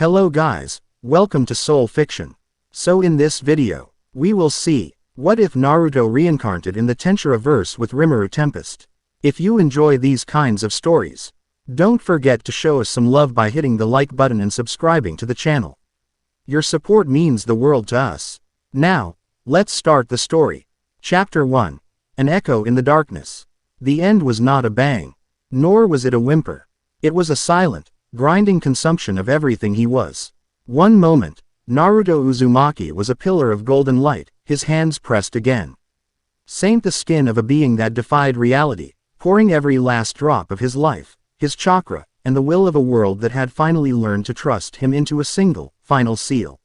Hello guys, welcome to Soul Fiction. So in this video, we will see, what if Naruto reincarnated in the tensura verse with Rimuru Tempest? If you enjoy these kinds of stories, don't forget to show us some love by hitting the like button and subscribing to the channel. Your support means the world to us. Now, let's start the story. Chapter 1. An echo in the darkness. The end was not a bang, nor was it a whimper. It was a silent, grinding consumption of everything he was. One moment, Naruto Uzumaki was a pillar of golden light, his hands pressed again. Saint the skin of a being that defied reality, pouring every last drop of his life, his chakra, and the will of a world that had finally learned to trust him into a single, final seal.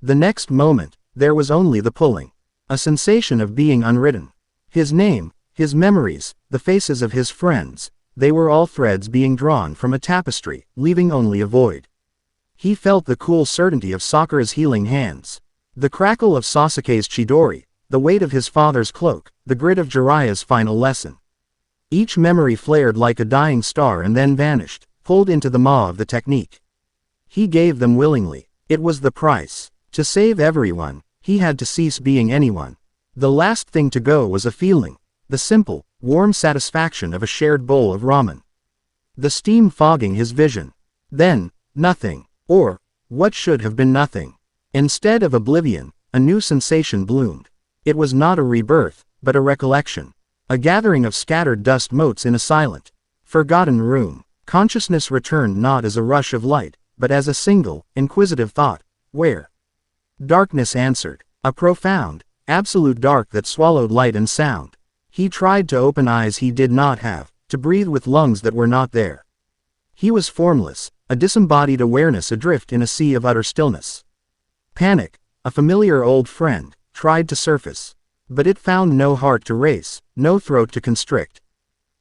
The next moment, there was only the pulling. A sensation of being unwritten. His name, his memories, the faces of his friends, they were all threads being drawn from a tapestry, leaving only a void. He felt the cool certainty of Sakura's healing hands, the crackle of Sasuke's Chidori, the weight of his father's cloak, the grit of Jiraiya's final lesson. Each memory flared like a dying star and then vanished, pulled into the maw of the technique. He gave them willingly. It was the price. To save everyone, he had to cease being anyone. The last thing to go was a feeling, the simple, warm satisfaction of a shared bowl of ramen. The steam fogging his vision. Then, nothing. Or, what should have been nothing. Instead of oblivion, a new sensation bloomed. It was not a rebirth, but a recollection. A gathering of scattered dust motes in a silent, forgotten room. Consciousness returned not as a rush of light, but as a single, inquisitive thought. Where? Darkness answered. A profound, absolute dark that swallowed light and sound. He tried to open eyes he did not have, to breathe with lungs that were not there. He was formless, a disembodied awareness adrift in a sea of utter stillness. Panic, a familiar old friend, tried to surface. But it found no heart to race, no throat to constrict.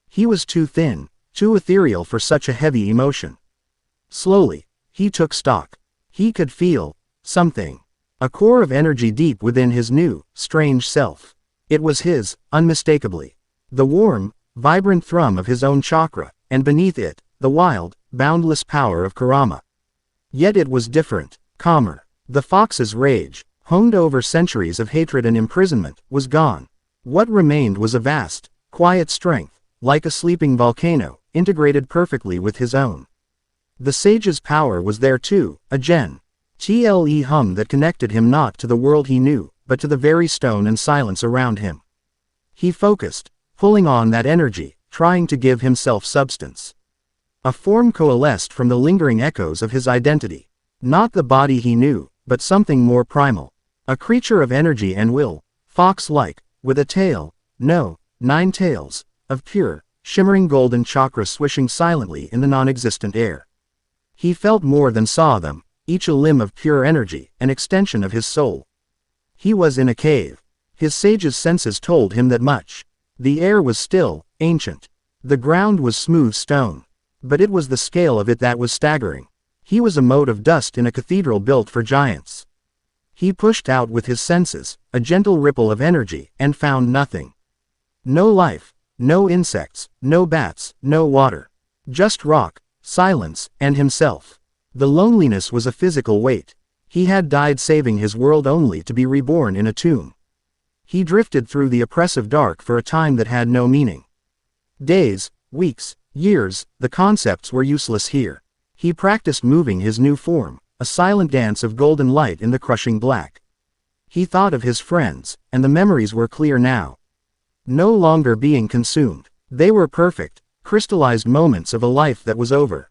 He was too thin, too ethereal for such a heavy emotion. Slowly, he took stock. He could feel something. A core of energy deep within his new, strange self. It was his, unmistakably. The warm, vibrant thrum of his own chakra, and beneath it, the wild, boundless power of Kurama. Yet it was different, calmer. The fox's rage, honed over centuries of hatred and imprisonment, was gone. What remained was a vast, quiet strength, like a sleeping volcano, integrated perfectly with his own. The sage's power was there too, a tle hum that connected him not to the world he knew, but to the very stone and silence around him. He focused, pulling on that energy, trying to give himself substance. A form coalesced from the lingering echoes of his identity. Not the body he knew, but something more primal. A creature of energy and will, fox-like, with a tail, no, 9 tails, of pure, shimmering golden chakra swishing silently in the non-existent air. He felt more than saw them, each a limb of pure energy, an extension of his soul. He was in a cave. His sage's senses told him that much. The air was still, ancient. The ground was smooth stone. But it was the scale of it that was staggering. He was a mote of dust in a cathedral built for giants. He pushed out with his senses, a gentle ripple of energy, and found nothing. No life, no insects, no bats, no water. Just rock, silence, and himself. The loneliness was a physical weight. He had died saving his world only to be reborn in a tomb. He drifted through the oppressive dark for a time that had no meaning. Days, weeks, years, the concepts were useless here. He practiced moving his new form, a silent dance of golden light in the crushing black. He thought of his friends, and the memories were clear now. No longer being consumed. They were perfect, crystallized moments of a life that was over.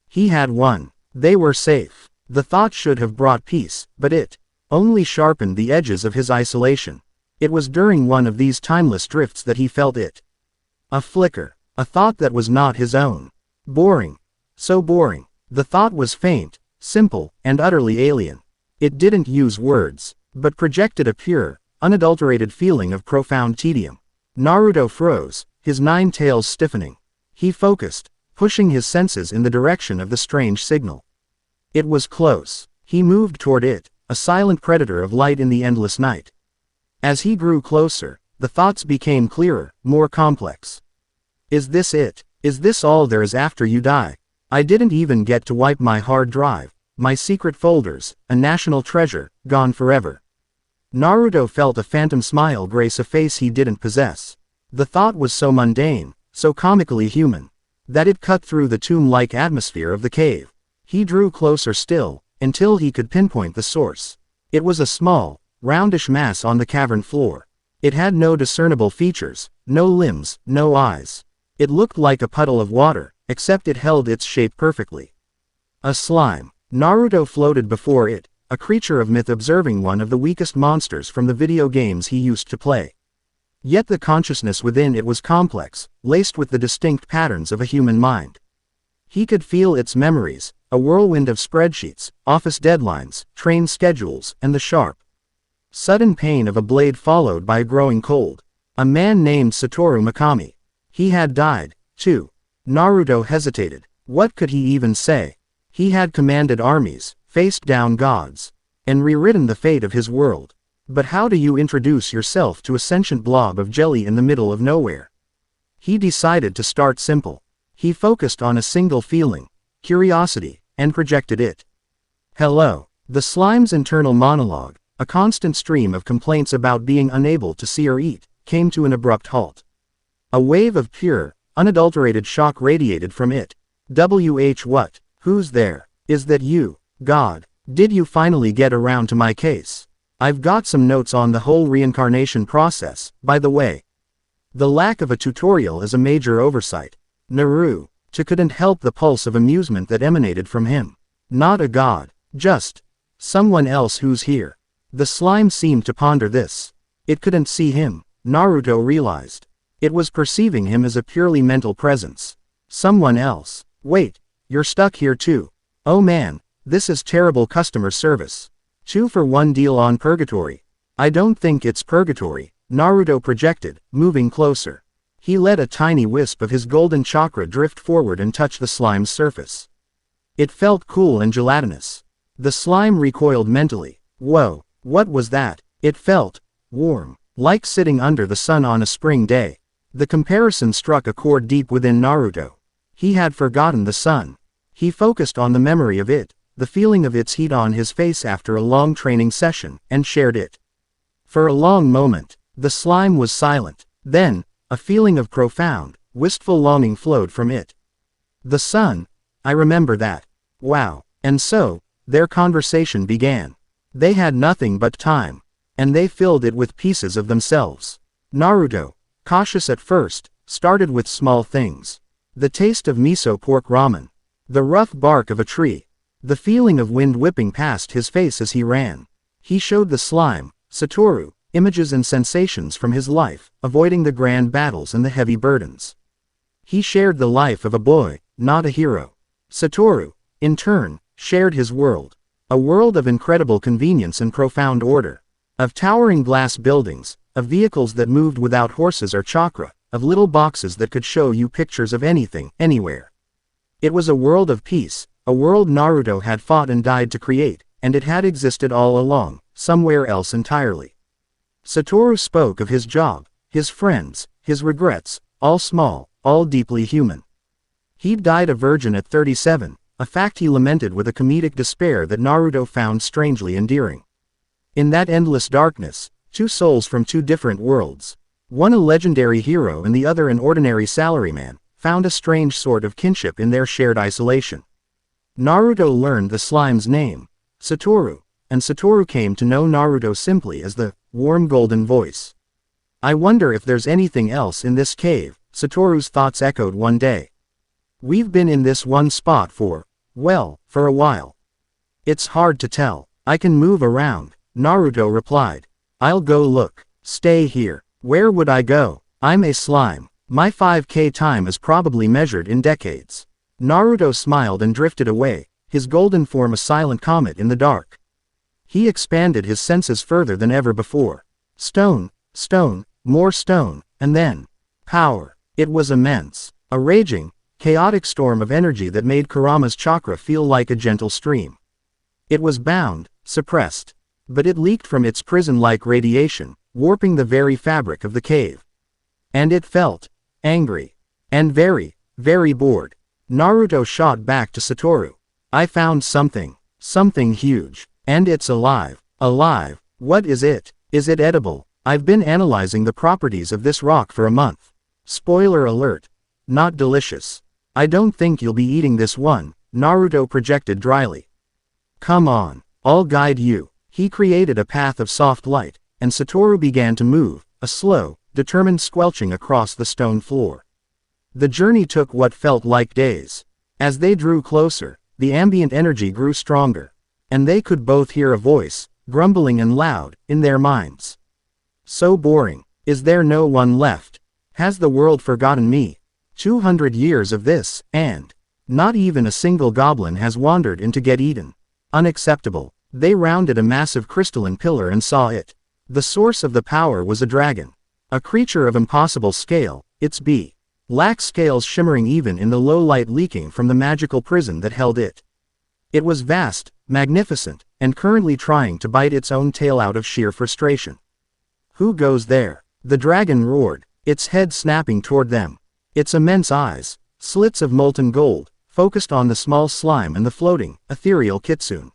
He had won. They were safe. The thought should have brought peace, but it only sharpened the edges of his isolation. It was during one of these timeless drifts that he felt it. A flicker. A thought that was not his own. Boring. So boring. The thought was faint, simple, and utterly alien. It didn't use words, but projected a pure, unadulterated feeling of profound tedium. Naruto froze, his 9 tails stiffening. He focused, pushing his senses in the direction of the strange signal. It was close. He moved toward it, a silent predator of light in the endless night. As he grew closer, the thoughts became clearer, more complex. Is this it? Is this all there is after you die? I didn't even get to wipe my hard drive. my secret folders, a national treasure, gone forever. Naruto felt a phantom smile grace a face he didn't possess. The thought was so mundane, so comically human, that it cut through the tomb-like atmosphere of the cave. He drew closer still, until he could pinpoint the source. It was a small, roundish mass on the cavern floor. It had no discernible features, no limbs, no eyes. It looked like a puddle of water, except it held its shape perfectly. A slime. Naruto floated before it, a creature of myth observing one of the weakest monsters from the video games he used to play. Yet the consciousness within it was complex, laced with the distinct patterns of a human mind. He could feel its memories, a whirlwind of spreadsheets, office deadlines, train schedules, and the sharp, sudden pain of a blade followed by a growing cold. A man named Satoru Mikami. He had died, too. Naruto hesitated. What could he even say? He had commanded armies, faced down gods, and rewritten the fate of his world. But how do you introduce yourself to a sentient blob of jelly in the middle of nowhere? He decided to start simple. He focused on a single feeling, curiosity, and projected it. Hello. The slime's internal monologue, a constant stream of complaints about being unable to see or eat, came to an abrupt halt. A wave of pure, unadulterated shock radiated from it. What? Who's there? Is that you, God? Did you finally get around to my case? I've got some notes on the whole reincarnation process, by the way. The lack of a tutorial is a major oversight. Naruto couldn't help the pulse of amusement that emanated from him. Not a god, just someone else who's here. The slime seemed to ponder this. It couldn't see him, Naruto realized. It was perceiving him as a purely mental presence. Someone else. Wait, you're stuck here too. Oh man, this is terrible customer service. 2-for-1 deal on purgatory. I don't think it's purgatory, Naruto projected, moving closer. He let a tiny wisp of his golden chakra drift forward and touch the slime's surface. It felt cool and gelatinous. The slime recoiled mentally. Whoa, what was that? It felt warm, like sitting under the sun on a spring day. The comparison struck a chord deep within Naruto. He had forgotten the sun. He focused on the memory of it, the feeling of its heat on his face after a long training session, and shared it. For a long moment, the slime was silent. Then, a feeling of profound, wistful longing flowed from it. The sun. I remember that. Wow. And so, their conversation began. They had nothing but time. And they filled it with pieces of themselves. Naruto, cautious at first, started with small things. The taste of miso pork ramen. The rough bark of a tree. The feeling of wind whipping past his face as he ran. He showed the slime, Satoru, images and sensations from his life, avoiding the grand battles and the heavy burdens. He shared the life of a boy, not a hero. Satoru, in turn, shared his world. A world of incredible convenience and profound order. Of towering glass buildings, of vehicles that moved without horses or chakra, of little boxes that could show you pictures of anything, anywhere. It was a world of peace, a world Naruto had fought and died to create, and it had existed all along, somewhere else entirely. Satoru spoke of his job, his friends, his regrets, all small, all deeply human. He'd died a virgin at 37, a fact he lamented with a comedic despair that Naruto found strangely endearing. In that endless darkness, two souls from two different worlds, one a legendary hero and the other an ordinary salaryman, found a strange sort of kinship in their shared isolation. Naruto learned the slime's name, Satoru, and Satoru came to know Naruto simply as the warm golden voice. I wonder if there's anything else in this cave, Satoru's thoughts echoed one day. We've been in this one spot for a while. It's hard to tell. I can move around, Naruto replied. I'll go look. Stay here. Where would I go? I'm a slime. My 5K time is probably measured in decades. Naruto smiled and drifted away, his golden form a silent comet in the dark. He expanded his senses further than ever before. Stone, stone, more stone, and then power. It was immense. A raging, chaotic storm of energy that made Kurama's chakra feel like a gentle stream. It was bound, suppressed. But it leaked from its prison-like radiation, warping the very fabric of the cave. And it felt angry. And very, very bored. Naruto shot back to Satoru. I found something. Something huge. And it's alive. Alive. What is it? Is it edible? I've been analyzing the properties of this rock for a month. Spoiler alert. Not delicious. I don't think you'll be eating this one, Naruto projected dryly. Come on. I'll guide you. He created a path of soft light, and Satoru began to move, a slow, determined squelching across the stone floor. The journey took what felt like days. As they drew closer, the ambient energy grew stronger, and they could both hear a voice, grumbling and loud, in their minds. So boring. Is there no one left? Has the world forgotten me? 200 years of this, and not even a single goblin has wandered in to get eaten. Unacceptable. They rounded a massive crystalline pillar and saw it. The source of the power was a dragon. A creature of impossible scale, its black scales shimmering even in the low light leaking from the magical prison that held it. It was vast, magnificent, and currently trying to bite its own tail out of sheer frustration. Who goes there? The dragon roared, its head snapping toward them. Its immense eyes, slits of molten gold, focused on the small slime and the floating, ethereal kitsune.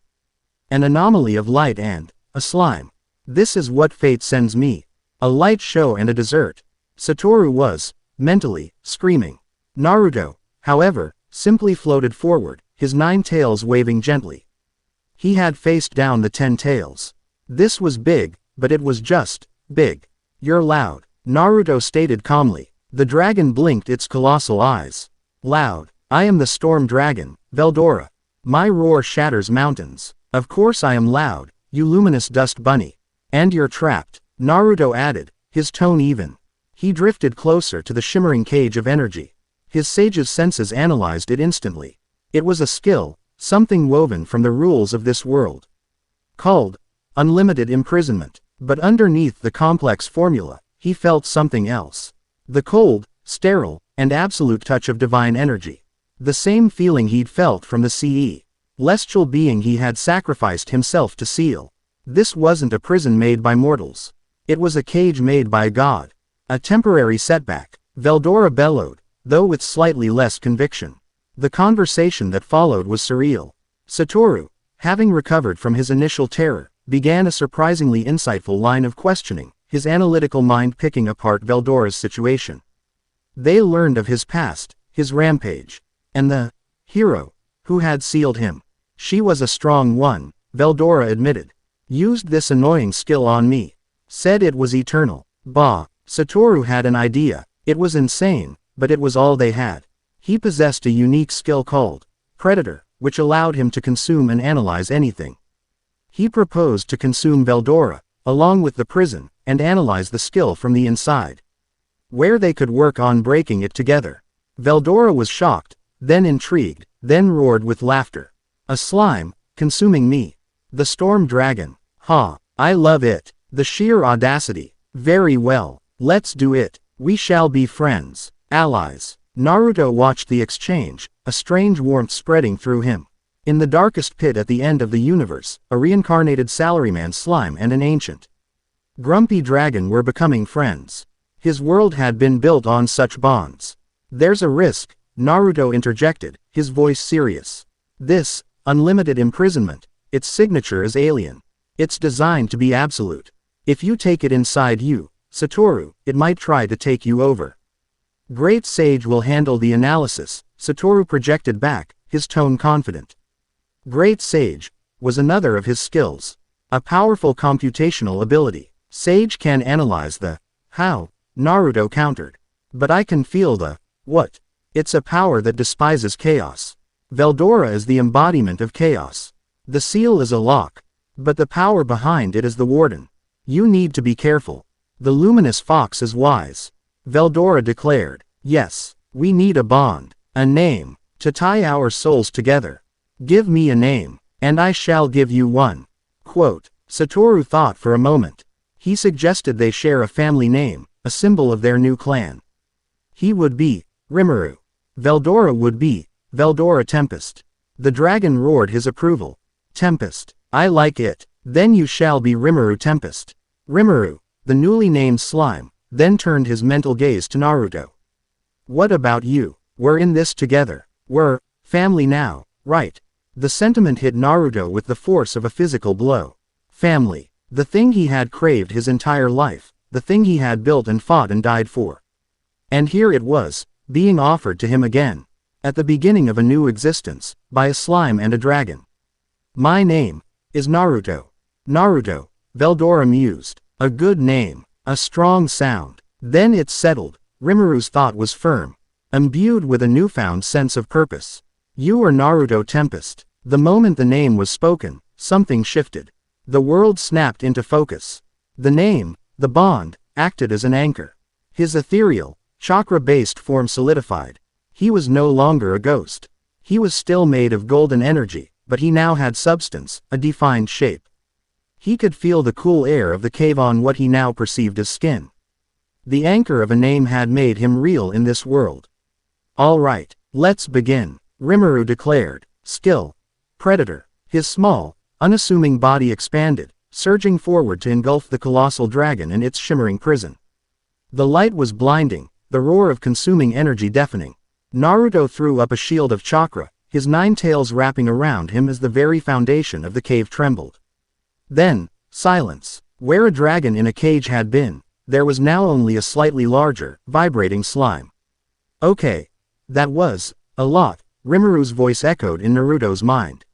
An anomaly of light and a slime. This is what fate sends me. A light show and a dessert. Satoru was, mentally, screaming. Naruto, however, simply floated forward, his 9 tails waving gently. He had faced down the 10 tails. This was big, but it was just big. You're loud, Naruto stated calmly. The dragon blinked its colossal eyes. Loud. I am the storm dragon, Veldora. My roar shatters mountains. Of course I am loud, you luminous dust bunny. And you're trapped, Naruto added, his tone even. He drifted closer to the shimmering cage of energy. His sage's senses analyzed it instantly. It was a skill, something woven from the rules of this world. Called unlimited imprisonment. But underneath the complex formula, he felt something else. The cold, sterile, and absolute touch of divine energy. The same feeling he'd felt from the celestial being he had sacrificed himself to seal. This wasn't a prison made by mortals. It was a cage made by God. A temporary setback, Veldora bellowed, though with slightly less conviction. The conversation that followed was surreal. Satoru, having recovered from his initial terror, began a surprisingly insightful line of questioning, his analytical mind picking apart Veldora's situation. They learned of his past, his rampage, and the hero who had sealed him. She was a strong one, Veldora admitted. Used this annoying skill on me. Said it was eternal. Bah. Satoru had an idea. It was insane, but it was all they had. He possessed a unique skill called Predator, which allowed him to consume and analyze anything. He proposed to consume Veldora, along with the prison, and analyze the skill from the inside. Where they could work on breaking it together. Veldora was shocked, then intrigued, then roared with laughter. A slime, consuming me. The storm dragon. Ha, I love it. The sheer audacity. Very well. Let's do it. We shall be friends. Allies. Naruto watched the exchange, a strange warmth spreading through him. In the darkest pit at the end of the universe, a reincarnated salaryman slime and an ancient grumpy dragon were becoming friends. His world had been built on such bonds. There's a risk, Naruto interjected, his voice serious. This, unlimited imprisonment, its signature is alien. It's designed to be absolute. If you take it inside you, Satoru, it might try to take you over. Great Sage will handle the analysis, Satoru projected back, his tone confident. Great Sage was another of his skills. A powerful computational ability. Sage can analyze the how, Naruto countered. But I can feel the what. It's a power that despises chaos. Veldora is the embodiment of chaos. The seal is a lock. But the power behind it is the warden. You need to be careful. The luminous fox is wise. Veldora declared. Yes, we need a bond, a name, to tie our souls together. Give me a name, and I shall give you one. Quote. Satoru thought for a moment. He suggested they share a family name, a symbol of their new clan. He would be Rimuru. Veldora would be Veldora Tempest. The dragon roared his approval. Tempest. I like it. Then you shall be Rimuru Tempest. Rimuru, the newly named slime, then turned his mental gaze to Naruto. What about you? We're in this together. We're family now, right? The sentiment hit Naruto with the force of a physical blow. Family. The thing he had craved his entire life, the thing he had built and fought and died for. And here it was, being offered to him again. At the beginning of a new existence, by a slime and a dragon. My name is Naruto. Naruto, Veldora mused. A good name, a strong sound. Then it settled. Rimuru's thought was firm, imbued with a newfound sense of purpose. You are Naruto Tempest. The moment the name was spoken, something shifted. The world snapped into focus. The name, the bond, acted as an anchor. His ethereal, chakra-based form solidified. He was no longer a ghost. He was still made of golden energy, but he now had substance, a defined shape. He could feel the cool air of the cave on what he now perceived as skin. The anchor of a name had made him real in this world. All right, let's begin, Rimuru declared. Skill. Predator. His small, unassuming body expanded, surging forward to engulf the colossal dragon in its shimmering prison. The light was blinding, the roar of consuming energy deafening. Naruto threw up a shield of chakra, his 9 tails wrapping around him as the very foundation of the cave trembled. Then, silence. Where a dragon in a cage had been, there was now only a slightly larger, vibrating slime. Okay. That was a lot, Rimuru's voice echoed in Naruto's mind.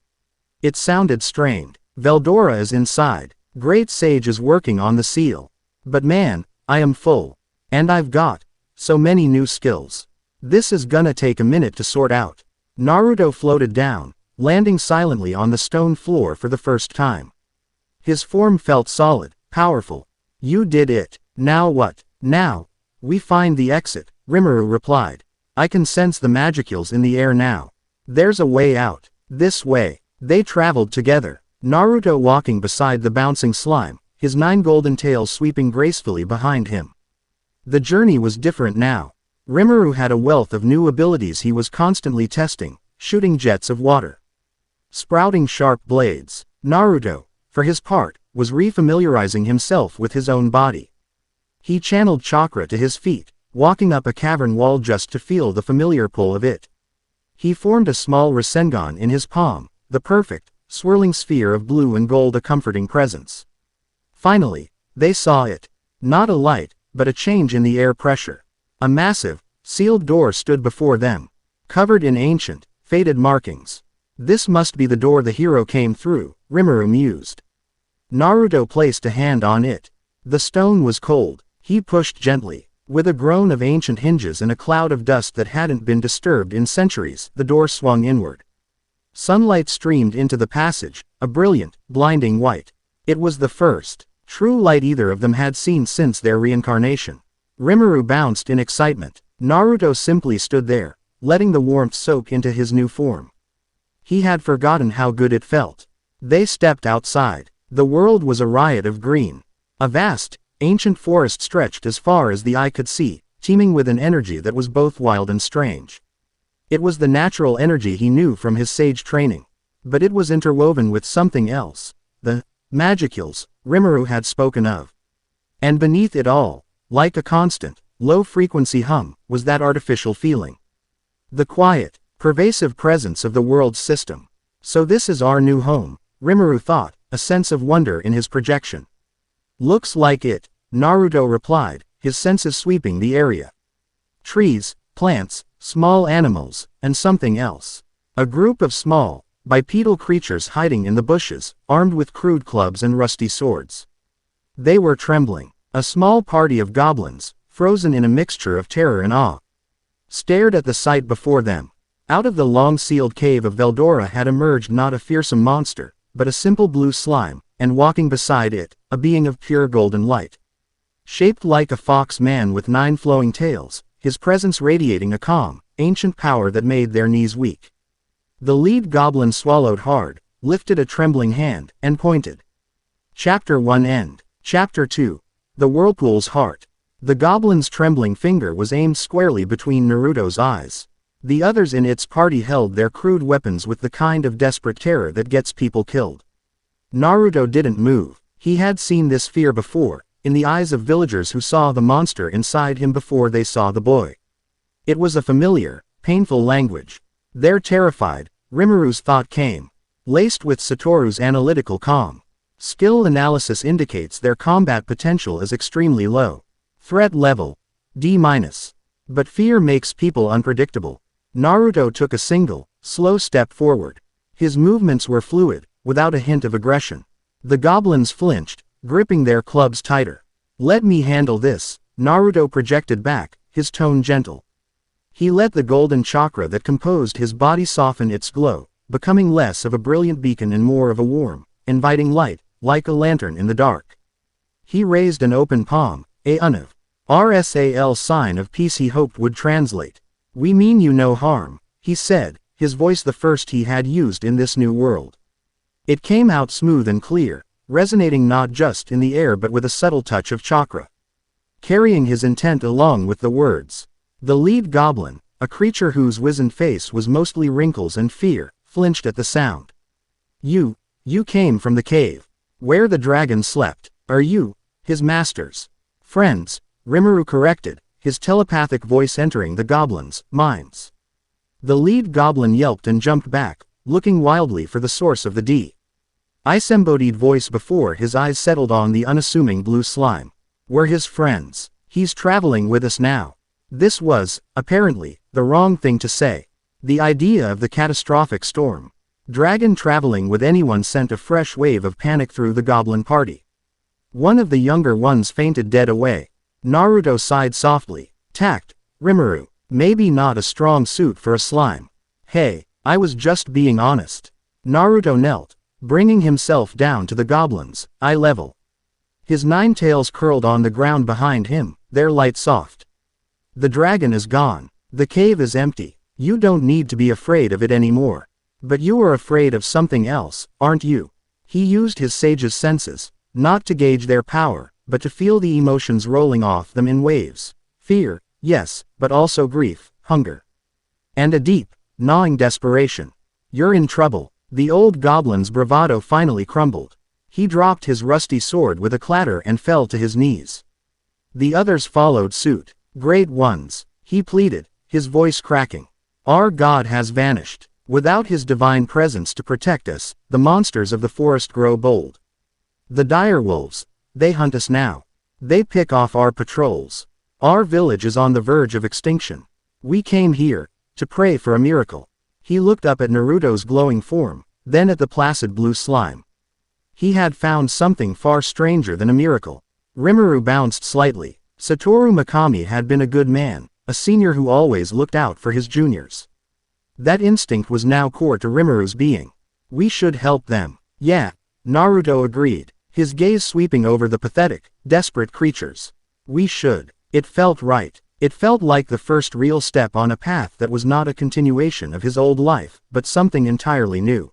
It sounded strained. Veldora is inside. Great Sage is working on the seal. But man, I am full. And I've got so many new skills. This is gonna take a minute to sort out. Naruto floated down, landing silently on the stone floor for the first time. His form felt solid, powerful. You did it. Now what? Now, we find the exit, Rimuru replied. I can sense the magicules in the air now. There's a way out. This way. They traveled together, Naruto walking beside the bouncing slime, his 9 golden tails sweeping gracefully behind him. The journey was different now. Rimuru had a wealth of new abilities he was constantly testing, shooting jets of water, sprouting sharp blades. Naruto, for his part, was refamiliarizing himself with his own body. He channeled chakra to his feet, walking up a cavern wall just to feel the familiar pull of it. He formed a small Rasengan in his palm, the perfect, swirling sphere of blue and gold, a comforting presence. Finally, they saw it. Not a light, but a change in the air pressure. A massive, sealed door stood before them, covered in ancient, faded markings. This must be the door the hero came through, Rimuru mused. Naruto placed a hand on it. The stone was cold. He pushed gently. With a groan of ancient hinges and a cloud of dust that hadn't been disturbed in centuries, the door swung inward. Sunlight streamed into the passage, a brilliant, blinding white. It was the first true light either of them had seen since their reincarnation. Rimuru bounced in excitement. Naruto simply stood there, letting the warmth soak into his new form. He had forgotten how good it felt. They stepped outside. The world was a riot of green. A vast, ancient forest stretched as far as the eye could see, teeming with an energy that was both wild and strange. It was the natural energy he knew from his sage training. But it was interwoven with something else. The magicules Rimuru had spoken of. And beneath it all, like a constant, low-frequency hum, was that artificial feeling. The quiet, pervasive presence of the world's system. So this is our new home, Rimuru thought, a sense of wonder in his projection. Looks like it, Naruto replied, his senses sweeping the area. Trees, plants, small animals, and something else. A group of small, bipedal creatures hiding in the bushes, armed with crude clubs and rusty swords. They were trembling. A small party of goblins, frozen in a mixture of terror and awe, stared at the sight before them. Out of the long-sealed cave of Veldora had emerged not a fearsome monster, but a simple blue slime, and walking beside it, a being of pure golden light. Shaped like a fox man with 9 flowing tails, his presence radiating a calm, ancient power that made their knees weak. The lead goblin swallowed hard, lifted a trembling hand, and pointed. Chapter 1 End. Chapter 2. The Whirlpool's Heart. The goblin's trembling finger was aimed squarely between Naruto's eyes. The others in its party held their crude weapons with the kind of desperate terror that gets people killed. Naruto didn't move. He had seen this fear before, in the eyes of villagers who saw the monster inside him before they saw the boy. It was a familiar, painful language. They're terrified, Rimuru's thought came. laced with Satoru's analytical calm. Skill analysis indicates their combat potential is extremely low. Threat level, D-. But fear makes people unpredictable. Naruto took a single, slow step forward. His movements were fluid, without a hint of aggression. The goblins flinched, gripping their clubs tighter. "Let me handle this," Naruto projected back, his tone gentle. He let the golden chakra that composed his body soften its glow, becoming less of a brilliant beacon and more of a warm, inviting light, like a lantern in the dark. He raised an open palm, a unav. RSAL sign of peace he hoped would translate. "We mean you no harm," he said, his voice the first he had used in this new world. It came out smooth and clear, resonating not just in the air but with a subtle touch of chakra. Carrying his intent along with the words. The lead goblin, a creature whose wizened face was mostly wrinkles and fear, flinched at the sound. You came from the cave, where the dragon slept. Are you his masters? Friends, Rimuru corrected, his telepathic voice entering the goblins' minds. The lead goblin yelped and jumped back, looking wildly for the source of the disembodied voice before his eyes settled on the unassuming blue slime. We're his friends. He's traveling with us now. This was, apparently, the wrong thing to say. The idea of the catastrophic storm dragon traveling with anyone sent a fresh wave of panic through the goblin party. One of the younger ones fainted dead away. Naruto sighed softly. Tact, Rimuru, maybe not a strong suit for a slime. Hey, I was just being honest. Naruto knelt, bringing himself down to the goblins' eye level. His 9 tails curled on the ground behind him, their light soft. The dragon is gone. The cave is empty. You don't need to be afraid of it anymore. But you are afraid of something else, aren't you? He used his sage's senses, not to gauge their power, but to feel the emotions rolling off them in waves. Fear, yes, but also grief, hunger, and a deep, gnawing desperation. You're in trouble. The old goblin's bravado finally crumbled. He dropped his rusty sword with a clatter and fell to his knees. The others followed suit. Great ones, he pleaded, his voice cracking. Our god has vanished. Without his divine presence to protect us, the monsters of the forest grow bold. The dire wolves, they hunt us now. They pick off our patrols. Our village is on the verge of extinction. We came here to pray for a miracle. He looked up at Naruto's glowing form, then at the placid blue slime. He had found something far stranger than a miracle. Rimuru bounced slightly. Satoru Mikami had been a good man, a senior who always looked out for his juniors. That instinct was now core to Rimuru's being. We should help them. Yeah, Naruto agreed, his gaze sweeping over the pathetic, desperate creatures. We should. It felt right. It felt like the first real step on a path that was not a continuation of his old life, but something entirely new.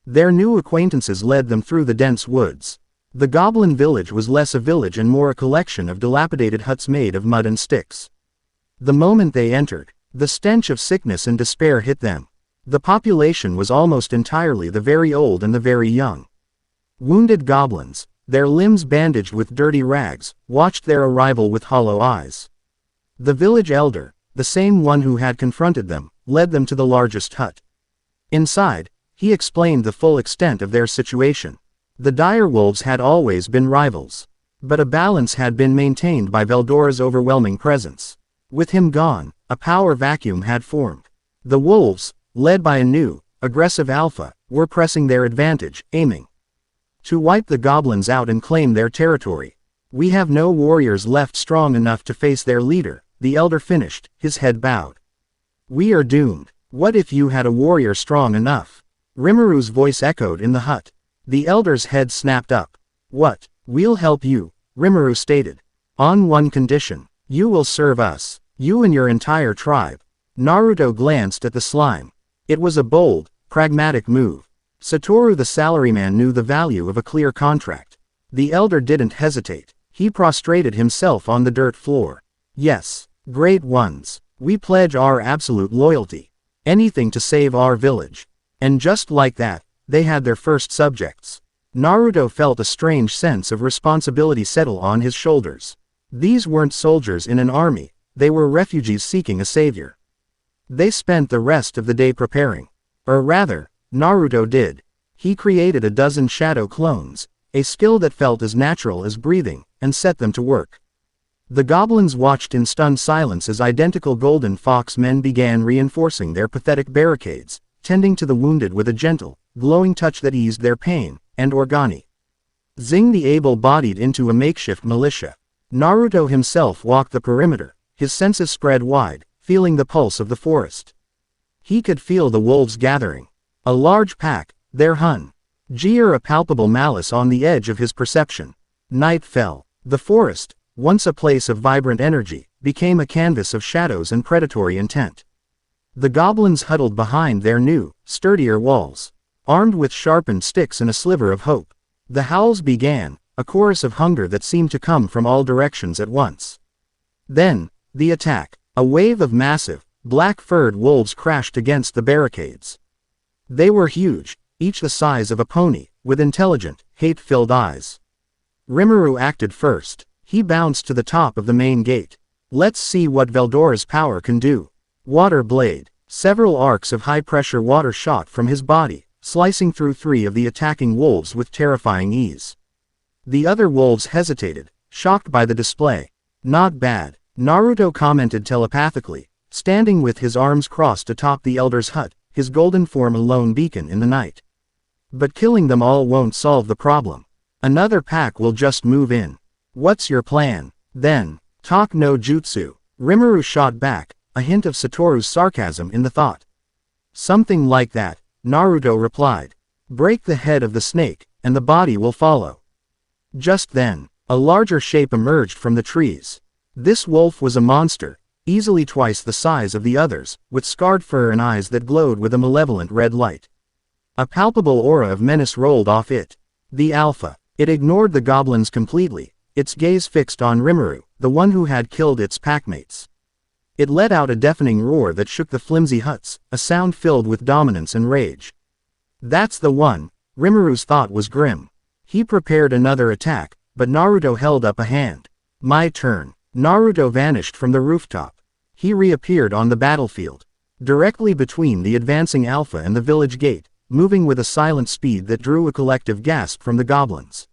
Their new acquaintances led them through the dense woods. The goblin village was less a village and more a collection of dilapidated huts made of mud and sticks. The moment they entered, the stench of sickness and despair hit them. The population was almost entirely the very old and the very young. Wounded goblins, their limbs bandaged with dirty rags, watched their arrival with hollow eyes. The village elder, the same one who had confronted them, led them to the largest hut. Inside, he explained the full extent of their situation. The dire wolves had always been rivals. But a balance had been maintained by Veldora's overwhelming presence. With him gone, a power vacuum had formed. The wolves, led by a new, aggressive alpha, were pressing their advantage, aiming to wipe the goblins out and claim their territory. We have no warriors left strong enough to face their leader, the elder finished, his head bowed. We are doomed. What if you had a warrior strong enough? Rimuru's voice echoed in the hut. The elder's head snapped up. What? We'll help you, Rimuru stated. On one condition. You will serve us. You and your entire tribe. Naruto glanced at the slime. It was a bold, pragmatic move. Satoru the salaryman knew the value of a clear contract. The elder didn't hesitate. He prostrated himself on the dirt floor. Yes, great ones. We pledge our absolute loyalty. Anything to save our village. And just like that, they had their first subjects. Naruto felt a strange sense of responsibility settle on his shoulders. These weren't soldiers in an army, they were refugees seeking a savior. They spent the rest of the day preparing. Or rather, Naruto did. He created a dozen shadow clones, a skill that felt as natural as breathing, and set them to work. The goblins watched in stunned silence as identical golden fox men began reinforcing their pathetic barricades, tending to the wounded with a gentle, glowing touch that eased their pain, and Organi Zing the able-bodied into a makeshift militia. Naruto himself walked the perimeter, his senses spread wide, feeling the pulse of the forest. He could feel the wolves gathering. A large pack, their hun. Jeer a palpable malice on the edge of his perception. Night fell. The forest, once a place of vibrant energy, became a canvas of shadows and predatory intent. The goblins huddled behind their new, sturdier walls, armed with sharpened sticks and a sliver of hope. The howls began, a chorus of hunger that seemed to come from all directions at once. Then, the attack. A wave of massive, black-furred wolves crashed against the barricades. They were huge, each the size of a pony, with intelligent, hate-filled eyes. Rimuru acted first. He bounced to the top of the main gate. Let's see what Veldora's power can do. Water blade. Several arcs of high-pressure water shot from his body, slicing through 3 of the attacking wolves with terrifying ease. The other wolves hesitated, shocked by the display. Not bad, Naruto commented telepathically, standing with his arms crossed atop the elder's hut, his golden form a lone beacon in the night. But killing them all won't solve the problem. Another pack will just move in. What's your plan? Then, talk no jutsu. Rimuru shot back, a hint of Satoru's sarcasm in the thought. Something like that, Naruto replied. Break the head of the snake, and the body will follow. Just then, a larger shape emerged from the trees. This wolf was a monster, easily twice the size of the others, with scarred fur and eyes that glowed with a malevolent red light. A palpable aura of menace rolled off it. The Alpha. It ignored the goblins completely, its gaze fixed on Rimuru, the one who had killed its packmates. It let out a deafening roar that shook the flimsy huts, a sound filled with dominance and rage. That's the one, Rimuru's thought was grim. He prepared another attack, but Naruto held up a hand. My turn. Naruto vanished from the rooftop. He reappeared on the battlefield, directly between the advancing Alpha and the village gate, moving with a silent speed that drew a collective gasp from the goblins.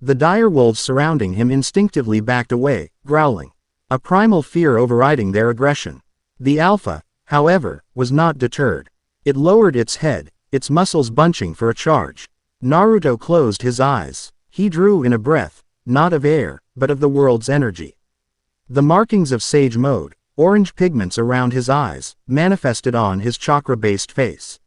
The dire wolves surrounding him instinctively backed away, growling, a primal fear overriding their aggression. The Alpha, however, was not deterred. It lowered its head, its muscles bunching for a charge. Naruto closed his eyes. He drew in a breath, not of air, but of the world's energy. The markings of Sage Mode, orange pigments around his eyes, manifested on his chakra-based face.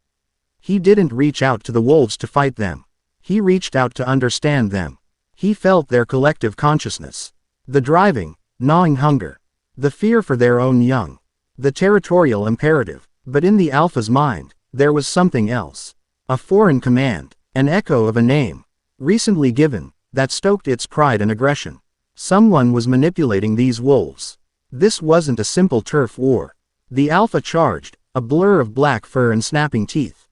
He didn't reach out to the wolves to fight them. He reached out to understand them. He felt their collective consciousness. The driving, gnawing hunger. The fear for their own young. The territorial imperative. But in the Alpha's mind, there was something else. A foreign command, an echo of a name, recently given, that stoked its pride and aggression. Someone was manipulating these wolves. This wasn't a simple turf war. The Alpha charged, a blur of black fur and snapping teeth,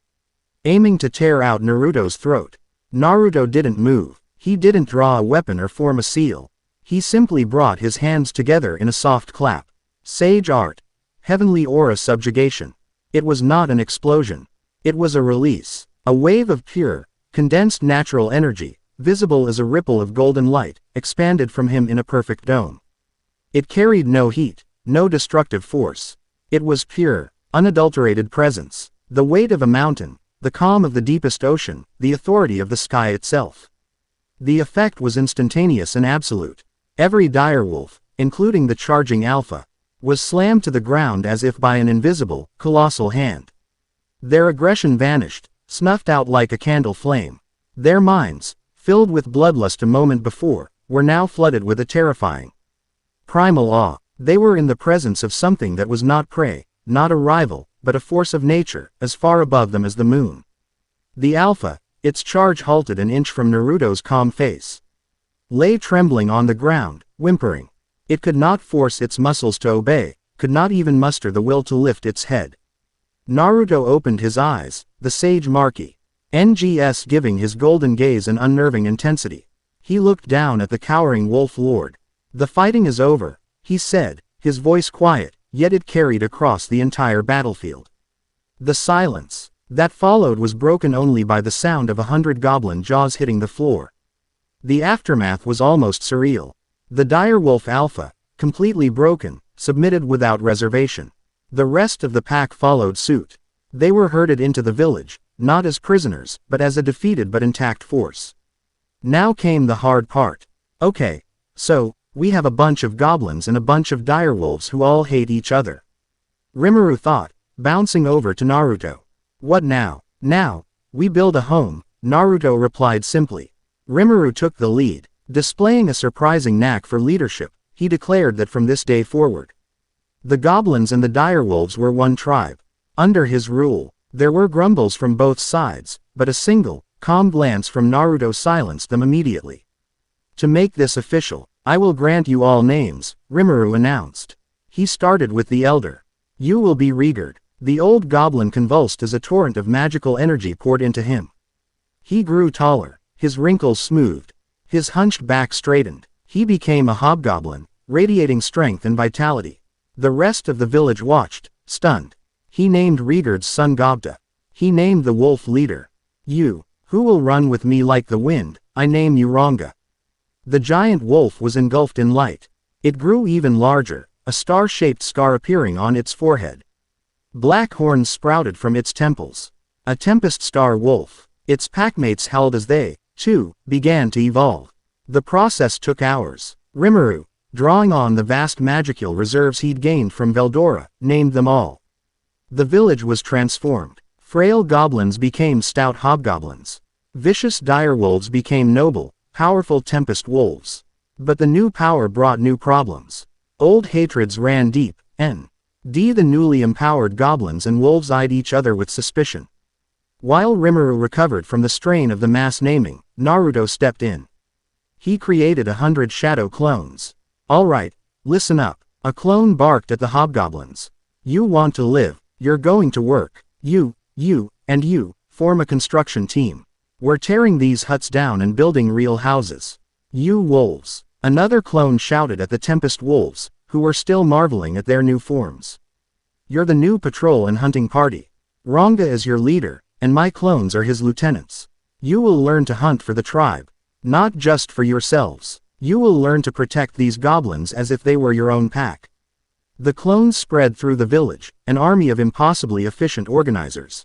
aiming to tear out Naruto's throat. Naruto didn't move. He didn't draw a weapon or form a seal. He simply brought his hands together in a soft clap. Sage art. Heavenly aura subjugation. It was not an explosion. It was a release. A wave of pure, condensed natural energy, visible as a ripple of golden light, expanded from him in a perfect dome. It carried no heat, no destructive force. It was pure, unadulterated presence. The weight of a mountain, the calm of the deepest ocean, the authority of the sky itself. The effect was instantaneous and absolute. Every direwolf, including the charging Alpha, was slammed to the ground as if by an invisible, colossal hand. Their aggression vanished, snuffed out like a candle flame. Their minds, filled with bloodlust a moment before, were now flooded with a terrifying, primal awe. They were in the presence of something that was not prey, not a rival, but a force of nature, as far above them as the moon. The Alpha, its charge halted an inch from Naruto's calm face, lay trembling on the ground, whimpering. It could not force its muscles to obey, could not even muster the will to lift its head. Naruto opened his eyes, the sage Marky, NGS giving his golden gaze an unnerving intensity. He looked down at the cowering wolf lord. The fighting is over, he said, his voice quiet, yet it carried across the entire battlefield. The silence. That followed was broken only by the sound of 100 goblin jaws hitting the floor. The aftermath was almost surreal. The direwolf Alpha, completely broken, submitted without reservation. The rest of the pack followed suit. They were herded into the village, not as prisoners, but as a defeated but intact force. Now came the hard part. Okay, so, we have a bunch of goblins and a bunch of direwolves who all hate each other. Rimuru thought, bouncing over to Naruto. What now? Now, we build a home, Naruto replied simply. Rimuru took the lead. Displaying a surprising knack for leadership, he declared that from this day forward, the goblins and the direwolves were one tribe. Under his rule, there were grumbles from both sides, but a single, calm glance from Naruto silenced them immediately. To make this official, I will grant you all names, Rimuru announced. He started with the elder. You will be Rigard. The old goblin convulsed as a torrent of magical energy poured into him. He grew taller, his wrinkles smoothed, his hunched back straightened. He became a hobgoblin, radiating strength and vitality. The rest of the village watched, stunned. He named Rigard's son Gobta. He named the wolf leader. You, who will run with me like the wind, I name you Ranga. The giant wolf was engulfed in light. It grew even larger, a star-shaped scar appearing on its forehead. Black horns sprouted from its temples. A tempest star wolf. Its packmates howled as they, too, began to evolve. The process took hours. Rimuru, drawing on the vast magical reserves he'd gained from Veldora, named them all. The village was transformed. Frail goblins became stout hobgoblins. Vicious direwolves became noble, powerful tempest wolves. But the new power brought new problems. Old hatreds ran deep, the newly empowered goblins and wolves eyed each other with suspicion. While Rimuru recovered from the strain of the mass naming, Naruto stepped in. He created 100 shadow clones. Alright, listen up. A clone barked at the hobgoblins. You want to live, you're going to work. You, and you, form a construction team. We're tearing these huts down and building real houses. You wolves. Another clone shouted at the Tempest wolves, who were still marveling at their new forms. You're the new patrol and hunting party. Ranga is your leader, and my clones are his lieutenants. You will learn to hunt for the tribe. Not just for yourselves. You will learn to protect these goblins as if they were your own pack. The clones spread through the village, an army of impossibly efficient organizers.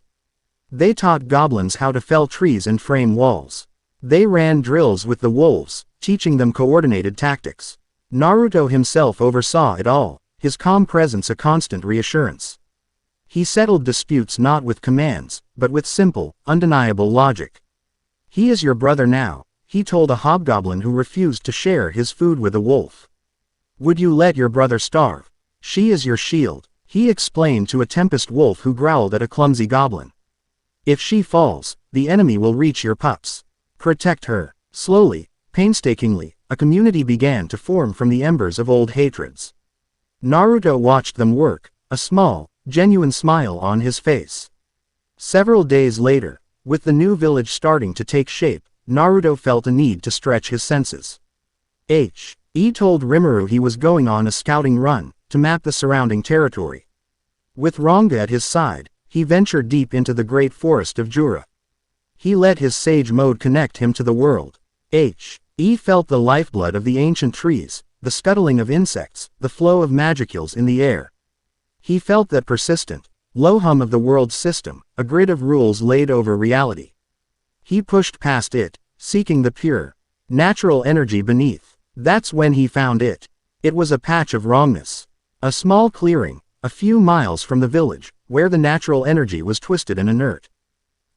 They taught goblins how to fell trees and frame walls. They ran drills with the wolves, teaching them coordinated tactics. Naruto himself oversaw it all, his calm presence a constant reassurance. He settled disputes not with commands, but with simple, undeniable logic. He is your brother now, he told a hobgoblin who refused to share his food with a wolf. Would you let your brother starve? She is your shield, he explained to a tempest wolf who growled at a clumsy goblin. If she falls, the enemy will reach your pups. Protect her. Slowly, painstakingly, a community began to form from the embers of old hatreds. Naruto watched them work, a small, genuine smile on his face. Several days later, with the new village starting to take shape, Naruto felt a need to stretch his senses. He told Rimuru he was going on a scouting run, to map the surrounding territory. With Ranga at his side, he ventured deep into the great forest of Jura. He let his sage mode connect him to the world. He felt the lifeblood of the ancient trees, the scuttling of insects, the flow of magicules in the air. He felt that persistent, low hum of the world's system, a grid of rules laid over reality. He pushed past it, seeking the pure, natural energy beneath. That's when he found it. It was a patch of wrongness. A small clearing, a few miles from the village, where the natural energy was twisted and inert.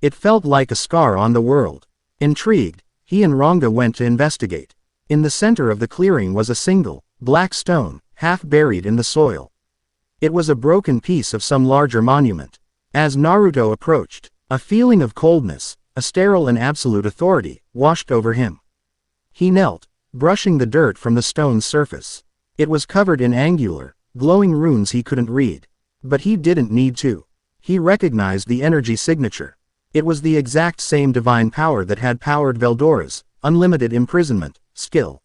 It felt like a scar on the world. Intrigued, he and Ranga went to investigate. In the center of the clearing was a single, black stone, half buried in the soil. It was a broken piece of some larger monument. As Naruto approached, a feeling of coldness, a sterile and absolute authority, washed over him. He knelt, brushing the dirt from the stone's surface. It was covered in angular, glowing runes he couldn't read. But he didn't need to. He recognized the energy signature. It was the exact same divine power that had powered Veldora's unlimited imprisonment skill.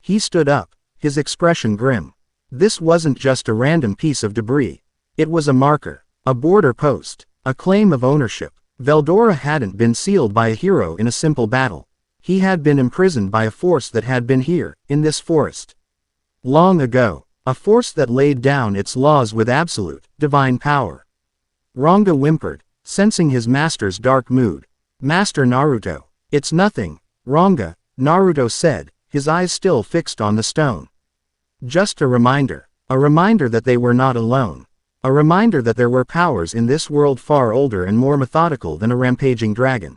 He stood up, his expression grim. This wasn't just a random piece of debris. It was a marker, a border post. A claim of ownership. Veldora hadn't been sealed by a hero in a simple battle. He had been imprisoned by a force that had been here, in this forest. Long ago. A force that laid down its laws with absolute, divine power. Ranga whimpered, sensing his master's dark mood. Master Naruto. It's nothing, Ranga, Naruto said, his eyes still fixed on the stone. Just a reminder that they were not alone. A reminder that there were powers in this world far older and more methodical than a rampaging dragon.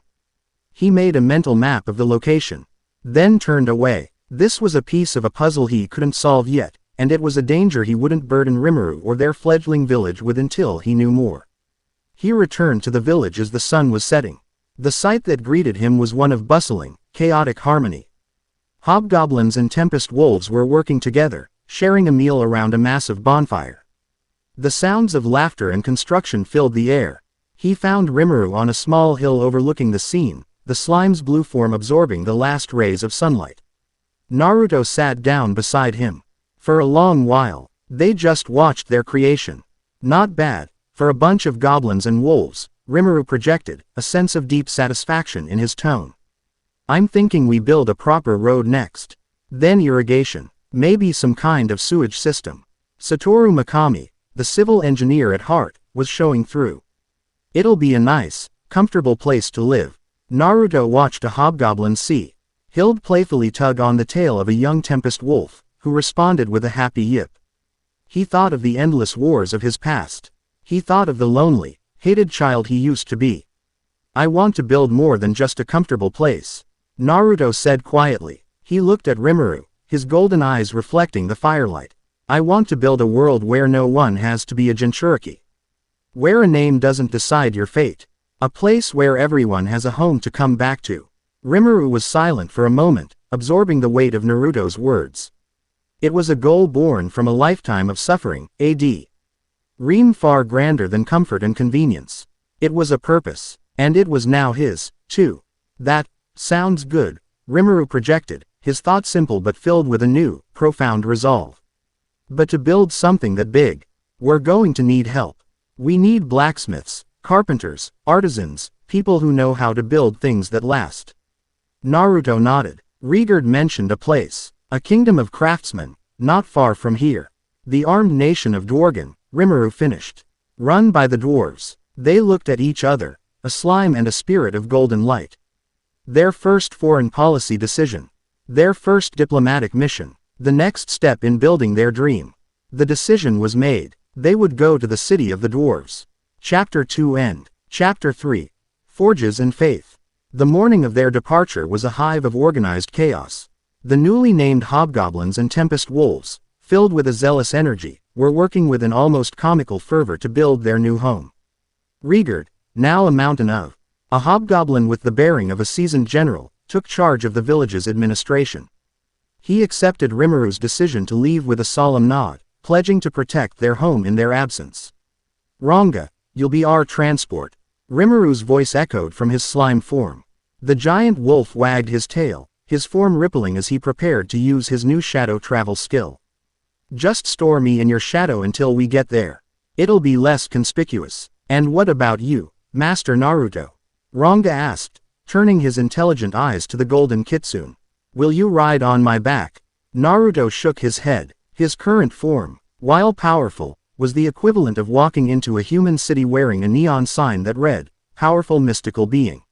He made a mental map of the location. Then turned away. This was a piece of a puzzle he couldn't solve yet, and it was a danger he wouldn't burden Rimuru or their fledgling village with until he knew more. He returned to the village as the sun was setting. The sight that greeted him was one of bustling, chaotic harmony. Hobgoblins and tempest wolves were working together, sharing a meal around a massive bonfire. The sounds of laughter and construction filled the air. He found Rimuru on a small hill overlooking the scene, the slime's blue form absorbing the last rays of sunlight. Naruto sat down beside him. For a long while, they just watched their creation. Not bad, for a bunch of goblins and wolves, Rimuru projected, a sense of deep satisfaction in his tone. I'm thinking we build a proper road next. Then irrigation. Maybe some kind of sewage system. Satoru Mikami, the civil engineer at heart, was showing through. It'll be a nice, comfortable place to live. Naruto watched a hobgoblin Hild playfully tug on the tail of a young tempest wolf, who responded with a happy yip. He thought of the endless wars of his past. He thought of the lonely, hated child he used to be. I want to build more than just a comfortable place, Naruto said quietly. He looked at Rimuru, his golden eyes reflecting the firelight. I want to build a world where no one has to be a Jinchuriki. Where a name doesn't decide your fate. A place where everyone has a home to come back to. Rimuru was silent for a moment, absorbing the weight of Naruto's words. It was a goal born from a lifetime of suffering, Rem far grander than comfort and convenience. It was a purpose, and it was now his, too. That sounds good, Rimuru projected, his thought simple but filled with a new, profound resolve. But to build something that big, we're going to need help. We need blacksmiths, carpenters, artisans, people who know how to build things that last. Naruto nodded. Rigard mentioned a place, a kingdom of craftsmen, not far from here. The armed nation of Dwargen, Rimuru finished. Run by the dwarves. They looked at each other, a slime and a spirit of golden light. Their first foreign policy decision. Their first diplomatic mission. The next step in building their dream. The decision was made. They would go to the city of the dwarves. Chapter 2 End. Chapter 3. Forges and Faith. The morning of their departure was a hive of organized chaos. The newly named hobgoblins and tempest wolves, filled with a zealous energy, were working with an almost comical fervor to build their new home. Rigard, now a mountain of, a hobgoblin with the bearing of a seasoned general, took charge of the village's administration. He accepted Rimuru's decision to leave with a solemn nod, pledging to protect their home in their absence. Ranga, you'll be our transport. Rimuru's voice echoed from his slime form. The giant wolf wagged his tail, his form rippling as he prepared to use his new shadow travel skill. Just store me in your shadow until we get there. It'll be less conspicuous. And what about you, Master Naruto? Ranga asked, turning his intelligent eyes to the golden kitsune. Will you ride on my back? Naruto shook his head. His current form, while powerful, was the equivalent of walking into a human city wearing a neon sign that read, "Powerful mystical being."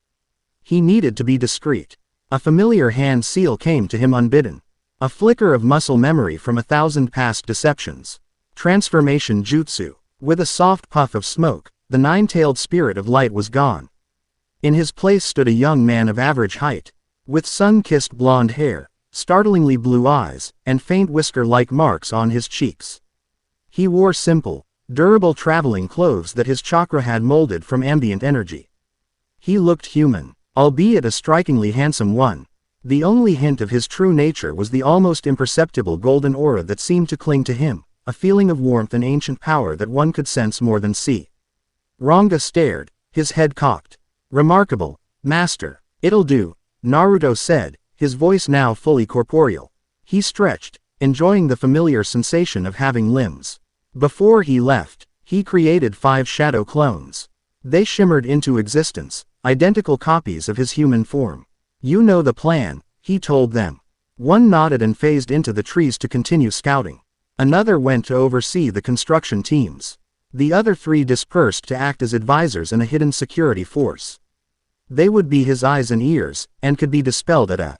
He needed to be discreet. A familiar hand seal came to him unbidden. A flicker of muscle memory from 1,000 past deceptions. Transformation jutsu. With a soft puff of smoke, the nine-tailed spirit of light was gone. In his place stood a young man of average height, with sun-kissed blonde hair, startlingly blue eyes, and faint whisker-like marks on his cheeks. He wore simple, durable traveling clothes that his chakra had molded from ambient energy. He looked human, albeit a strikingly handsome one. The only hint of his true nature was the almost imperceptible golden aura that seemed to cling to him, a feeling of warmth and ancient power that one could sense more than see. Ranga stared, his head cocked. Remarkable, Master. It'll do, Naruto said, his voice now fully corporeal. He stretched, enjoying the familiar sensation of having limbs. Before he left, he created 5 shadow clones. They shimmered into existence, identical copies of his human form. "You know the plan," he told them. One nodded and phased into the trees to continue scouting. Another went to oversee the construction teams. The other 3 dispersed to act as advisors and a hidden security force. They would be his eyes and ears, and could be dispelled at a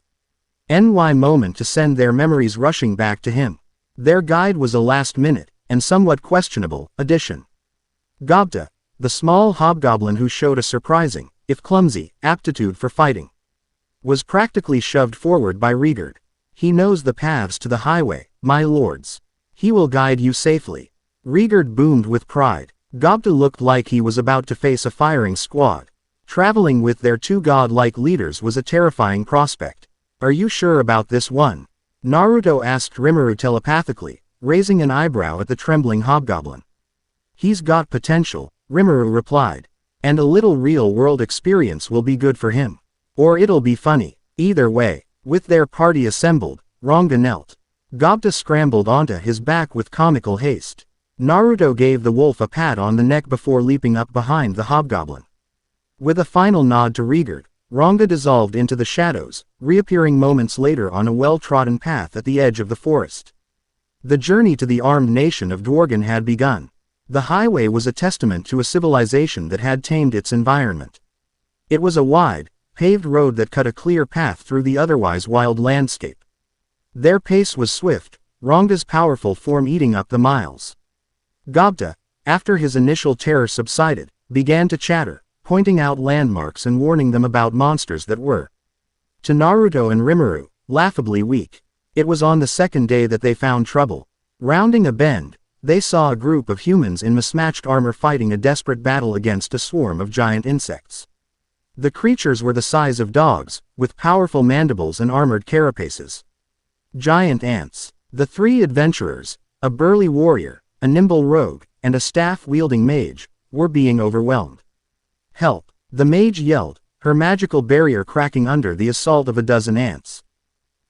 NY moment to send their memories rushing back to him. Their guide was a last-minute, and somewhat questionable, addition. Gobta, the small hobgoblin who showed a surprising, if clumsy, aptitude for fighting, was practically shoved forward by Rigurd. "He knows the paths to the highway, my lords. He will guide you safely." Rigurd boomed with pride. Gobta looked like he was about to face a firing squad. Traveling with their 2 godlike leaders was a terrifying prospect. "Are you sure about this one?" Naruto asked Rimuru telepathically, raising an eyebrow at the trembling hobgoblin. "He's got potential," Rimuru replied. "And a little real-world experience will be good for him. Or it'll be funny. Either way." With their party assembled, Ranga knelt. Gobta scrambled onto his back with comical haste. Naruto gave the wolf a pat on the neck before leaping up behind the hobgoblin. With a final nod to Rigurd, Ranga dissolved into the shadows, reappearing moments later on a well-trodden path at the edge of the forest. The journey to the armed nation of Dworgen had begun. The highway was a testament to a civilization that had tamed its environment. It was a wide, paved road that cut a clear path through the otherwise wild landscape. Their pace was swift, Ranga's powerful form eating up the miles. Gobta, after his initial terror subsided, began to chatter, pointing out landmarks and warning them about monsters that were, to Naruto and Rimuru, laughably weak. It was on the 2nd day that they found trouble. Rounding a bend, they saw a group of humans in mismatched armor fighting a desperate battle against a swarm of giant insects. The creatures were the size of dogs, with powerful mandibles and armored carapaces. Giant ants. The 3 adventurers, a burly warrior, a nimble rogue, and a staff-wielding mage, were being overwhelmed. "Help!" the mage yelled, her magical barrier cracking under the assault of a dozen ants.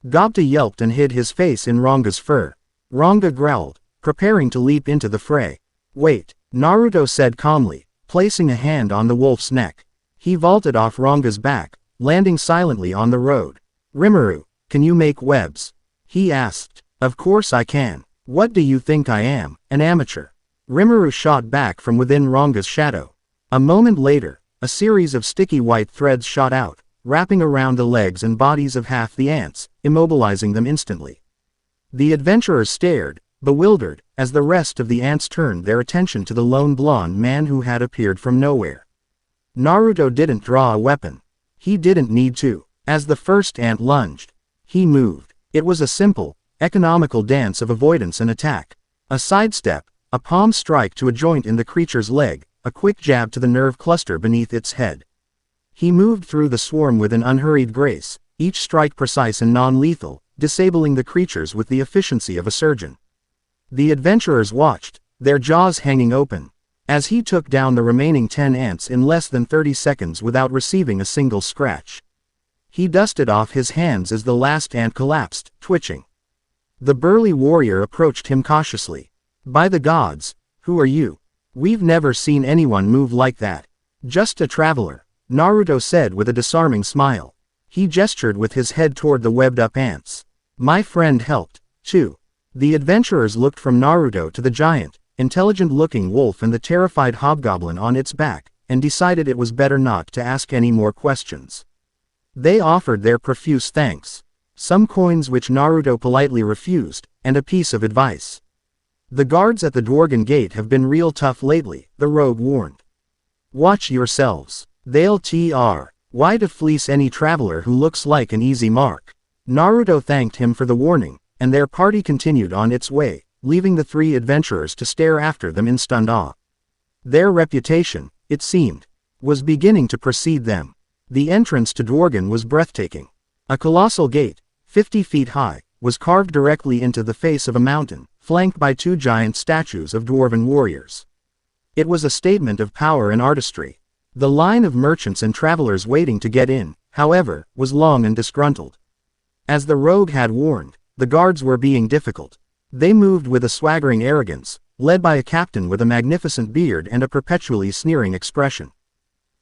Gobta yelped and hid his face in Ranga's fur. Ranga growled, preparing to leap into the fray. "Wait," Naruto said calmly, placing a hand on the wolf's neck. He vaulted off Ranga's back, landing silently on the road. "Rimuru, can you make webs?" he asked. "Of course I can. What do you think I am, an amateur?" Rimuru shot back from within Ranga's shadow. A moment later, a series of sticky white threads shot out, wrapping around the legs and bodies of half the ants, immobilizing them instantly. The adventurers stared, bewildered, as the rest of the ants turned their attention to the lone blonde man who had appeared from nowhere. Naruto didn't draw a weapon. He didn't need to. As the first ant lunged, he moved. It was a simple, economical dance of avoidance and attack. A sidestep, a palm strike to a joint in the creature's leg, a quick jab to the nerve cluster beneath its head. He moved through the swarm with an unhurried grace, each strike precise and non-lethal, disabling the creatures with the efficiency of a surgeon. The adventurers watched, their jaws hanging open, as he took down the remaining 10 ants in less than 30 seconds without receiving a single scratch. He dusted off his hands as the last ant collapsed, twitching. The burly warrior approached him cautiously. "By the gods, who are you? We've never seen anyone move like that." "Just a traveler," Naruto said with a disarming smile. He gestured with his head toward the webbed-up ants. "My friend helped, too." The adventurers looked from Naruto to the giant, intelligent-looking wolf and the terrified hobgoblin on its back, and decided it was better not to ask any more questions. They offered their profuse thanks. Some coins which Naruto politely refused, and a piece of advice. "The guards at the Dworgen gate have been real tough lately," the rogue warned. "Watch yourselves. They'll try to fleece any traveler who looks like an easy mark." Naruto thanked him for the warning, and their party continued on its way, leaving the 3 adventurers to stare after them in stunned awe. Their reputation, it seemed, was beginning to precede them. The entrance to Dworgen was breathtaking. A colossal gate, 50 feet high, was carved directly into the face of a mountain, flanked by 2 giant statues of dwarven warriors. It was a statement of power and artistry. The line of merchants and travelers waiting to get in, however, was long and disgruntled. As the rogue had warned, the guards were being difficult. They moved with a swaggering arrogance, led by a captain with a magnificent beard and a perpetually sneering expression.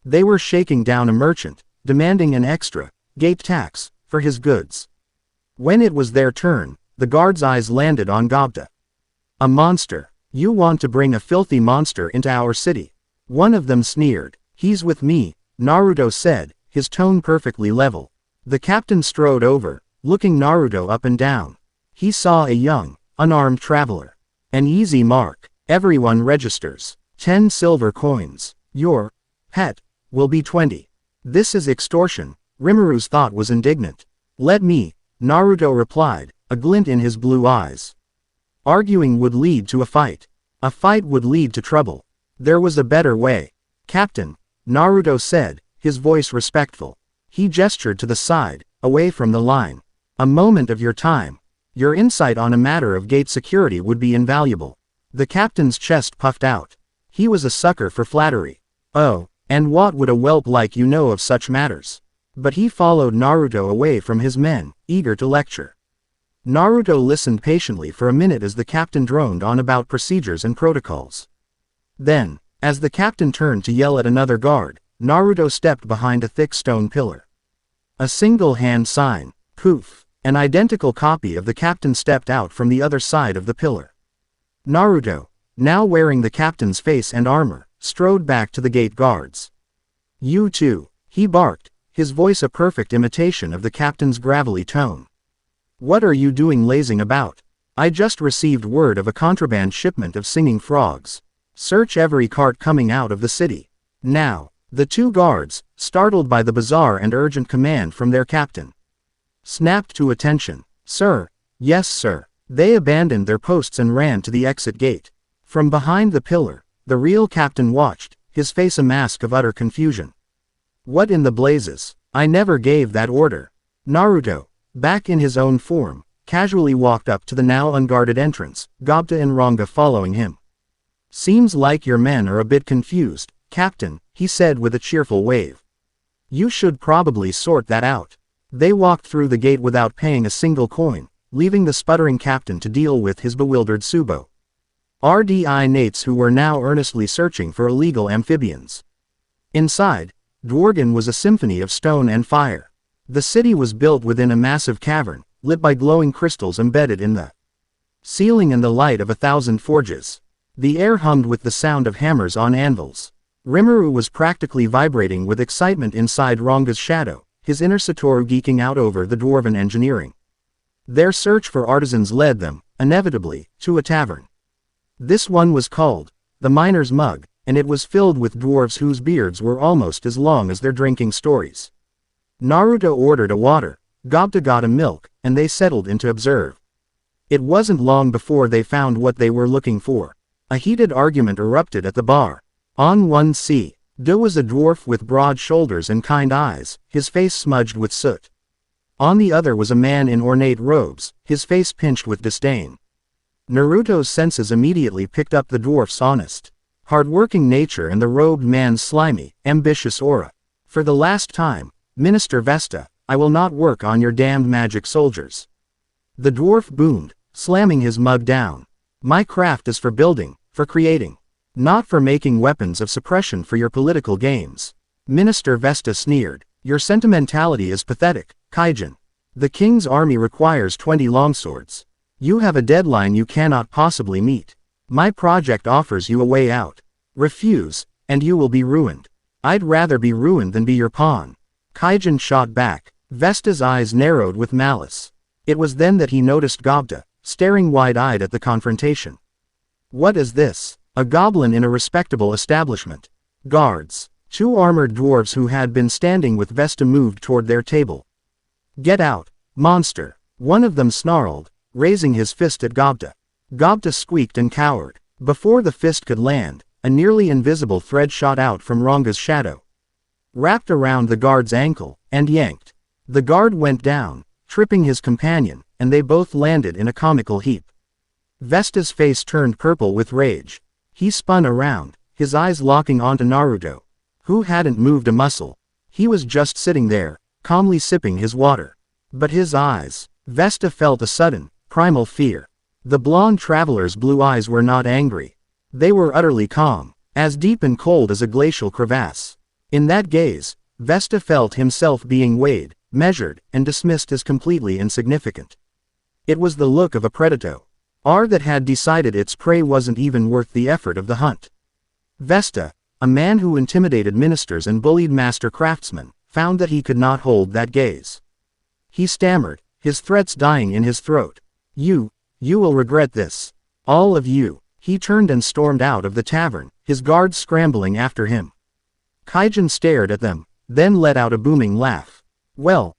They were shaking down a merchant, demanding an extra gate tax for his goods. When it was their turn, the guards' eyes landed on Gobta. A monster. You want to bring a filthy monster into our city? One of them sneered. He's with me, Naruto said, his tone perfectly level. The captain strode over, looking Naruto up and down. He saw a young, unarmed traveler. An easy mark. Everyone registers. 10 silver coins. Your pet will be 20. This is extortion. Rimuru's thought was indignant. Let me, Naruto replied, a glint in his blue eyes. Arguing would lead to a fight. A fight would lead to trouble. There was a better way. Captain, Naruto said, his voice respectful. He gestured to the side, away from the line. A moment of your time. Your insight on a matter of gate security would be invaluable. The captain's chest puffed out. He was a sucker for flattery. Oh, and what would a whelp like you know of such matters? But he followed Naruto away from his men, eager to lecture. Naruto listened patiently for a minute as the captain droned on about procedures and protocols. Then, as the captain turned to yell at another guard, Naruto stepped behind a thick stone pillar. A single hand sign, poof, an identical copy of the captain stepped out from the other side of the pillar. Naruto, now wearing the captain's face and armor, strode back to the gate guards. You too, he barked, his voice a perfect imitation of the captain's gravelly tone. What are you doing lazing about? I just received word of a contraband shipment of singing frogs. Search every cart coming out of the city. Now. The two guards, startled by the bizarre and urgent command from their captain, snapped to attention. Sir. Yes, sir. They abandoned their posts and ran to the exit gate. From behind the pillar, the real captain watched, his face a mask of utter confusion. What in the blazes? I never gave that order. Naruto, back in his own form, casually walked up to the now unguarded entrance, Gobta and Ranga following him. Seems like your men are a bit confused, Captain, he said with a cheerful wave. You should probably sort that out. They walked through the gate without paying a single coin, leaving the sputtering captain to deal with his bewildered Subo. RDI Nates who were now earnestly searching for illegal amphibians. Inside, Dworgen was a symphony of stone and fire. The city was built within a massive cavern, lit by glowing crystals embedded in the ceiling and the light of 1,000 forges. The air hummed with the sound of hammers on anvils. Rimuru was practically vibrating with excitement inside Ranga's shadow, his inner Satoru geeking out over the dwarven engineering. Their search for artisans led them, inevitably, to a tavern. This one was called the Miner's Mug, and it was filled with dwarves whose beards were almost as long as their drinking stories. Naruto ordered a water, Gobta got a milk, and they settled in to observe. It wasn't long before they found what they were looking for. A heated argument erupted at the bar. On one seat, Do was a dwarf with broad shoulders and kind eyes, his face smudged with soot. On the other was a man in ornate robes, his face pinched with disdain. Naruto's senses immediately picked up the dwarf's honest, hard-working nature and the robed man's slimy, ambitious aura. For the last time, Minister Vesta, I will not work on your damned magic soldiers. The dwarf boomed, slamming his mug down. My craft is for building, for creating. Not for making weapons of suppression for your political games. Minister Vesta sneered. Your sentimentality is pathetic, Kaijin. The king's army requires 20 longswords. You have a deadline you cannot possibly meet. My project offers you a way out. Refuse, and you will be ruined. I'd rather be ruined than be your pawn. Kaijin shot back. Vesta's eyes narrowed with malice. It was then that he noticed Gobta, staring wide-eyed at the confrontation. What is this? A goblin in a respectable establishment. Guards. 2 armored dwarves who had been standing with Vesta moved toward their table. Get out, monster. One of them snarled, raising his fist at Gobta. Gobta squeaked and cowered. Before the fist could land, a nearly invisible thread shot out from Ranga's shadow, wrapped around the guard's ankle, and yanked. The guard went down, tripping his companion, and they both landed in a comical heap. Vesta's face turned purple with rage. He spun around, his eyes locking onto Naruto, who hadn't moved a muscle. He was just sitting there, calmly sipping his water. But his eyes, Vesta felt a sudden, primal fear. The blonde traveler's blue eyes were not angry. They were utterly calm, as deep and cold as a glacial crevasse. In that gaze, Vesta felt himself being weighed, measured, and dismissed as completely insignificant. It was the look of a predator that had decided its prey wasn't even worth the effort of the hunt. Vesta, a man who intimidated ministers and bullied master craftsmen, found that he could not hold that gaze. He stammered, his threats dying in his throat. You will regret this. All of you." He turned and stormed out of the tavern, his guards scrambling after him. Kaijin stared at them, then let out a booming laugh. "Well,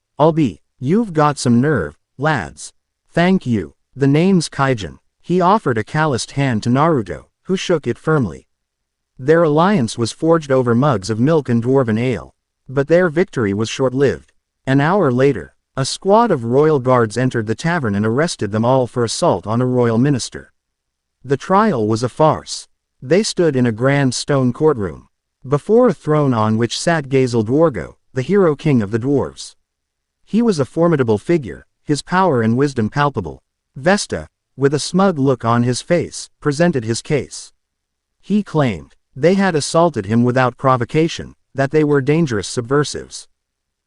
you've got some nerve, lads. Thank you." The name's Kaijin. He offered a calloused hand to Naruto, who shook it firmly. Their alliance was forged over mugs of milk and dwarven ale. But their victory was short-lived. An hour later, a squad of royal guards entered the tavern and arrested them all for assault on a royal minister. The trial was a farce. They stood in a grand stone courtroom, before a throne on which sat Gazel Dwargo, the hero king of the dwarves. He was a formidable figure, his power and wisdom palpable. Vesta, with a smug look on his face, presented his case. He claimed they had assaulted him without provocation, that they were dangerous subversives.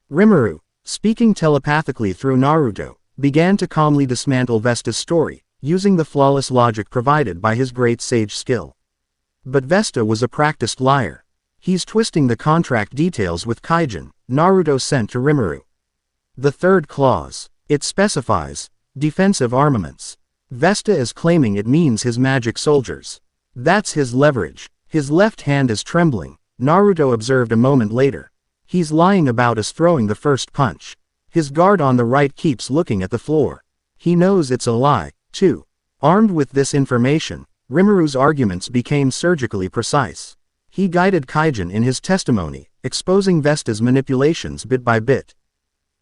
Rimuru, speaking telepathically through Naruto, began to calmly dismantle Vesta's story, using the flawless logic provided by his great sage skill. But Vesta was a practiced liar. "He's twisting the contract details with Kaijin," Naruto sent to Rimuru. "The third clause. It specifies defensive armaments. Vesta is claiming it means his magic soldiers. That's his leverage." His left hand is trembling, Naruto observed a moment later. "He's lying about us throwing the first punch." His guard on the right keeps looking at the floor. He knows it's a lie, too. Armed with this information, Rimuru's arguments became surgically precise. He guided Kaijin in his testimony, exposing Vesta's manipulations bit by bit.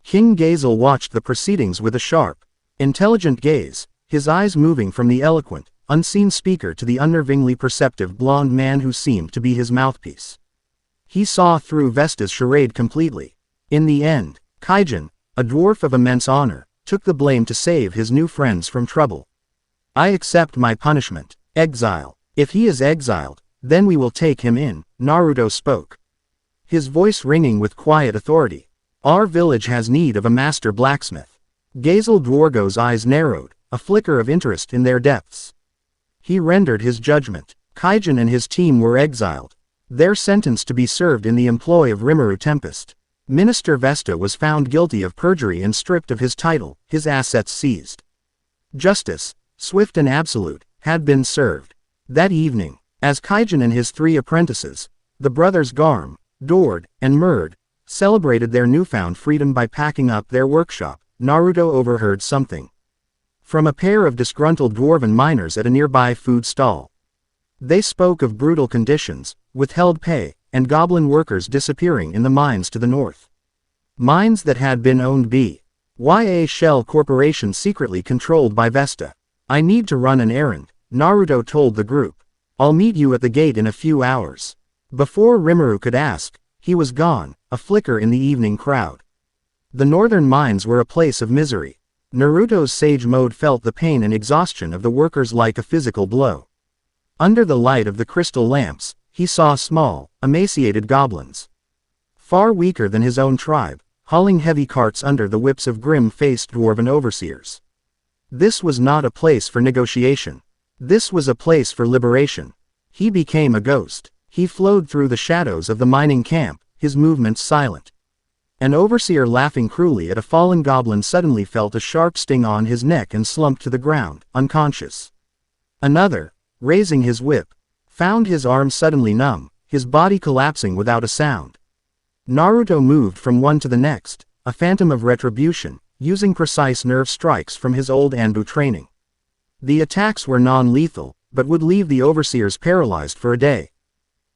King Gazel watched the proceedings with a sharp, intelligent gaze, his eyes moving from the eloquent, unseen speaker to the unnervingly perceptive blonde man who seemed to be his mouthpiece. He saw through Vesta's charade completely. In the end, Kaijin, a dwarf of immense honor, took the blame to save his new friends from trouble. "I accept my punishment. Exile. If he is exiled, then we will take him in," Naruto spoke, his voice ringing with quiet authority. "Our village has need of a master blacksmith." Gazel Dwargo's eyes narrowed, a flicker of interest in their depths. He rendered his judgment. Kaijin and his team were exiled, their sentence to be served in the employ of Rimuru Tempest. Minister Vesta was found guilty of perjury and stripped of his title, his assets seized. Justice, swift and absolute, had been served. That evening, as Kaijin and his 3 apprentices, the brothers Garm, Dord, and Murd, celebrated their newfound freedom by packing up their workshop, Naruto overheard something from a pair of disgruntled dwarven miners at a nearby food stall. They spoke of brutal conditions, withheld pay, and goblin workers disappearing in the mines to the north. Mines that had been owned by a shell corporation secretly controlled by Vesta. "I need to run an errand," Naruto told the group. "I'll meet you at the gate in a few hours." Before Rimuru could ask, he was gone, a flicker in the evening crowd. The northern mines were a place of misery. Naruto's sage mode felt the pain and exhaustion of the workers like a physical blow. Under the light of the crystal lamps, he saw small, emaciated goblins, far weaker than his own tribe, hauling heavy carts under the whips of grim-faced dwarven overseers. This was not a place for negotiation. This was a place for liberation. He became a ghost. He flowed through the shadows of the mining camp, his movements silent. An overseer laughing cruelly at a fallen goblin suddenly felt a sharp sting on his neck and slumped to the ground, unconscious. Another, raising his whip, found his arm suddenly numb, his body collapsing without a sound. Naruto moved from one to the next, a phantom of retribution, using precise nerve strikes from his old Anbu training. The attacks were non-lethal, but would leave the overseers paralyzed for a day.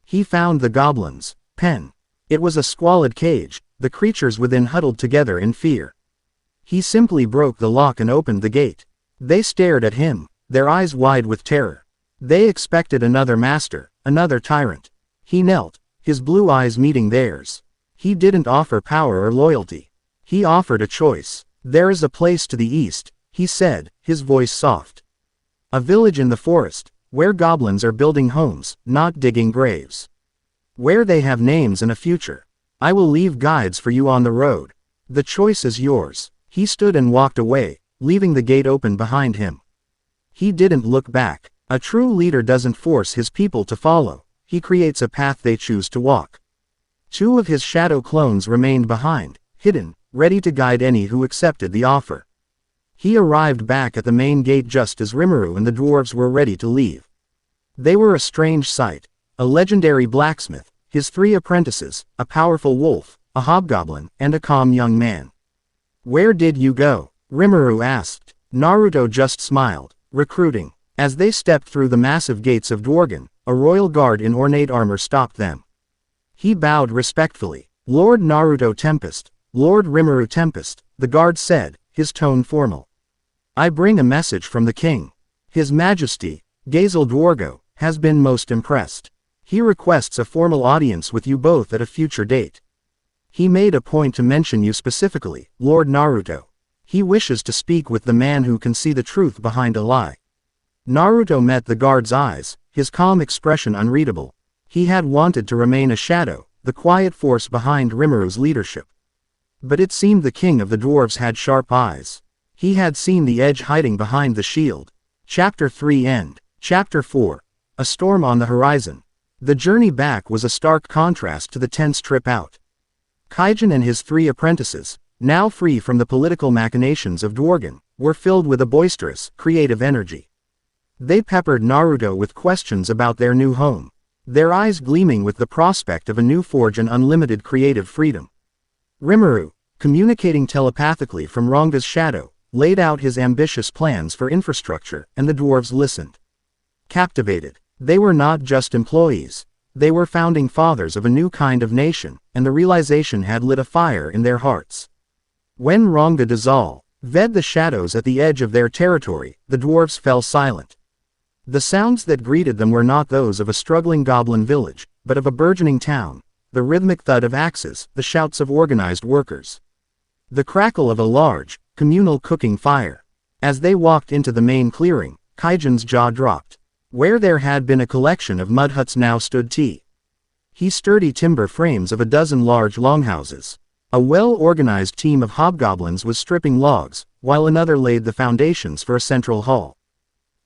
He found the goblins' pen. It was a squalid cage, the creatures within huddled together in fear. He simply broke the lock and opened the gate. They stared at him, their eyes wide with terror. They expected another master, another tyrant. He knelt, his blue eyes meeting theirs. He didn't offer power or loyalty. He offered a choice. "There is a place to the east," he said, his voice soft. "A village in the forest, where goblins are building homes, not digging graves. where they have names and a future. I will leave guides for you on the road. The choice is yours." He stood and walked away, leaving the gate open behind him. He didn't look back. A true leader doesn't force his people to follow, he creates a path they choose to walk. 2 of his shadow clones remained behind, hidden, ready to guide any who accepted the offer. He arrived back at the main gate just as Rimuru and the dwarves were ready to leave. They were a strange sight. A legendary blacksmith, his 3 apprentices, a powerful wolf, a hobgoblin, and a calm young man. "Where did you go?" Rimuru asked. Naruto just smiled. "Recruiting." As they stepped through the massive gates of Dworgen, a royal guard in ornate armor stopped them. He bowed respectfully. "Lord Naruto Tempest, Lord Rimuru Tempest," the guard said, his tone formal. "I bring a message from the king. His Majesty, Gazel Dwargo, has been most impressed. He requests a formal audience with you both at a future date. He made a point to mention you specifically, Lord Naruto. He wishes to speak with the man who can see the truth behind a lie." Naruto met the guard's eyes, his calm expression unreadable. He had wanted to remain a shadow, the quiet force behind Rimuru's leadership. But it seemed the king of the dwarves had sharp eyes. He had seen the edge hiding behind the shield. Chapter 3 End. Chapter 4. A storm on the horizon. The journey back was a stark contrast to the tense trip out. Kaijin and his 3 apprentices, now free from the political machinations of Dworgen, were filled with a boisterous, creative energy. They peppered Naruto with questions about their new home, their eyes gleaming with the prospect of a new forge and unlimited creative freedom. Rimuru, communicating telepathically from Ranga's shadow, laid out his ambitious plans for infrastructure, and the dwarves listened. Captivated. They were not just employees. They were founding fathers of a new kind of nation, and the realization had lit a fire in their hearts. When Ranga dissolved, the shadows at the edge of their territory, the dwarves fell silent. The sounds that greeted them were not those of a struggling goblin village, but of a burgeoning town, the rhythmic thud of axes, the shouts of organized workers. The crackle of a large, communal cooking fire. As they walked into the main clearing, Kaijin's jaw dropped. Where there had been a collection of mud huts now stood sturdy timber frames of a dozen large longhouses. A well-organized team of hobgoblins was stripping logs, while another laid the foundations for a central hall.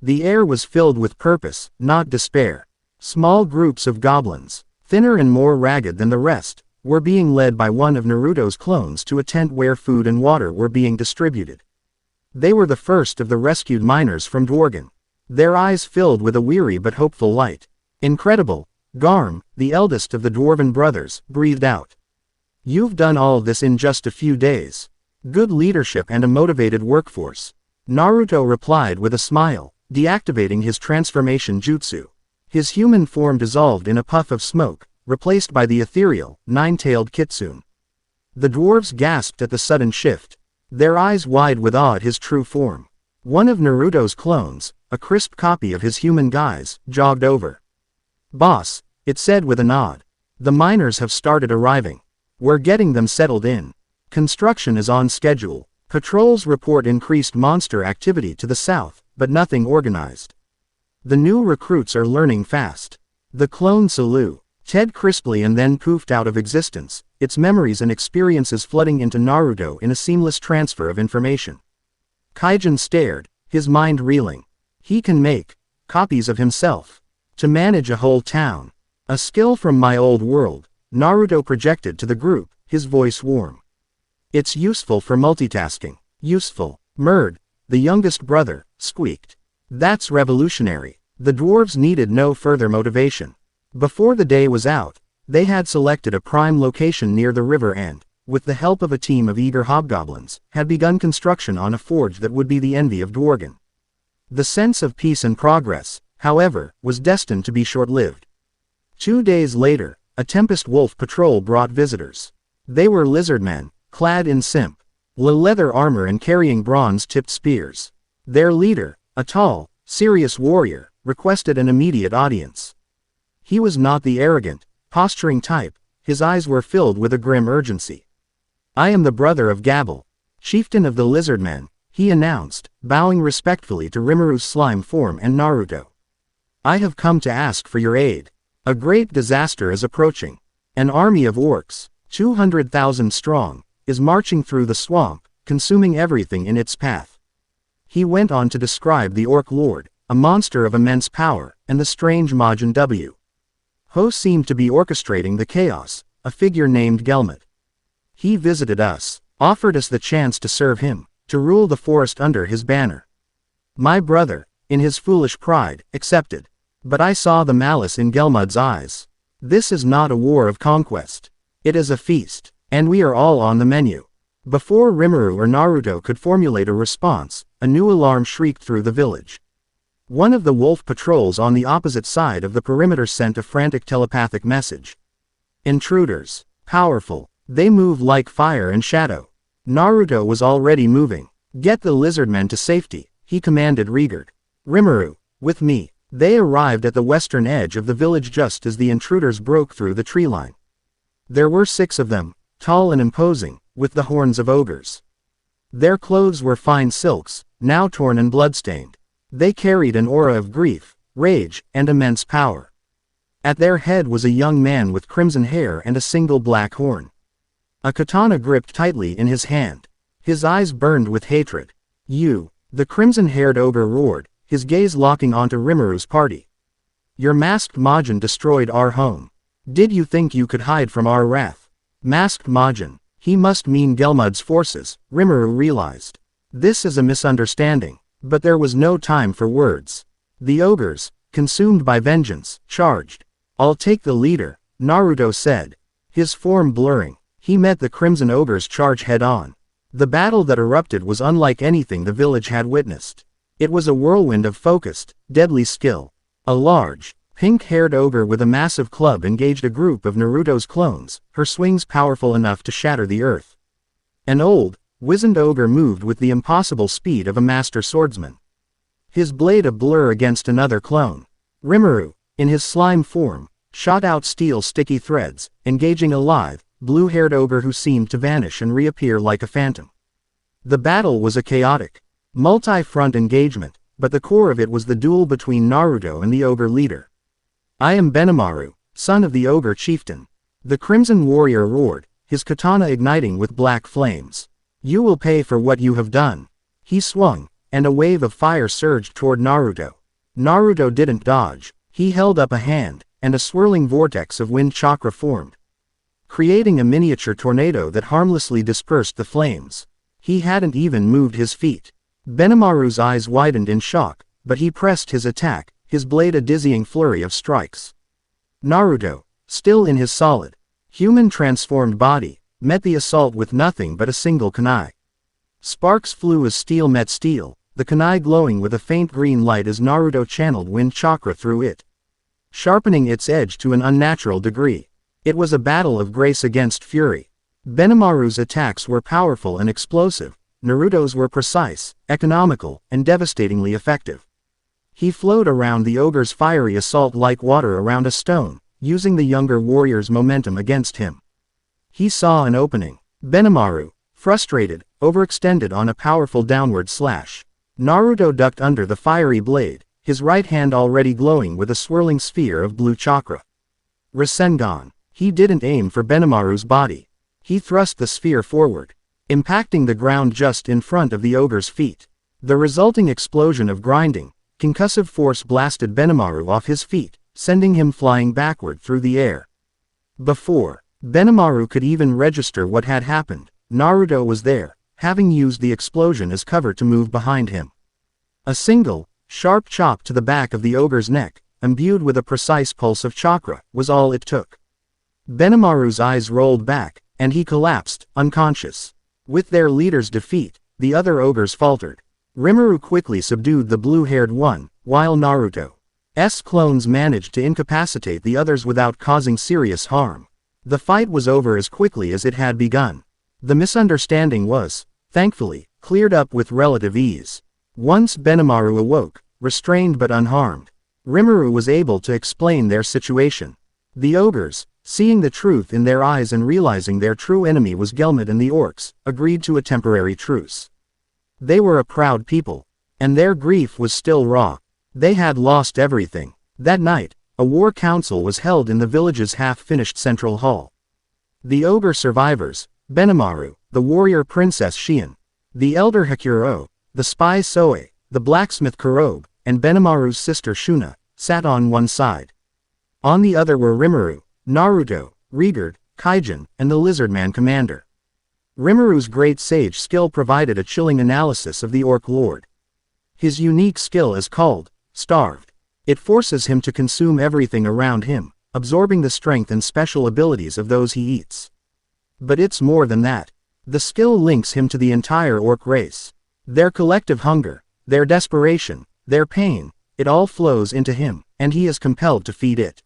The air was filled with purpose, not despair. Small groups of goblins, thinner and more ragged than the rest, were being led by one of Naruto's clones to a tent where food and water were being distributed. They were the first of the rescued miners from Dworgen. Their eyes filled with a weary but hopeful light. "Incredible," Garm, the eldest of the dwarven brothers, breathed out. "You've done all this in just a few days. Good leadership and a motivated workforce." Naruto replied with a smile, deactivating his transformation jutsu. His human form dissolved in a puff of smoke, replaced by the ethereal, 9-tailed kitsune. The dwarves gasped at the sudden shift, their eyes wide with awe at his true form. One of Naruto's clones, a crisp copy of his human guise, jogged over. "Boss," it said with a nod. "The miners have started arriving. We're getting them settled in. Construction is on schedule. Patrols report increased monster activity to the south, but nothing organized. The new recruits are learning fast." The clone saluted crisply and then poofed out of existence, its memories and experiences flooding into Naruto in a seamless transfer of information. Kaijin stared, his mind reeling. He can make copies of himself. To manage a whole town. A skill from my old world, Naruto projected to the group, his voice warm. "It's useful for multitasking." "Useful," Murd, the youngest brother, squeaked. "That's revolutionary." The dwarves needed no further motivation. Before the day was out, they had selected a prime location near the river and, with the help of a team of eager hobgoblins, had begun construction on a forge that would be the envy of Dworgen. The sense of peace and progress, however, was destined to be short-lived. 2 days later, a Tempest wolf patrol brought visitors. They were lizardmen, clad in leather armor and carrying bronze-tipped spears. Their leader, a tall, serious warrior, requested an immediate audience. He was not the arrogant, posturing type, his eyes were filled with a grim urgency. "I am the brother of Gabble, chieftain of the lizardmen," he announced, bowing respectfully to Rimuru's slime form and Naruto. "I have come to ask for your aid." A great disaster is approaching. An army of orcs, 200,000 strong, is marching through the swamp, consuming everything in its path. He went on to describe the Orc Lord, a monster of immense power, and the strange Majin W. Ho seemed to be orchestrating the chaos, a figure named Gelmut. He visited us, offered us the chance to serve him, to rule the forest under his banner. My brother, in his foolish pride, accepted. But I saw the malice in Gelmud's eyes. This is not a war of conquest. It is a feast, and we are all on the menu. Before Rimuru or Naruto could formulate a response, a new alarm shrieked through the village. One of the wolf patrols on the opposite side of the perimeter sent a frantic telepathic message. Intruders. Powerful. They move like fire and shadow. Naruto was already moving. Get the lizardmen to safety, he commanded Rigard. Rimuru, with me. They arrived at the western edge of the village just as the intruders broke through the tree line. There were 6 of them, tall and imposing, with the horns of ogres. Their clothes were fine silks, now torn and bloodstained. They carried an aura of grief, rage, and immense power. At their head was a young man with crimson hair and a single black horn. A katana gripped tightly in his hand. His eyes burned with hatred. You, the crimson-haired ogre roared, his gaze locking onto Rimuru's party. Your masked Majin destroyed our home. Did you think you could hide from our wrath? Masked Majin. He must mean Gelmud's forces, Rimuru realized. This is a misunderstanding. But there was no time for words. The ogres, consumed by vengeance, charged. I'll take the leader, Naruto said. His form blurring, he met the Crimson Ogre's charge head-on. The battle that erupted was unlike anything the village had witnessed. It was a whirlwind of focused, deadly skill. A large, pink-haired ogre with a massive club engaged a group of Naruto's clones, her swings powerful enough to shatter the earth. An old, wizened ogre moved with the impossible speed of a master swordsman. His blade a blur against another clone. Rimuru, in his slime form, shot out steel sticky threads, engaging a lithe, blue-haired ogre who seemed to vanish and reappear like a phantom. The battle was a chaotic, multi-front engagement, but the core of it was the duel between Naruto and the ogre leader. I am Benimaru, son of the ogre chieftain. The Crimson Warrior roared, his katana igniting with black flames. You will pay for what you have done. He swung, and a wave of fire surged toward Naruto. Naruto didn't dodge. He held up a hand, and a swirling vortex of wind chakra formed, creating a miniature tornado that harmlessly dispersed the flames. He hadn't even moved his feet. Benimaru's eyes widened in shock, but he pressed his attack, his blade a dizzying flurry of strikes. Naruto, still in his solid, human transformed body, met the assault with nothing but a single kunai. Sparks flew as steel met steel, the kunai glowing with a faint green light as Naruto channeled wind chakra through it, sharpening its edge to an unnatural degree. It was a battle of grace against fury. Benimaru's attacks were powerful and explosive, Naruto's were precise, economical, and devastatingly effective. He flowed around the ogre's fiery assault like water around a stone, using the younger warrior's momentum against him. He saw an opening. Benimaru, frustrated, overextended on a powerful downward slash. Naruto ducked under the fiery blade, his right hand already glowing with a swirling sphere of blue chakra. Rasengan. He didn't aim for Benimaru's body. He thrust the sphere forward, impacting the ground just in front of the ogre's feet. The resulting explosion of grinding, concussive force blasted Benimaru off his feet, sending him flying backward through the air. Before Benimaru could even register what had happened, Naruto was there, having used the explosion as cover to move behind him. A single, sharp chop to the back of the ogre's neck, imbued with a precise pulse of chakra, was all it took. Benimaru's eyes rolled back, and he collapsed, unconscious. With their leader's defeat, the other ogres faltered. Rimuru quickly subdued the blue-haired one, while Naruto's clones managed to incapacitate the others without causing serious harm. The fight was over as quickly as it had begun. The misunderstanding was, thankfully, cleared up with relative ease. Once Benimaru awoke, restrained but unharmed, Rimuru was able to explain their situation. The ogres, seeing the truth in their eyes and realizing their true enemy was Gelmud and the orcs, agreed to a temporary truce. They were a proud people, and their grief was still raw. They had lost everything. That night, a war council was held in the village's half-finished central hall. The ogre survivors, Benimaru, the warrior princess Shion, the elder Hakuro, the spy Soe, the blacksmith Kurobe, and Benimaru's sister Shuna, sat on one side. On the other were Rimuru, Naruto, Rigard, Kaijin, and the Lizardman commander. Rimuru's great sage skill provided a chilling analysis of the Orc Lord. His unique skill is called Starved. It forces him to consume everything around him, absorbing the strength and special abilities of those he eats. But it's more than that. The skill links him to the entire Orc race. Their collective hunger, their desperation, their pain, it all flows into him, and he is compelled to feed it.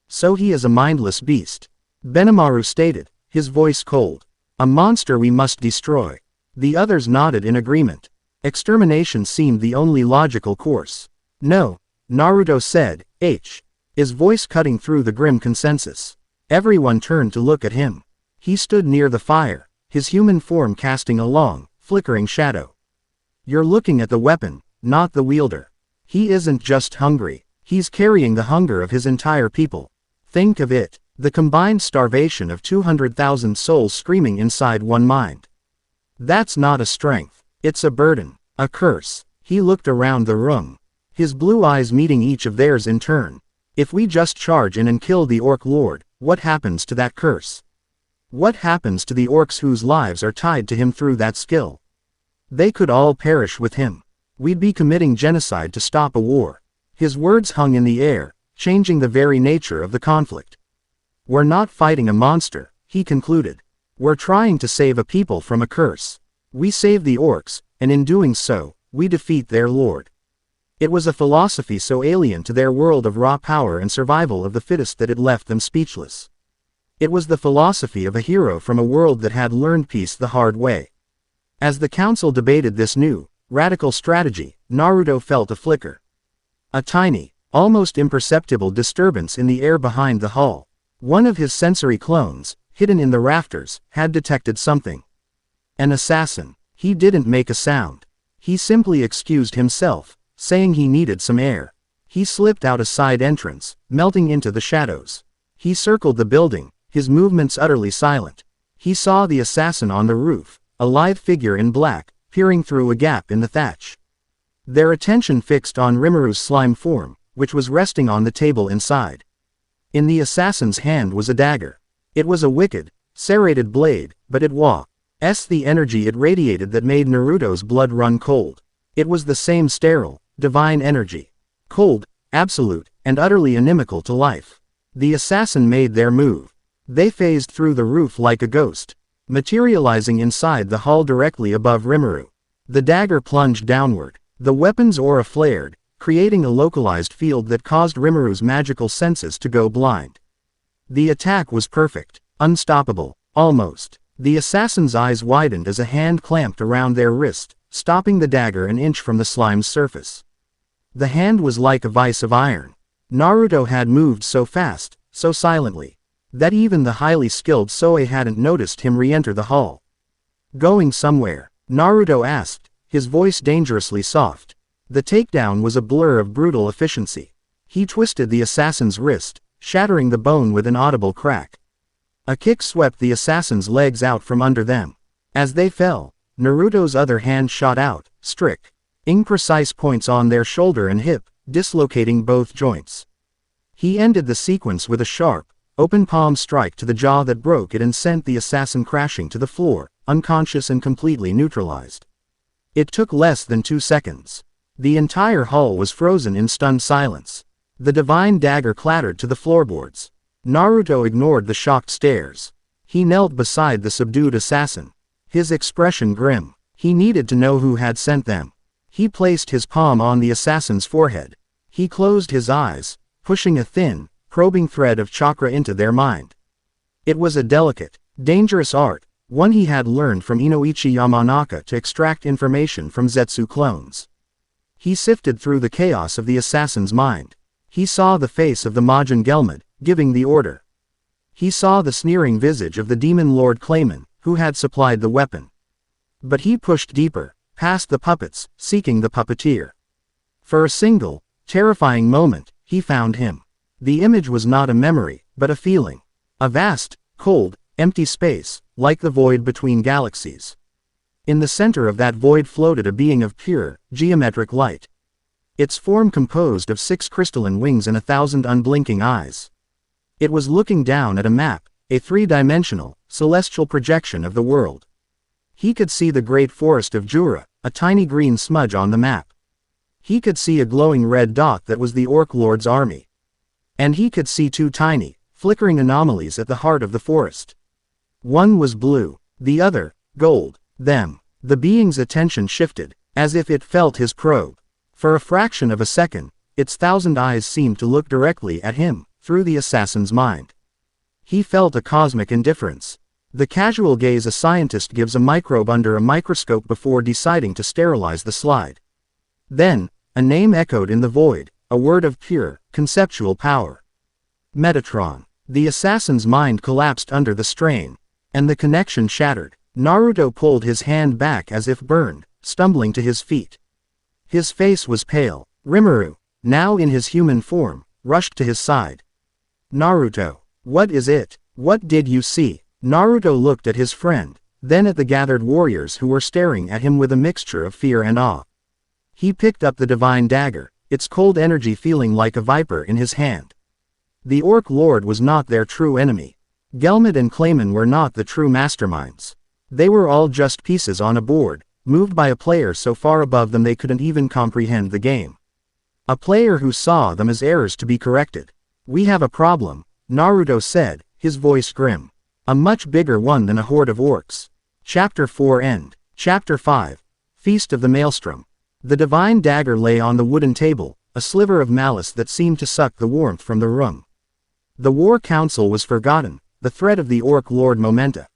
So he is a mindless beast. Benimaru stated, his voice cold. A monster we must destroy. The others nodded in agreement. Extermination seemed the only logical course. No, Naruto said, his voice cutting through the grim consensus. Everyone turned to look at him. He stood near the fire, his human form casting a long, flickering shadow. You're looking at the weapon, not the wielder. He isn't just hungry, he's carrying the hunger of his entire people. Think of it, the combined starvation of 200,000 souls screaming inside one mind. That's not a strength, it's a burden, a curse. He looked around the room, his blue eyes meeting each of theirs in turn. If we just charge in and kill the Orc Lord, what happens to that curse? What happens to the orcs whose lives are tied to him through that skill? They could all perish with him. We'd be committing genocide to stop a war. His words hung in the air, changing the very nature of the conflict. We're not fighting a monster, he concluded. We're trying to save a people from a curse. We save the orcs, and in doing so, we defeat their lord. It was a philosophy so alien to their world of raw power and survival of the fittest that it left them speechless. It was the philosophy of a hero from a world that had learned peace the hard way. As the council debated this new, radical strategy, Naruto felt a flicker. A tiny, almost imperceptible disturbance in the air behind the hall. One of his sensory clones, hidden in the rafters, had detected something. An assassin. He didn't make a sound. He simply excused himself, saying he needed some air. He slipped out a side entrance, melting into the shadows. He circled the building, his movements utterly silent. He saw the assassin on the roof, a lithe figure in black, peering through a gap in the thatch. Their attention fixed on Rimuru's slime form, which was resting on the table inside. In the assassin's hand was a dagger. It was a wicked, serrated blade, but it was the energy it radiated that made Naruto's blood run cold. It was the same sterile, divine energy. Cold, absolute, and utterly inimical to life. The assassin made their move. They phased through the roof like a ghost, materializing inside the hall directly above Rimuru. The dagger plunged downward. The weapon's aura flared, creating a localized field that caused Rimuru's magical senses to go blind. The attack was perfect, unstoppable, almost. The assassin's eyes widened as a hand clamped around their wrist, stopping the dagger an inch from the slime's surface. The hand was like a vise of iron. Naruto had moved so fast, so silently, that even the highly skilled Soe hadn't noticed him re-enter the hall. Going somewhere? Naruto asked, his voice dangerously soft. The takedown was a blur of brutal efficiency. He twisted the assassin's wrist, shattering the bone with an audible crack. A kick swept the assassin's legs out from under them. As they fell, Naruto's other hand shot out, striking precise points on their shoulder and hip, dislocating both joints. He ended the sequence with a sharp, open palm strike to the jaw that broke it and sent the assassin crashing to the floor, unconscious and completely neutralized. It took less than 2 seconds. The entire hall was frozen in stunned silence. The divine dagger clattered to the floorboards. Naruto ignored the shocked stares. He knelt beside the subdued assassin, his expression grim. He needed to know who had sent them. He placed his palm on the assassin's forehead. He closed his eyes, pushing a thin, probing thread of chakra into their mind. It was a delicate, dangerous art, one he had learned from Inoichi Yamanaka to extract information from Zetsu clones. He sifted through the chaos of the assassin's mind. He saw the face of the Majin Gelmud, giving the order. He saw the sneering visage of the demon lord Clayman, who had supplied the weapon. But he pushed deeper, past the puppets, seeking the puppeteer. For a single, terrifying moment, he found him. The image was not a memory, but a feeling. A vast, cold, empty space, like the void between galaxies. In the center of that void floated a being of pure, geometric light. Its form composed of 6 crystalline wings and 1,000 unblinking eyes. It was looking down at a map, a 3-dimensional, celestial projection of the world. He could see the great forest of Jura, a tiny green smudge on the map. He could see a glowing red dot that was the Orc Lord's army. And he could see 2 tiny, flickering anomalies at the heart of the forest. One was blue, the other, gold. The being's attention shifted, as if it felt his probe. For a fraction of a second, its 1,000 eyes seemed to look directly at him, through the assassin's mind. He felt a cosmic indifference. The casual gaze a scientist gives a microbe under a microscope before deciding to sterilize the slide. Then, a name echoed in the void, a word of pure, conceptual power. Metatron. The assassin's mind collapsed under the strain, and the connection shattered. Naruto pulled his hand back as if burned, stumbling to his feet. His face was pale. Rimuru, now in his human form, rushed to his side. Naruto, what is it? What did you see? Naruto looked at his friend, then at the gathered warriors who were staring at him with a mixture of fear and awe. He picked up the divine dagger, its cold energy feeling like a viper in his hand. The Orc Lord was not their true enemy. Gelmid and Clayman were not the true masterminds. They were all just pieces on a board, moved by a player so far above them they couldn't even comprehend the game. A player who saw them as errors to be corrected. We have a problem, Naruto said, his voice grim. A much bigger one than a horde of orcs. Chapter 4 End. Chapter 5. Feast of the Maelstrom. The divine dagger lay on the wooden table, a sliver of malice that seemed to suck the warmth from the room. The War Council was forgotten, the threat of the Orc Lord Momenta.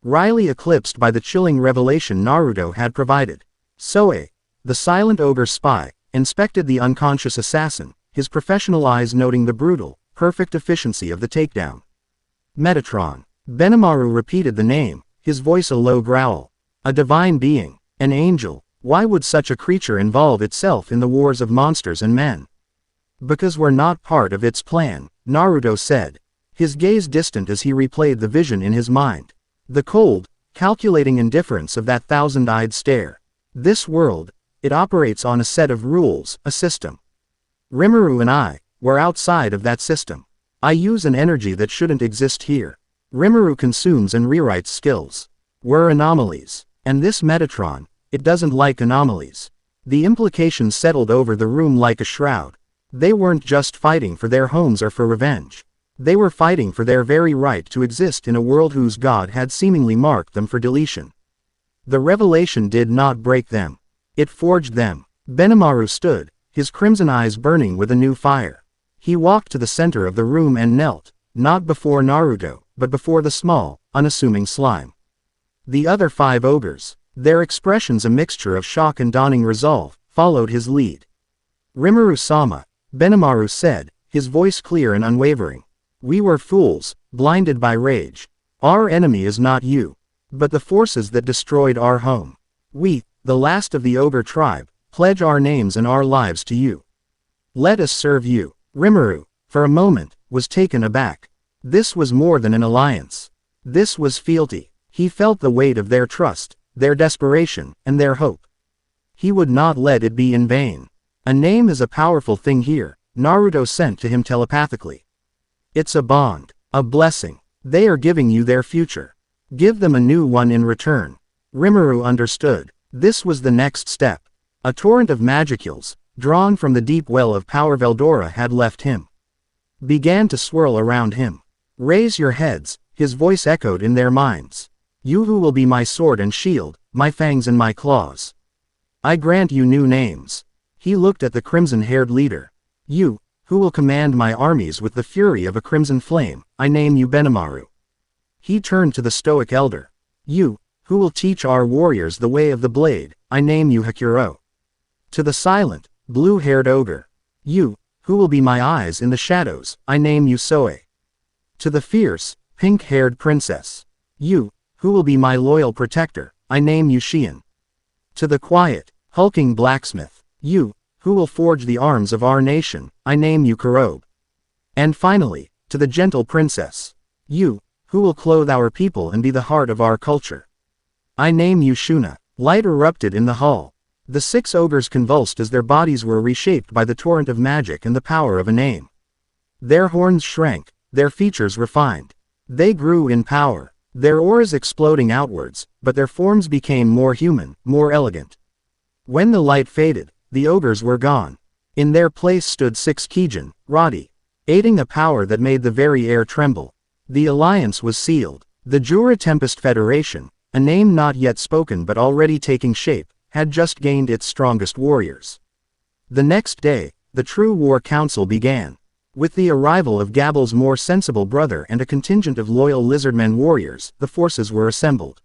Riley eclipsed by the chilling revelation Naruto had provided. Soe, the silent ogre spy, inspected the unconscious assassin, his professional eyes noting the brutal, perfect efficiency of the takedown. Metatron. Benimaru repeated the name, his voice a low growl. A divine being, an angel. Why would such a creature involve itself in the wars of monsters and men? Because we're not part of its plan, Naruto said, his gaze distant as he replayed the vision in his mind. The cold, calculating indifference of that 1,000-eyed stare. This world, it operates on a set of rules, a system. Rimuru and I, we're outside of that system. I use an energy that shouldn't exist here. Rimuru consumes and rewrites skills. We're anomalies. And this Metatron, it doesn't like anomalies. The implications settled over the room like a shroud. They weren't just fighting for their homes or for revenge. They were fighting for their very right to exist in a world whose God had seemingly marked them for deletion. The revelation did not break them. It forged them. Benimaru stood, his crimson eyes burning with a new fire. He walked to the center of the room and knelt, not before Naruto, but before the small, unassuming slime. The other 5 ogres, their expressions a mixture of shock and dawning resolve, followed his lead. Rimuru-sama, Benimaru said, his voice clear and unwavering. We were fools, blinded by rage. Our enemy is not you, but the forces that destroyed our home. We, the last of the ogre tribe, pledge our names and our lives to you. Let us serve you. Rimuru, for a moment, was taken aback. This was more than an alliance. This was fealty. He felt the weight of their trust, their desperation, and their hope. He would not let it be in vain. A name is a powerful thing here, Naruto sent to him telepathically. It's a bond, a blessing. They are giving you their future. Give them a new one in return. Rimuru understood. This was the next step. A torrent of magicules, drawn from the deep well of power Veldora had left him, began to swirl around him. Raise your heads, his voice echoed in their minds. You who will be my sword and shield, my fangs and my claws. I grant you new names. He looked at the crimson-haired leader. You, who will command my armies with the fury of a crimson flame, I name you Benimaru. He turned to the stoic elder. You, who will teach our warriors the way of the blade, I name you Hakuro. To the silent, blue-haired ogre. You, who will be my eyes in the shadows, I name you Soe. To the fierce, pink-haired princess. You, who will be my loyal protector, I name you Shion. To the quiet, hulking blacksmith. You, who will forge the arms of our nation, I name you Kurobe. And finally, to the gentle princess. You, who will clothe our people and be the heart of our culture. I name you Shuna. Light erupted in the hall. The 6 ogres convulsed as their bodies were reshaped by the torrent of magic and the power of a name. Their horns shrank, their features refined. They grew in power, their auras exploding outwards, but their forms became more human, more elegant. When the light faded, the ogres were gone. In their place stood 6 Kijin, Radi, aiding a power that made the very air tremble. The alliance was sealed. The Jura Tempest Federation, a name not yet spoken but already taking shape, had just gained its strongest warriors. The next day, the true war council began. With the arrival of Gabble's more sensible brother and a contingent of loyal lizardmen warriors, the forces were assembled.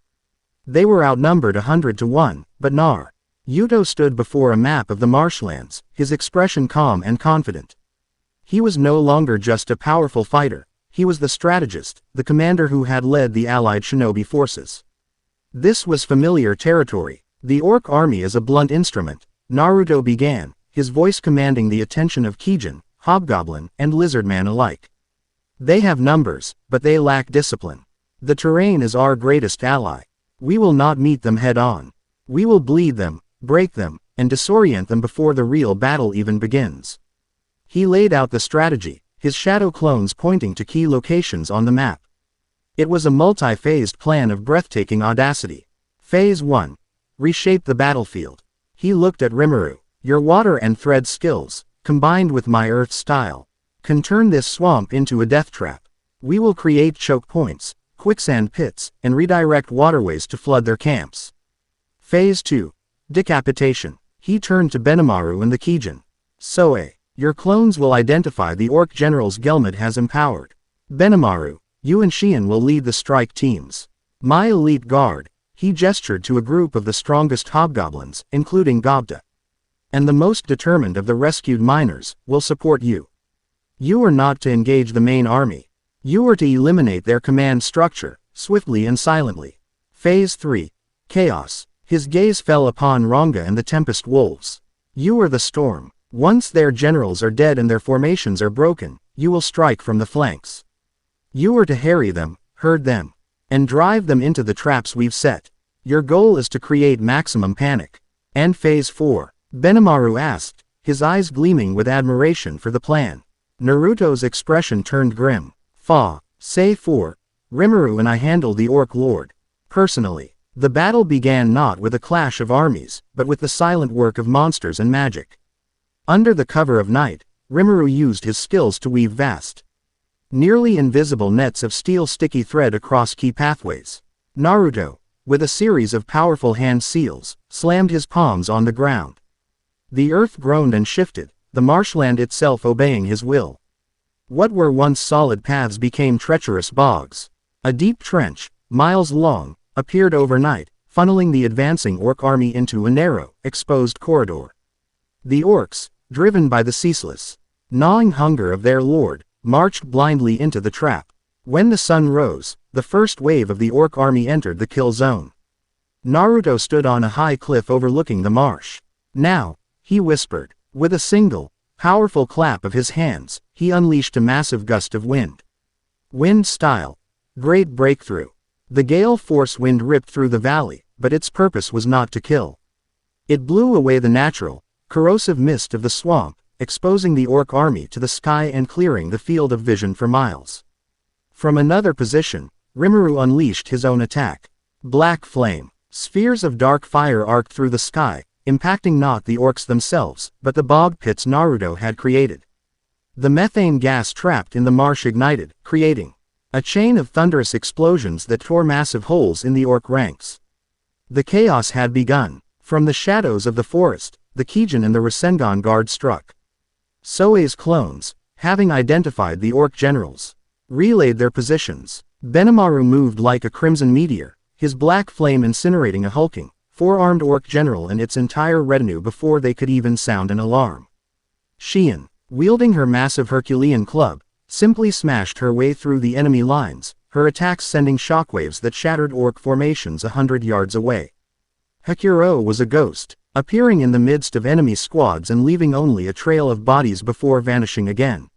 They were outnumbered 100 to 1, but Naruto stood before a map of the marshlands, his expression calm and confident. He was no longer just a powerful fighter, he was the strategist, the commander who had led the allied shinobi forces. This was familiar territory. The orc army as a blunt instrument, Naruto began, his voice commanding the attention of Kijin, hobgoblin, and lizardman alike. They have numbers, but they lack discipline. The terrain is our greatest ally. We will not meet them head-on. We will bleed them, break them, and disorient them before the real battle even begins. He laid out the strategy, his shadow clones pointing to key locations on the map. It was a multi-phased plan of breathtaking audacity. Phase 1. Reshape the battlefield. He looked at Rimuru. Your water and thread skills, combined with my earth style, can turn this swamp into a death trap. We will create choke points, quicksand pits, and redirect waterways to flood their camps. Phase 2. Decapitation. He turned to Benimaru and the Kijin. Soe, your clones will identify the orc generals Gelmid has empowered. Benimaru, you and Shion will lead the strike teams. My elite guard. He gestured to a group of the strongest hobgoblins, including Gobda. And the most determined of the rescued miners, will support you. You are not to engage the main army. You are to eliminate their command structure, swiftly and silently. Phase 3. Chaos. His gaze fell upon Ranga and the Tempest Wolves. You are the storm. Once their generals are dead and their formations are broken, you will strike from the flanks. You are to harry them, herd them, and drive them into the traps we've set. Your goal is to create maximum panic. And Phase 4. Benimaru asked, his eyes gleaming with admiration for the plan. Naruto's expression turned grim. Say 4. Rimuru and I handle the Orc Lord. Personally. The battle began not with a clash of armies, but with the silent work of monsters and magic. Under the cover of night, Rimuru used his skills to weave vast, nearly invisible nets of steel sticky thread across key pathways. Naruto, with a series of powerful hand seals, slammed his palms on the ground. The earth groaned and shifted, the marshland itself obeying his will. What were once solid paths became treacherous bogs. A deep trench, miles long, appeared overnight, funneling the advancing orc army into a narrow, exposed corridor. The orcs, driven by the ceaseless, gnawing hunger of their lord, marched blindly into the trap. When the sun rose, the first wave of the orc army entered the kill zone. Naruto stood on a high cliff overlooking the marsh. Now, he whispered. With a single, powerful clap of his hands, he unleashed a massive gust of wind. Wind style. Great breakthrough. The gale force wind ripped through the valley, but its purpose was not to kill. It blew away the natural, corrosive mist of the swamp, exposing the orc army to the sky and clearing the field of vision for miles. From another position, Rimuru unleashed his own attack. Black flame. Spheres of dark fire arced through the sky, impacting not the orcs themselves, but the bog pits Naruto had created. The methane gas trapped in the marsh ignited, creating a chain of thunderous explosions that tore massive holes in the orc ranks. The chaos had begun. From the shadows of the forest, the Kijin and the Rasengan guard struck. Soe's clones, having identified the orc generals, relayed their positions. Benimaru moved like a crimson meteor, his black flame incinerating a hulking, four-armed orc general and its entire retinue before they could even sound an alarm. Shion, wielding her massive Herculean club, simply smashed her way through the enemy lines, her attacks sending shockwaves that shattered orc formations 100 yards away. Hakuro was a ghost, appearing in the midst of enemy squads and leaving only a trail of bodies before vanishing again.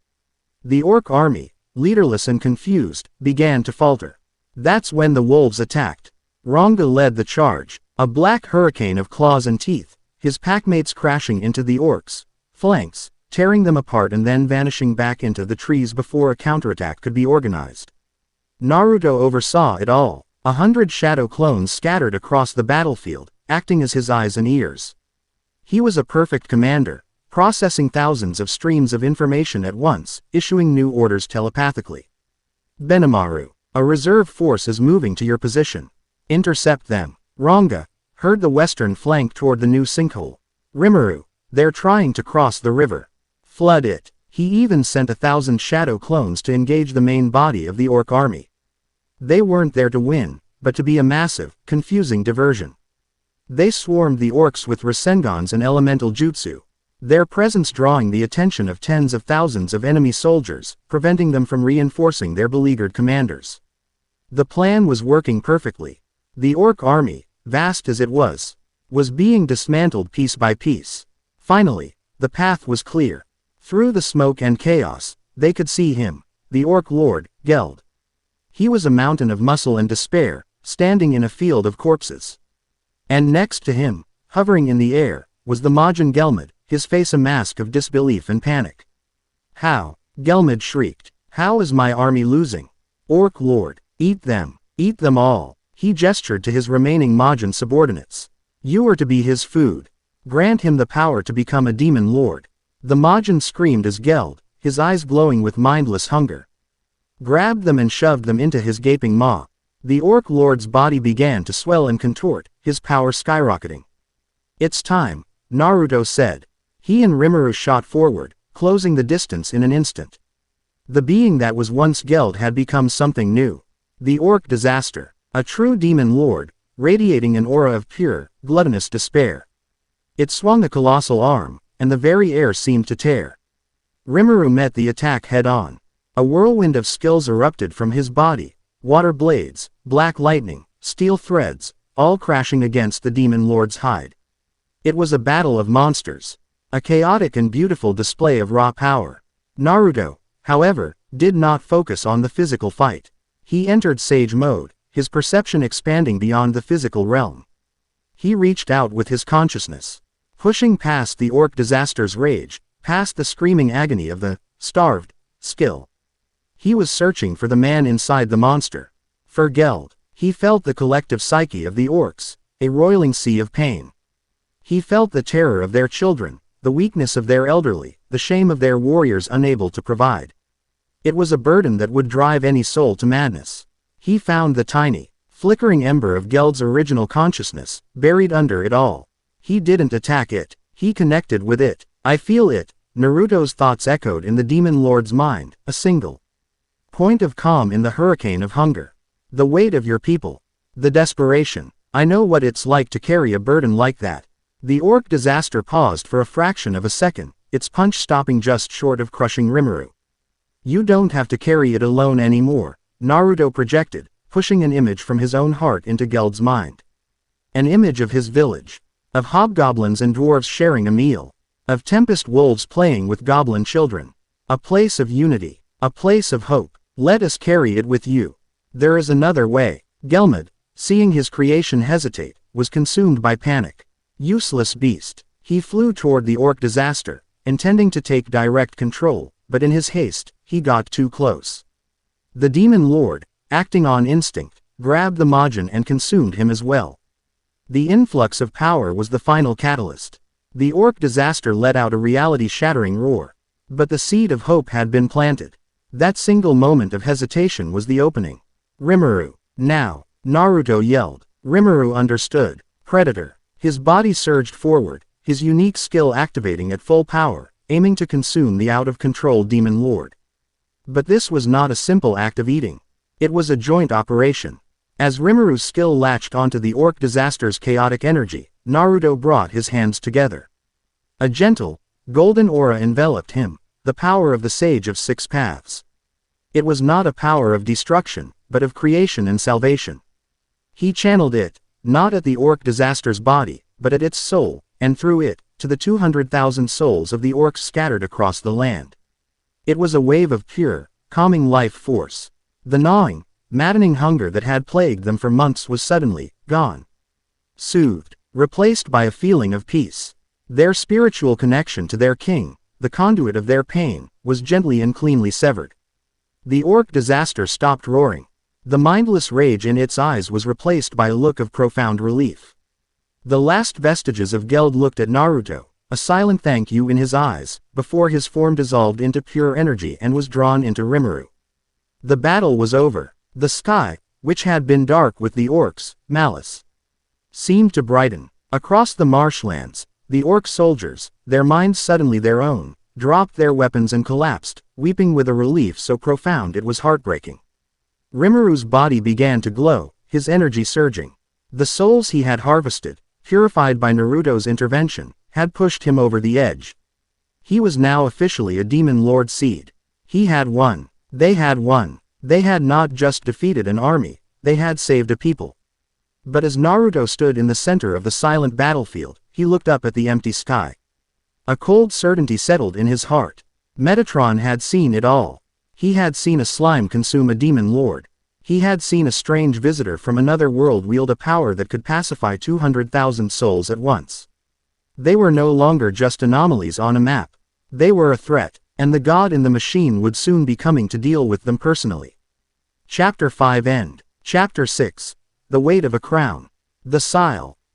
The orc army, leaderless and confused, began to falter. That's when the wolves attacked. Ranga led the charge, a black hurricane of claws and teeth, his packmates crashing into the orcs' flanks, tearing them apart and then vanishing back into the trees before a counterattack could be organized. Naruto oversaw it all. 100 shadow clones scattered across the battlefield, acting as his eyes and ears. He was a perfect commander, processing thousands of streams of information at once, issuing new orders telepathically. Benimaru, a reserve force is moving to your position. Intercept them. Ranga, herd the western flank toward the new sinkhole. Rimuru, they're trying to cross the river. Flood it. He even sent 1,000 shadow clones to engage the main body of the orc army. They weren't there to win, but to be a massive, confusing diversion. They swarmed the orcs with Rasengans and elemental jutsu, their presence drawing the attention of tens of thousands of enemy soldiers, preventing them from reinforcing their beleaguered commanders. The plan was working perfectly. The orc army, vast as it was being dismantled piece by piece. Finally, the path was clear. Through the smoke and chaos, they could see him, the orc lord, Geld. He was a mountain of muscle and despair, standing in a field of corpses. And next to him, hovering in the air, was the Majin Gelmid, his face a mask of disbelief and panic. How? Gelmid shrieked. How is my army losing? Orc lord, eat them all. He gestured to his remaining Majin subordinates. You are to be his food. Grant him the power to become a demon lord. The Majin screamed as Geld, his eyes glowing with mindless hunger, grabbed them and shoved them into his gaping maw. The orc lord's body began to swell and contort, his power skyrocketing. It's time, Naruto said. He and Rimuru shot forward, closing the distance in an instant. The being that was once Geld had become something new. The orc disaster, a true demon lord, radiating an aura of pure, gluttonous despair. It swung a colossal arm, and the very air seemed to tear. Rimuru met the attack head-on. A whirlwind of skills erupted from his body, water blades, black lightning, steel threads, all crashing against the demon lord's hide. It was a battle of monsters, a chaotic and beautiful display of raw power. Naruto, however, did not focus on the physical fight. He entered Sage mode, his perception expanding beyond the physical realm. He reached out with his consciousness, pushing past the orc disaster's rage, past the screaming agony of the starved skill. He was searching for the man inside the monster. For Geld, he felt the collective psyche of the orcs, a roiling sea of pain. He felt the terror of their children, the weakness of their elderly, the shame of their warriors unable to provide. It was a burden that would drive any soul to madness. He found the tiny, flickering ember of Geld's original consciousness, buried under it all. He didn't attack it, he connected with it. I feel it, Naruto's thoughts echoed in the demon lord's mind, a single point of calm in the hurricane of hunger. The weight of your people. The desperation. I know what it's like to carry a burden like that. The orc disaster paused for a fraction of a second, its punch stopping just short of crushing Rimuru. You don't have to carry it alone anymore, Naruto projected, pushing an image from his own heart into Geld's mind. An image of his village. Of hobgoblins and dwarves sharing a meal. Of tempest wolves playing with goblin children. A place of unity. A place of hope. Let us carry it with you. There is another way. Gelmid, seeing his creation hesitate, was consumed by panic. Useless beast. He flew toward the orc disaster, intending to take direct control, but in his haste, he got too close. The demon lord, acting on instinct, grabbed the Majin and consumed him as well. The influx of power was the final catalyst. The orc disaster let out a reality-shattering roar. But the seed of hope had been planted. That single moment of hesitation was the opening. Rimuru. Now, Naruto yelled. Rimuru understood. Predator. His body surged forward, his unique skill activating at full power, aiming to consume the out-of-control demon lord. But this was not a simple act of eating. It was a joint operation. As Rimuru's skill latched onto the orc disaster's chaotic energy, Naruto brought his hands together. A gentle, golden aura enveloped him, the power of the Sage of Six Paths. It was not a power of destruction, but of creation and salvation. He channeled it, not at the orc disaster's body, but at its soul, and through it, to the 200,000 souls of the orcs scattered across the land. It was a wave of pure, calming life force. The gnawing, maddening hunger that had plagued them for months was suddenly gone. Soothed, replaced by a feeling of peace. Their spiritual connection to their king, the conduit of their pain, was gently and cleanly severed. The orc disaster stopped roaring. The mindless rage in its eyes was replaced by a look of profound relief. The last vestiges of Geld looked at Naruto, a silent thank you in his eyes, before his form dissolved into pure energy and was drawn into Rimuru. The battle was over. The sky, which had been dark with the orcs' malice, seemed to brighten. Across the marshlands, the orc soldiers, their minds suddenly their own, dropped their weapons and collapsed, weeping with a relief so profound it was heartbreaking. Rimuru's body began to glow, his energy surging. The souls he had harvested, purified by Naruto's intervention, had pushed him over the edge. He was now officially a demon lord seed. He had won. They had won. They had not just defeated an army, they had saved a people. But as Naruto stood in the center of the silent battlefield, he looked up at the empty sky. A cold certainty settled in his heart. Metatron had seen it all. He had seen a slime consume a demon lord. He had seen a strange visitor from another world wield a power that could pacify 200,000 souls at once. They were no longer just anomalies on a map. They were a threat, and the god in the machine would soon be coming to deal with them personally. Chapter 5 End. Chapter 6. The Weight of a Crown. The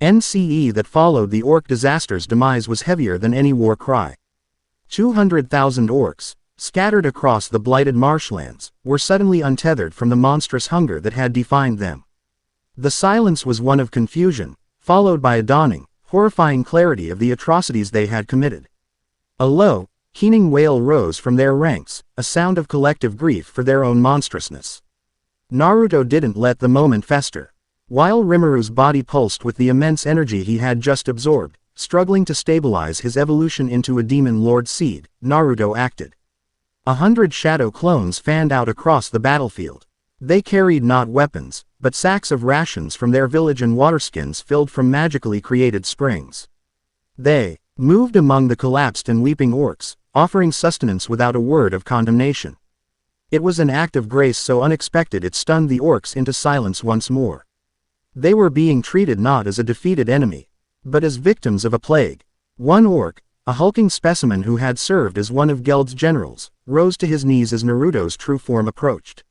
NCE that followed the orc disaster's demise was heavier than any war cry. 200,000 orcs, scattered across the blighted marshlands, were suddenly untethered from the monstrous hunger that had defined them. The silence was one of confusion, followed by a dawning, horrifying clarity of the atrocities they had committed. A low, keening wail rose from their ranks, a sound of collective grief for their own monstrousness. Naruto didn't let the moment fester. While Rimuru's body pulsed with the immense energy he had just absorbed, struggling to stabilize his evolution into a demon lord seed, Naruto acted. 100 shadow clones fanned out across the battlefield. They carried not weapons, but sacks of rations from their village and waterskins filled from magically created springs. They moved among the collapsed and weeping orcs, offering sustenance without a word of condemnation. It was an act of grace so unexpected it stunned the orcs into silence once more. They were being treated not as a defeated enemy, but as victims of a plague. One orc, a hulking specimen who had served as one of Geld's generals, rose to his knees as Naruto's true form approached.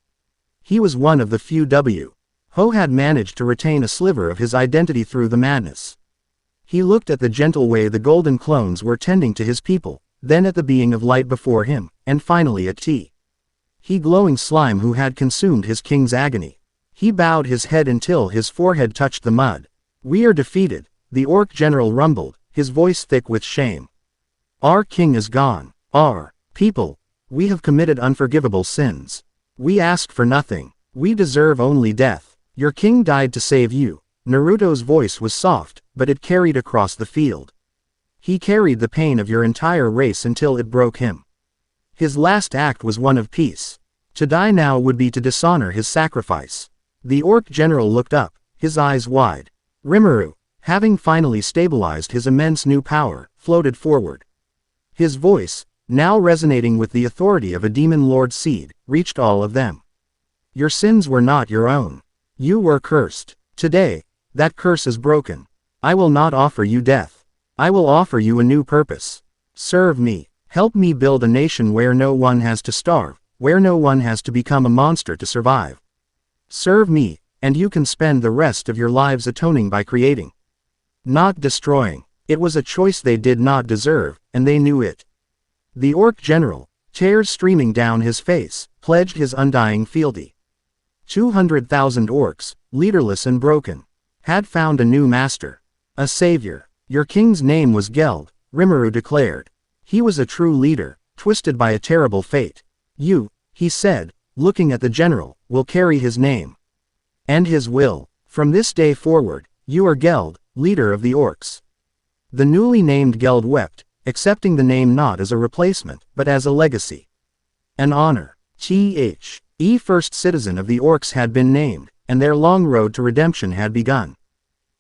He was one of the few who had managed to retain a sliver of his identity through the madness. He looked at the gentle way the golden clones were tending to his people, then at the being of light before him, and finally at he glowing slime who had consumed his king's agony. He bowed his head until his forehead touched the mud. "We are defeated," the orc general rumbled, his voice thick with shame. "Our king is gone. Our people, we have committed unforgivable sins. We ask for nothing. We deserve only death. Your king died to save you." Naruto's voice was soft, but it carried across the field. He carried the pain of your entire race until it broke him. His last act was one of peace. To die now would be to dishonor his sacrifice. The orc general looked up, his eyes wide. Rimuru, having finally stabilized his immense new power, floated forward. His voice, now resonating with the authority of a demon lord seed, reached all of them. Your sins were not your own. You were cursed. Today, that curse is broken. I will not offer you death. I will offer you a new purpose. Serve me. Help me build a nation where no one has to starve, where no one has to become a monster to survive. Serve me, and you can spend the rest of your lives atoning by creating, not destroying. It was a choice they did not deserve, and they knew it. The orc general, tears streaming down his face, pledged his undying fealty. 200,000 orcs, leaderless and broken, had found a new master, a savior. Your king's name was Geld, Rimuru declared. He was a true leader, twisted by a terrible fate. You, he said, looking at the general, will carry his name. And his will. From this day forward, you are Geld, leader of the orcs. The newly named Geld wept, accepting the name not as a replacement, but as a legacy. An honor. The first citizen of the orcs had been named, and their long road to redemption had begun.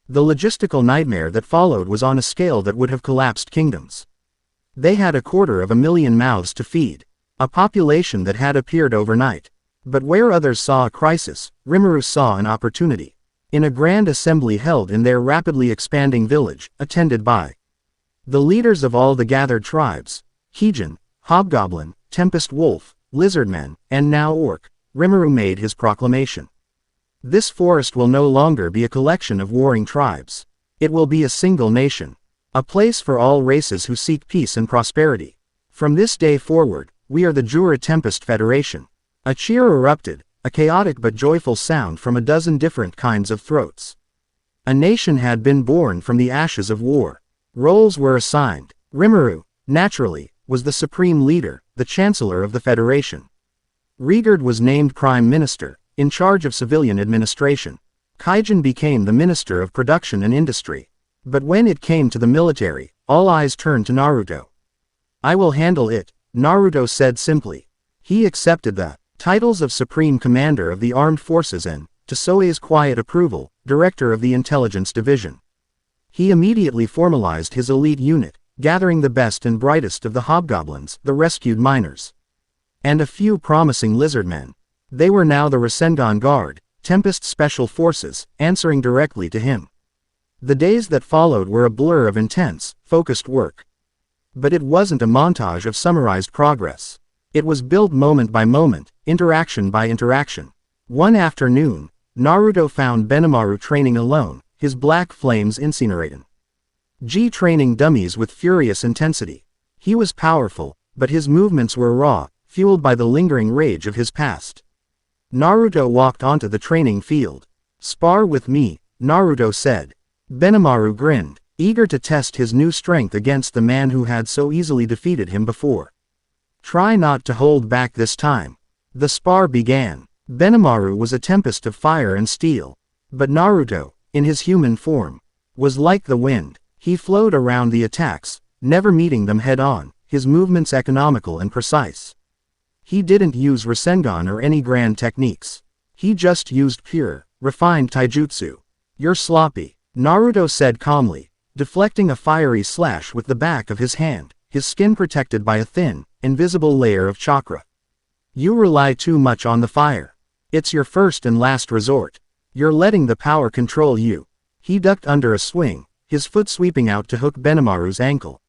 The logistical nightmare that followed was on a scale that would have collapsed kingdoms. They had 250,000 mouths to feed. A population that had appeared overnight. But where others saw a crisis, Rimuru saw an opportunity. In a grand assembly held in their rapidly expanding village, attended by the leaders of all the gathered tribes, Kijin, Hobgoblin, Tempest Wolf, Lizardman, and now Orc, Rimuru made his proclamation. This forest will no longer be a collection of warring tribes. It will be a single nation. A place for all races who seek peace and prosperity. From this day forward, we are the Jura Tempest Federation. A cheer erupted, a chaotic but joyful sound from a dozen different kinds of throats. A nation had been born from the ashes of war. Roles were assigned. Rimuru, naturally, was the supreme leader, the chancellor of the Federation. Rigurd was named prime minister, in charge of civilian administration. Kijin became the minister of production and industry. But when it came to the military, all eyes turned to Naruto. I will handle it, Naruto said simply. He accepted the titles of Supreme Commander of the Armed Forces and, to Soei's quiet approval, Director of the Intelligence Division. He immediately formalized his elite unit, gathering the best and brightest of the hobgoblins, the rescued miners, and a few promising lizardmen. They were now the Rasengan Guard, Tempest Special Forces, answering directly to him. The days that followed were a blur of intense, focused work. But it wasn't a montage of summarized progress. It was built moment by moment, interaction by interaction. One afternoon, Naruto found Benimaru training alone, his black flames incinerating training dummies with furious intensity. He was powerful, but his movements were raw, fueled by the lingering rage of his past. Naruto walked onto the training field. Spar with me, Naruto said. Benimaru grinned, eager to test his new strength against the man who had so easily defeated him before. Try not to hold back this time. The spar began. Benimaru was a tempest of fire and steel. But Naruto, in his human form, was like the wind. He flowed around the attacks, never meeting them head-on, his movements economical and precise. He didn't use Rasengan or any grand techniques. He just used pure, refined taijutsu. You're sloppy, Naruto said calmly, deflecting a fiery slash with the back of his hand, his skin protected by a thin, invisible layer of chakra. You rely too much on the fire. It's your first and last resort. You're letting the power control you. He ducked under a swing, his foot sweeping out to hook Benimaru's ankle.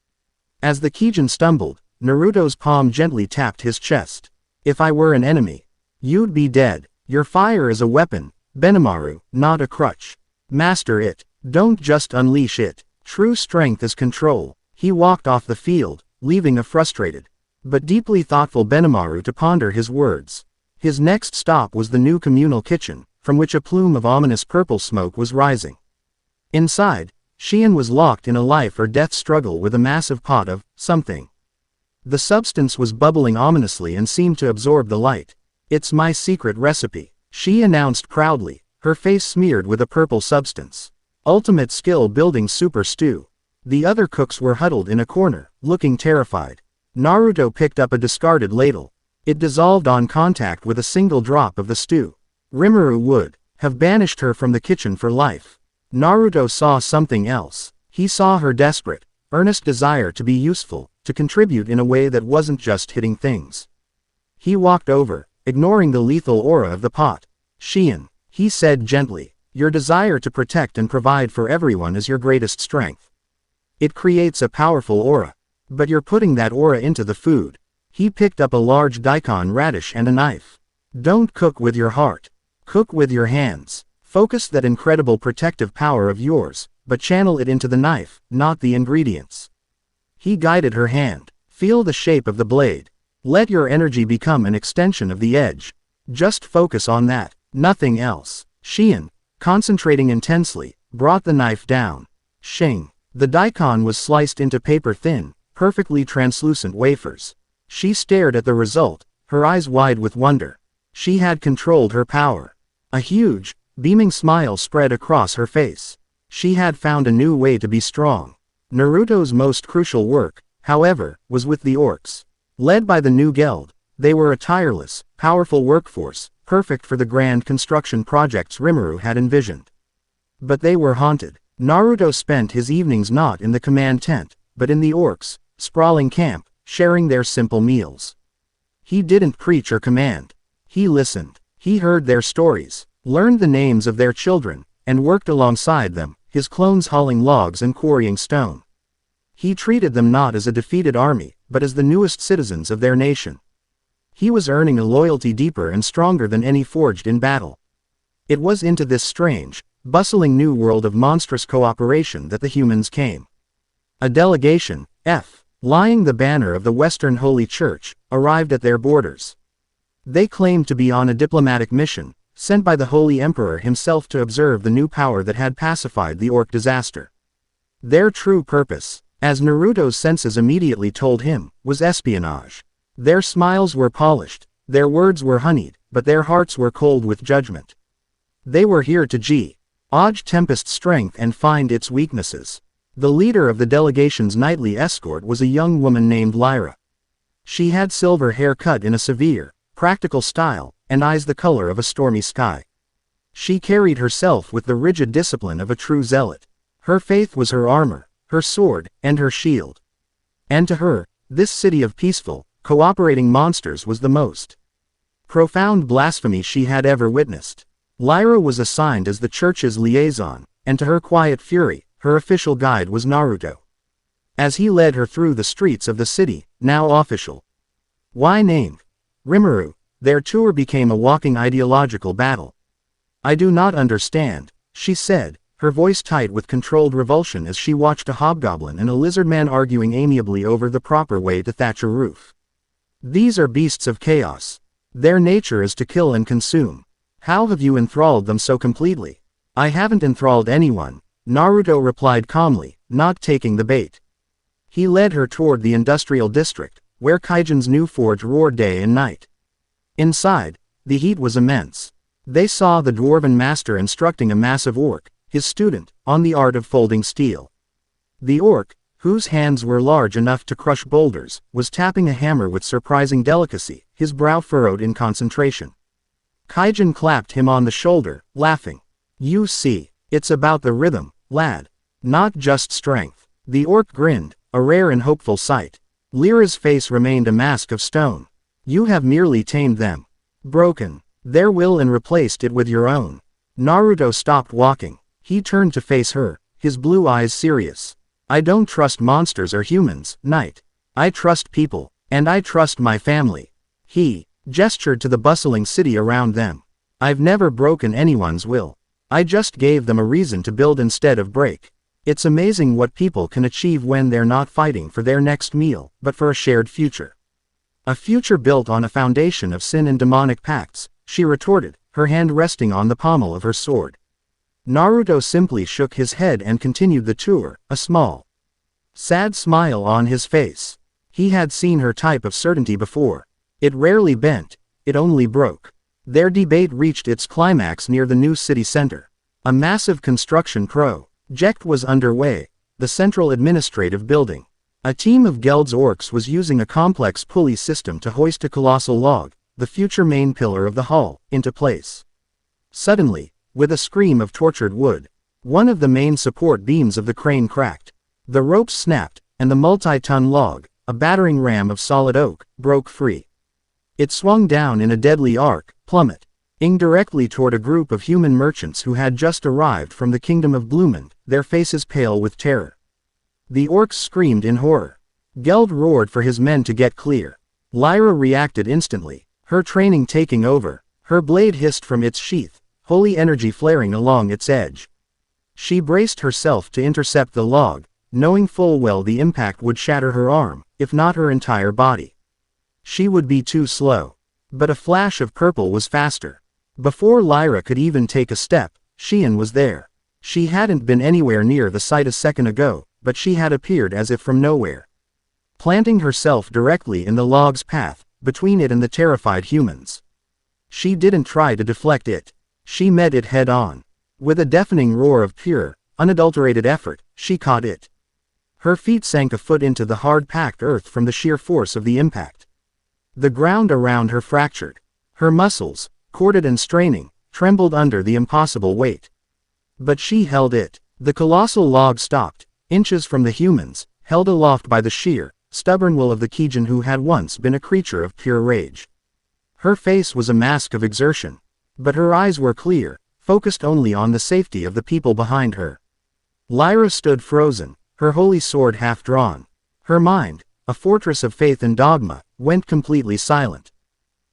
As the Kijin stumbled, Naruto's palm gently tapped his chest. If I were an enemy, you'd be dead. Your fire is a weapon, Benimaru, not a crutch. Master it. Don't just unleash it. True strength is control. He walked off the field, leaving a frustrated, but deeply thoughtful Benimaru to ponder his words. His next stop was the new communal kitchen, from which a plume of ominous purple smoke was rising. Inside, Shion was locked in a life-or-death struggle with a massive pot of something. The substance was bubbling ominously and seemed to absorb the light. It's my secret recipe, she announced proudly, her face smeared with a purple substance. Ultimate skill building super stew. The other cooks were huddled in a corner, looking terrified. Naruto picked up a discarded ladle. It dissolved on contact with a single drop of the stew. Rimuru would have banished her from the kitchen for life. Naruto saw something else. He saw her desperate, earnest desire to be useful, to contribute in a way that wasn't just hitting things. He walked over, ignoring the lethal aura of the pot. Shion, he said gently, your desire to protect and provide for everyone is your greatest strength. It creates a powerful aura. But you're putting that aura into the food. He picked up a large daikon radish and a knife. Don't cook with your heart. Cook with your hands. Focus that incredible protective power of yours, but channel it into the knife, not the ingredients. He guided her hand. Feel the shape of the blade. Let your energy become an extension of the edge. Just focus on that, nothing else. Shion, concentrating intensely, brought the knife down. Shing. The daikon was sliced into paper-thin, perfectly translucent wafers. She stared at the result, her eyes wide with wonder. She had controlled her power. A huge, beaming smile spread across her face. She had found a new way to be strong. Naruto's most crucial work, however, was with the orcs. Led by the new guild, they were a tireless, powerful workforce, perfect for the grand construction projects Rimuru had envisioned. But they were haunted. Naruto spent his evenings not in the command tent, but in the orcs' sprawling camp, sharing their simple meals. He didn't preach or command. He listened. He heard their stories, learned the names of their children, and worked alongside them, his clones hauling logs and quarrying stone. He treated them not as a defeated army, but as the newest citizens of their nation. He was earning a loyalty deeper and stronger than any forged in battle. It was into this strange, bustling new world of monstrous cooperation that the humans came. A delegation, flying the banner of the Western Holy Church, arrived at their borders. They claimed to be on a diplomatic mission, sent by the Holy Emperor himself to observe the new power that had pacified the orc disaster. Their true purpose, as Naruto's senses immediately told him, was espionage. Their smiles were polished, their words were honeyed, but their hearts were cold with judgment. They were here to gauge Tempest's strength and find its weaknesses. The leader of the delegation's nightly escort was a young woman named Lyra. She had silver hair cut in a severe, practical style, and eyes the color of a stormy sky. She carried herself with the rigid discipline of a true zealot. Her faith was her armor, her sword, and her shield. And to her, this city of peaceful, cooperating monsters was the most profound blasphemy she had ever witnessed. Lyra was assigned as the church's liaison, and to her quiet fury, her official guide was Naruto. As he led her through the streets of the city, now official. Why named Rimuru, their tour became a walking ideological battle. I do not understand, she said, her voice tight with controlled revulsion as she watched a hobgoblin and a lizardman arguing amiably over the proper way to thatch a roof. These are beasts of chaos. Their nature is to kill and consume. How have you enthralled them so completely? I haven't enthralled anyone, Naruto replied calmly, not taking the bait. He led her toward the industrial district, where Kaijin's new forge roared day and night. Inside, the heat was immense. They saw the dwarven master instructing a massive orc, his student, on the art of folding steel. The orc, whose hands were large enough to crush boulders, was tapping a hammer with surprising delicacy, his brow furrowed in concentration. Kaijin clapped him on the shoulder, laughing. You see, it's about the rhythm, lad. Not just strength. The orc grinned, a rare and hopeful sight. Lyra's face remained a mask of stone. You have merely tamed them. Broken their will and replaced it with your own. Naruto stopped walking. He turned to face her, his blue eyes serious. I don't trust monsters or humans, Knight. I trust people, and I trust my family. He gestured to the bustling city around them. I've never broken anyone's will. I just gave them a reason to build instead of break. It's amazing what people can achieve when they're not fighting for their next meal, but for a shared future. A future built on a foundation of sin and demonic pacts, she retorted, her hand resting on the pommel of her sword. Naruto simply shook his head and continued the tour, a small, sad smile on his face. He had seen her type of certainty before. It rarely bent, it only broke. Their debate reached its climax near the new city center. A massive construction project was underway, the central administrative building. A team of Geld's orcs was using a complex pulley system to hoist a colossal log, the future main pillar of the hall, into place. Suddenly, with a scream of tortured wood, one of the main support beams of the crane cracked. The ropes snapped, and the multi-ton log, a battering ram of solid oak, broke free. It swung down in a deadly arc, plummeting directly toward a group of human merchants who had just arrived from the kingdom of Bloomond, their faces pale with terror. The orcs screamed in horror. Geld roared for his men to get clear. Lyra reacted instantly, her training taking over. Her blade hissed from its sheath, holy energy flaring along its edge. She braced herself to intercept the log, knowing full well the impact would shatter her arm, if not her entire body. She would be too slow. But a flash of purple was faster. Before Lyra could even take a step, Xian was there. She hadn't been anywhere near the site a second ago, but she had appeared as if from nowhere. Planting herself directly in the log's path, between it and the terrified humans. She didn't try to deflect it. She met it head on. With a deafening roar of pure, unadulterated effort, she caught it. Her feet sank a foot into the hard-packed earth from the sheer force of the impact. The ground around her fractured. Her muscles, corded and straining, trembled under the impossible weight. But she held it. The colossal log stopped, inches from the humans, held aloft by the sheer, stubborn will of the Kijin who had once been a creature of pure rage. Her face was a mask of exertion. But her eyes were clear, focused only on the safety of the people behind her. Lyra stood frozen, her holy sword half drawn. Her mind, a fortress of faith and dogma, went completely silent.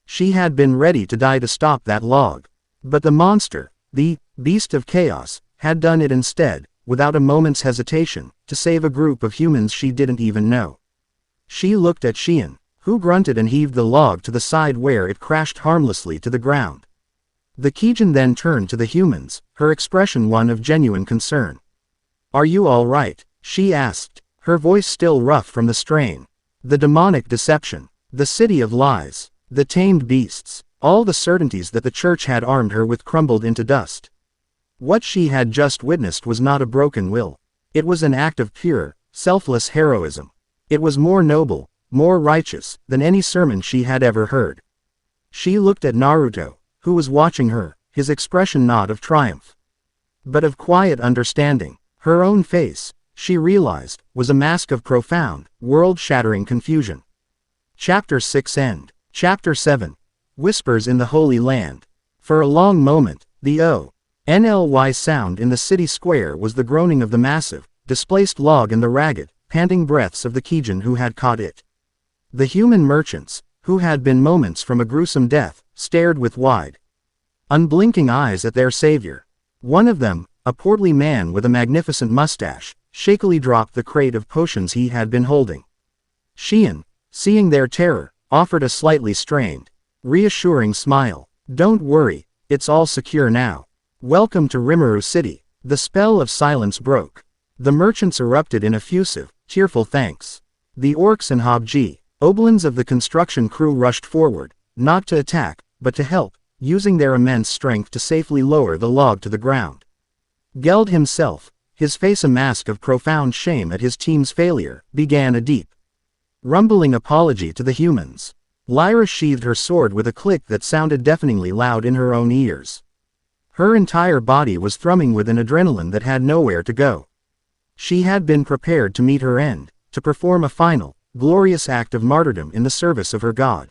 She had been ready to die to stop that log. But the monster, the beast of chaos, had done it instead, without a moment's hesitation, to save a group of humans she didn't even know. She looked at Xian, who grunted and heaved the log to the side where it crashed harmlessly to the ground. The Kijin then turned to the humans, her expression one of genuine concern. "Are you all right?" she asked, her voice still rough from the strain. The demonic deception, the city of lies, the tamed beasts, all the certainties that the church had armed her with crumbled into dust. What she had just witnessed was not a broken will. It was an act of pure, selfless heroism. It was more noble, more righteous, than any sermon she had ever heard. She looked at Naruto, who was watching her, his expression not of triumph, but of quiet understanding. Her own face, she realized, was a mask of profound, world-shattering confusion. Chapter 6 End. Chapter 7. Whispers in the Holy Land. For a long moment, the O-N-L-Y sound in the city square was the groaning of the massive, displaced log and the ragged, panting breaths of the Kijin who had caught it. The human merchants, who had been moments from a gruesome death, stared with wide, unblinking eyes at their savior. One of them, a portly man with a magnificent mustache, shakily dropped the crate of potions he had been holding. Xian, seeing their terror, offered a slightly strained, reassuring smile. "Don't worry, it's all secure now. Welcome to Rimuru City." The spell of silence broke. The merchants erupted in effusive, tearful thanks. The orcs and Hobji, oblins of the construction crew rushed forward, not to attack, but to help, using their immense strength to safely lower the log to the ground. Geld himself, his face a mask of profound shame at his team's failure, began a deep, rumbling apology to the humans. Lyra sheathed her sword with a click that sounded deafeningly loud in her own ears. Her entire body was thrumming with an adrenaline that had nowhere to go. She had been prepared to meet her end, to perform a final, glorious act of martyrdom in the service of her god.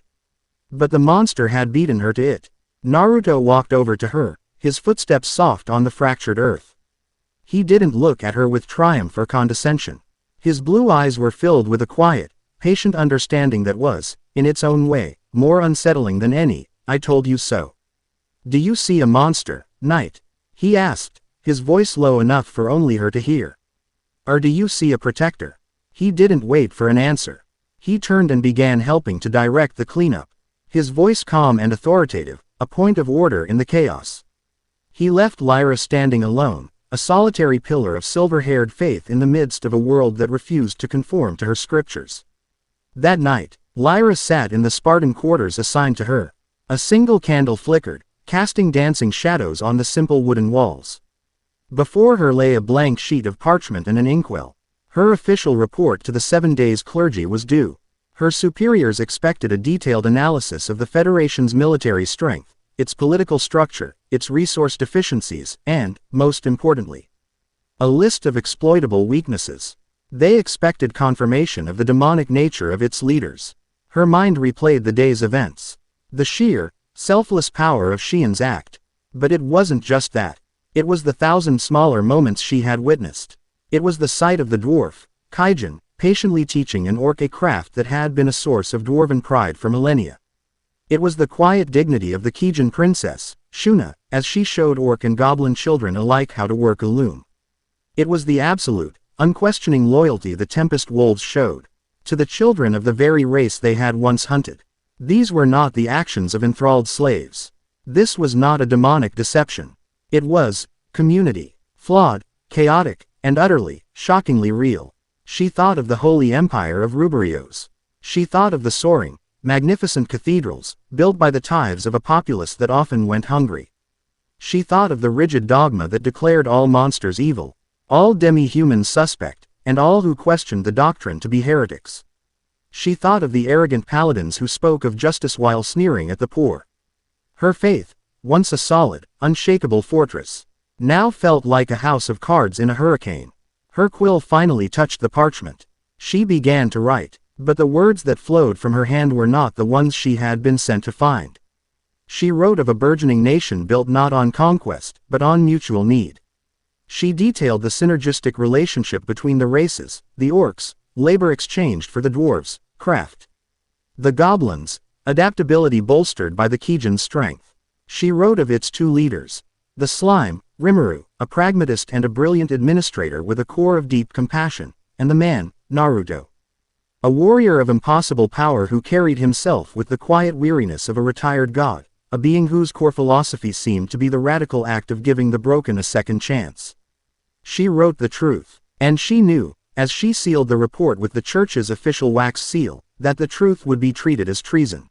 But the monster had beaten her to it. Naruto walked over to her, his footsteps soft on the fractured earth. He didn't look at her with triumph or condescension. His blue eyes were filled with a quiet, patient understanding that was, in its own way, more unsettling than any "I told you so." "Do you see a monster, Knight?" he asked, his voice low enough for only her to hear. "Or do you see a protector?" He didn't wait for an answer. He turned and began helping to direct the cleanup. His voice calm and authoritative, a point of order in the chaos. He left Lyra standing alone, a solitary pillar of silver-haired faith in the midst of a world that refused to conform to her scriptures. That night, Lyra sat in the Spartan quarters assigned to her. A single candle flickered, casting dancing shadows on the simple wooden walls. Before her lay a blank sheet of parchment and an inkwell. Her official report to the 7 days clergy was due. Her superiors expected a detailed analysis of the Federation's military strength, its political structure, its resource deficiencies, and, most importantly, a list of exploitable weaknesses. They expected confirmation of the demonic nature of its leaders. Her mind replayed the day's events. The sheer, selfless power of Xian's act. But it wasn't just that. It was the 1,000 smaller moments she had witnessed. It was the sight of the dwarf, Kaijin, patiently teaching an orc a craft that had been a source of dwarven pride for millennia. It was the quiet dignity of the Kijin princess, Shuna, as she showed orc and goblin children alike how to work a loom. It was the absolute, unquestioning loyalty the Tempest wolves showed to the children of the very race they had once hunted. These were not the actions of enthralled slaves. This was not a demonic deception. It was community, flawed, chaotic, and utterly, shockingly real. She thought of the holy empire of Ruberios. She thought of the soaring, magnificent cathedrals, built by the tithes of a populace that often went hungry. She thought of the rigid dogma that declared all monsters evil, all demi-humans suspect, and all who questioned the doctrine to be heretics. She thought of the arrogant paladins who spoke of justice while sneering at the poor. Her faith, once a solid, unshakable fortress, now felt like a house of cards in a hurricane. Her quill finally touched the parchment. She began to write. But the words that flowed from her hand were not the ones she had been sent to find. She wrote of a burgeoning nation built not on conquest, but on mutual need. She detailed the synergistic relationship between the races, the orcs, labor exchanged for the dwarves, craft. The goblins, adaptability bolstered by the Kijin's strength. She wrote of its two leaders. The slime, Rimuru, a pragmatist and a brilliant administrator with a core of deep compassion, and the man, Naruto, a warrior of impossible power who carried himself with the quiet weariness of a retired god, a being whose core philosophy seemed to be the radical act of giving the broken a second chance. She wrote the truth, and she knew, as she sealed the report with the church's official wax seal, that the truth would be treated as treason.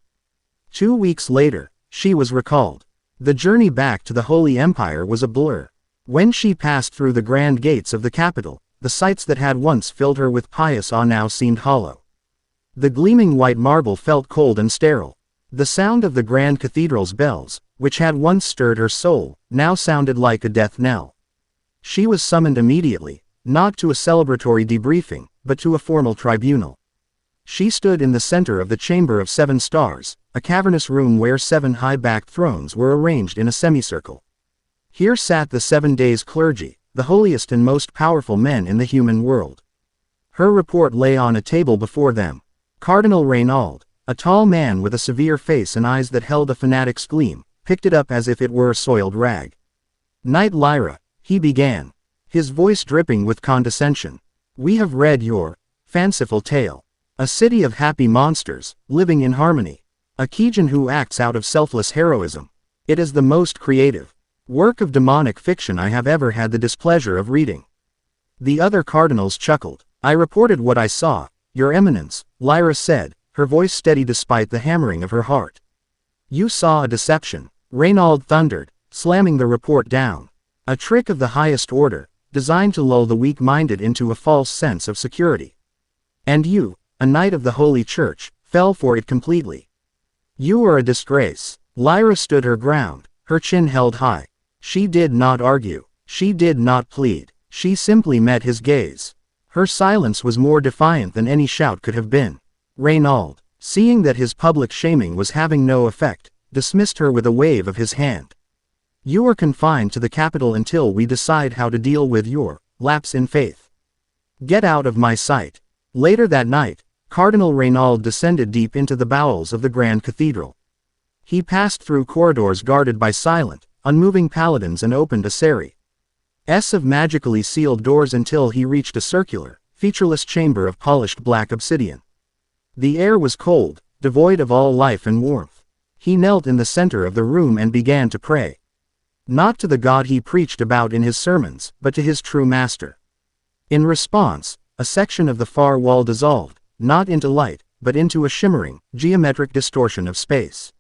2 weeks later, she was recalled. The journey back to the Holy Empire was a blur. When she passed through the grand gates of the capital, the sights that had once filled her with pious awe now seemed hollow. The gleaming white marble felt cold and sterile. The sound of the grand cathedral's bells, which had once stirred her soul, now sounded like a death knell. She was summoned immediately, not to a celebratory debriefing, but to a formal tribunal. She stood in the center of the Chamber of 7 Stars, a cavernous room where 7 high-backed thrones were arranged in a semicircle. Here sat the 7 days clergy, the holiest and most powerful men in the human world. Her report lay on a table before them. Cardinal Reinald, a tall man with a severe face and eyes that held a fanatic's gleam, picked it up as if it were a soiled rag. "Knight Lyra," he began, his voice dripping with condescension. "We have read your fanciful tale. A city of happy monsters, living in harmony. A Kijin who acts out of selfless heroism. It is the most creative work of demonic fiction I have ever had the displeasure of reading." The other cardinals chuckled. "I reported what I saw, Your Eminence," Lyra said, her voice steady despite the hammering of her heart. "You saw a deception," Reinald thundered, slamming the report down. "A trick of the highest order, designed to lull the weak-minded into a false sense of security. And you, a knight of the Holy Church, fell for it completely. You are a disgrace." Lyra stood her ground, her chin held high. She did not argue. She did not plead. She simply met his gaze. Her silence was more defiant than any shout could have been. Reinald, seeing that his public shaming was having no effect, dismissed her with a wave of his hand. "You are confined to the capital until we decide how to deal with your lapse in faith. Get out of my sight." Later that night, Cardinal Reinald descended deep into the bowels of the Grand Cathedral. He passed through corridors guarded by silent, unmoving paladins and opened a series of magically sealed doors until he reached a circular, featureless chamber of polished black obsidian. The air was cold, devoid of all life and warmth. He knelt in the center of the room and began to pray. Not to the God he preached about in his sermons, but to his true master. In response, a section of the far wall dissolved, not into light, but into a shimmering, geometric distortion of space.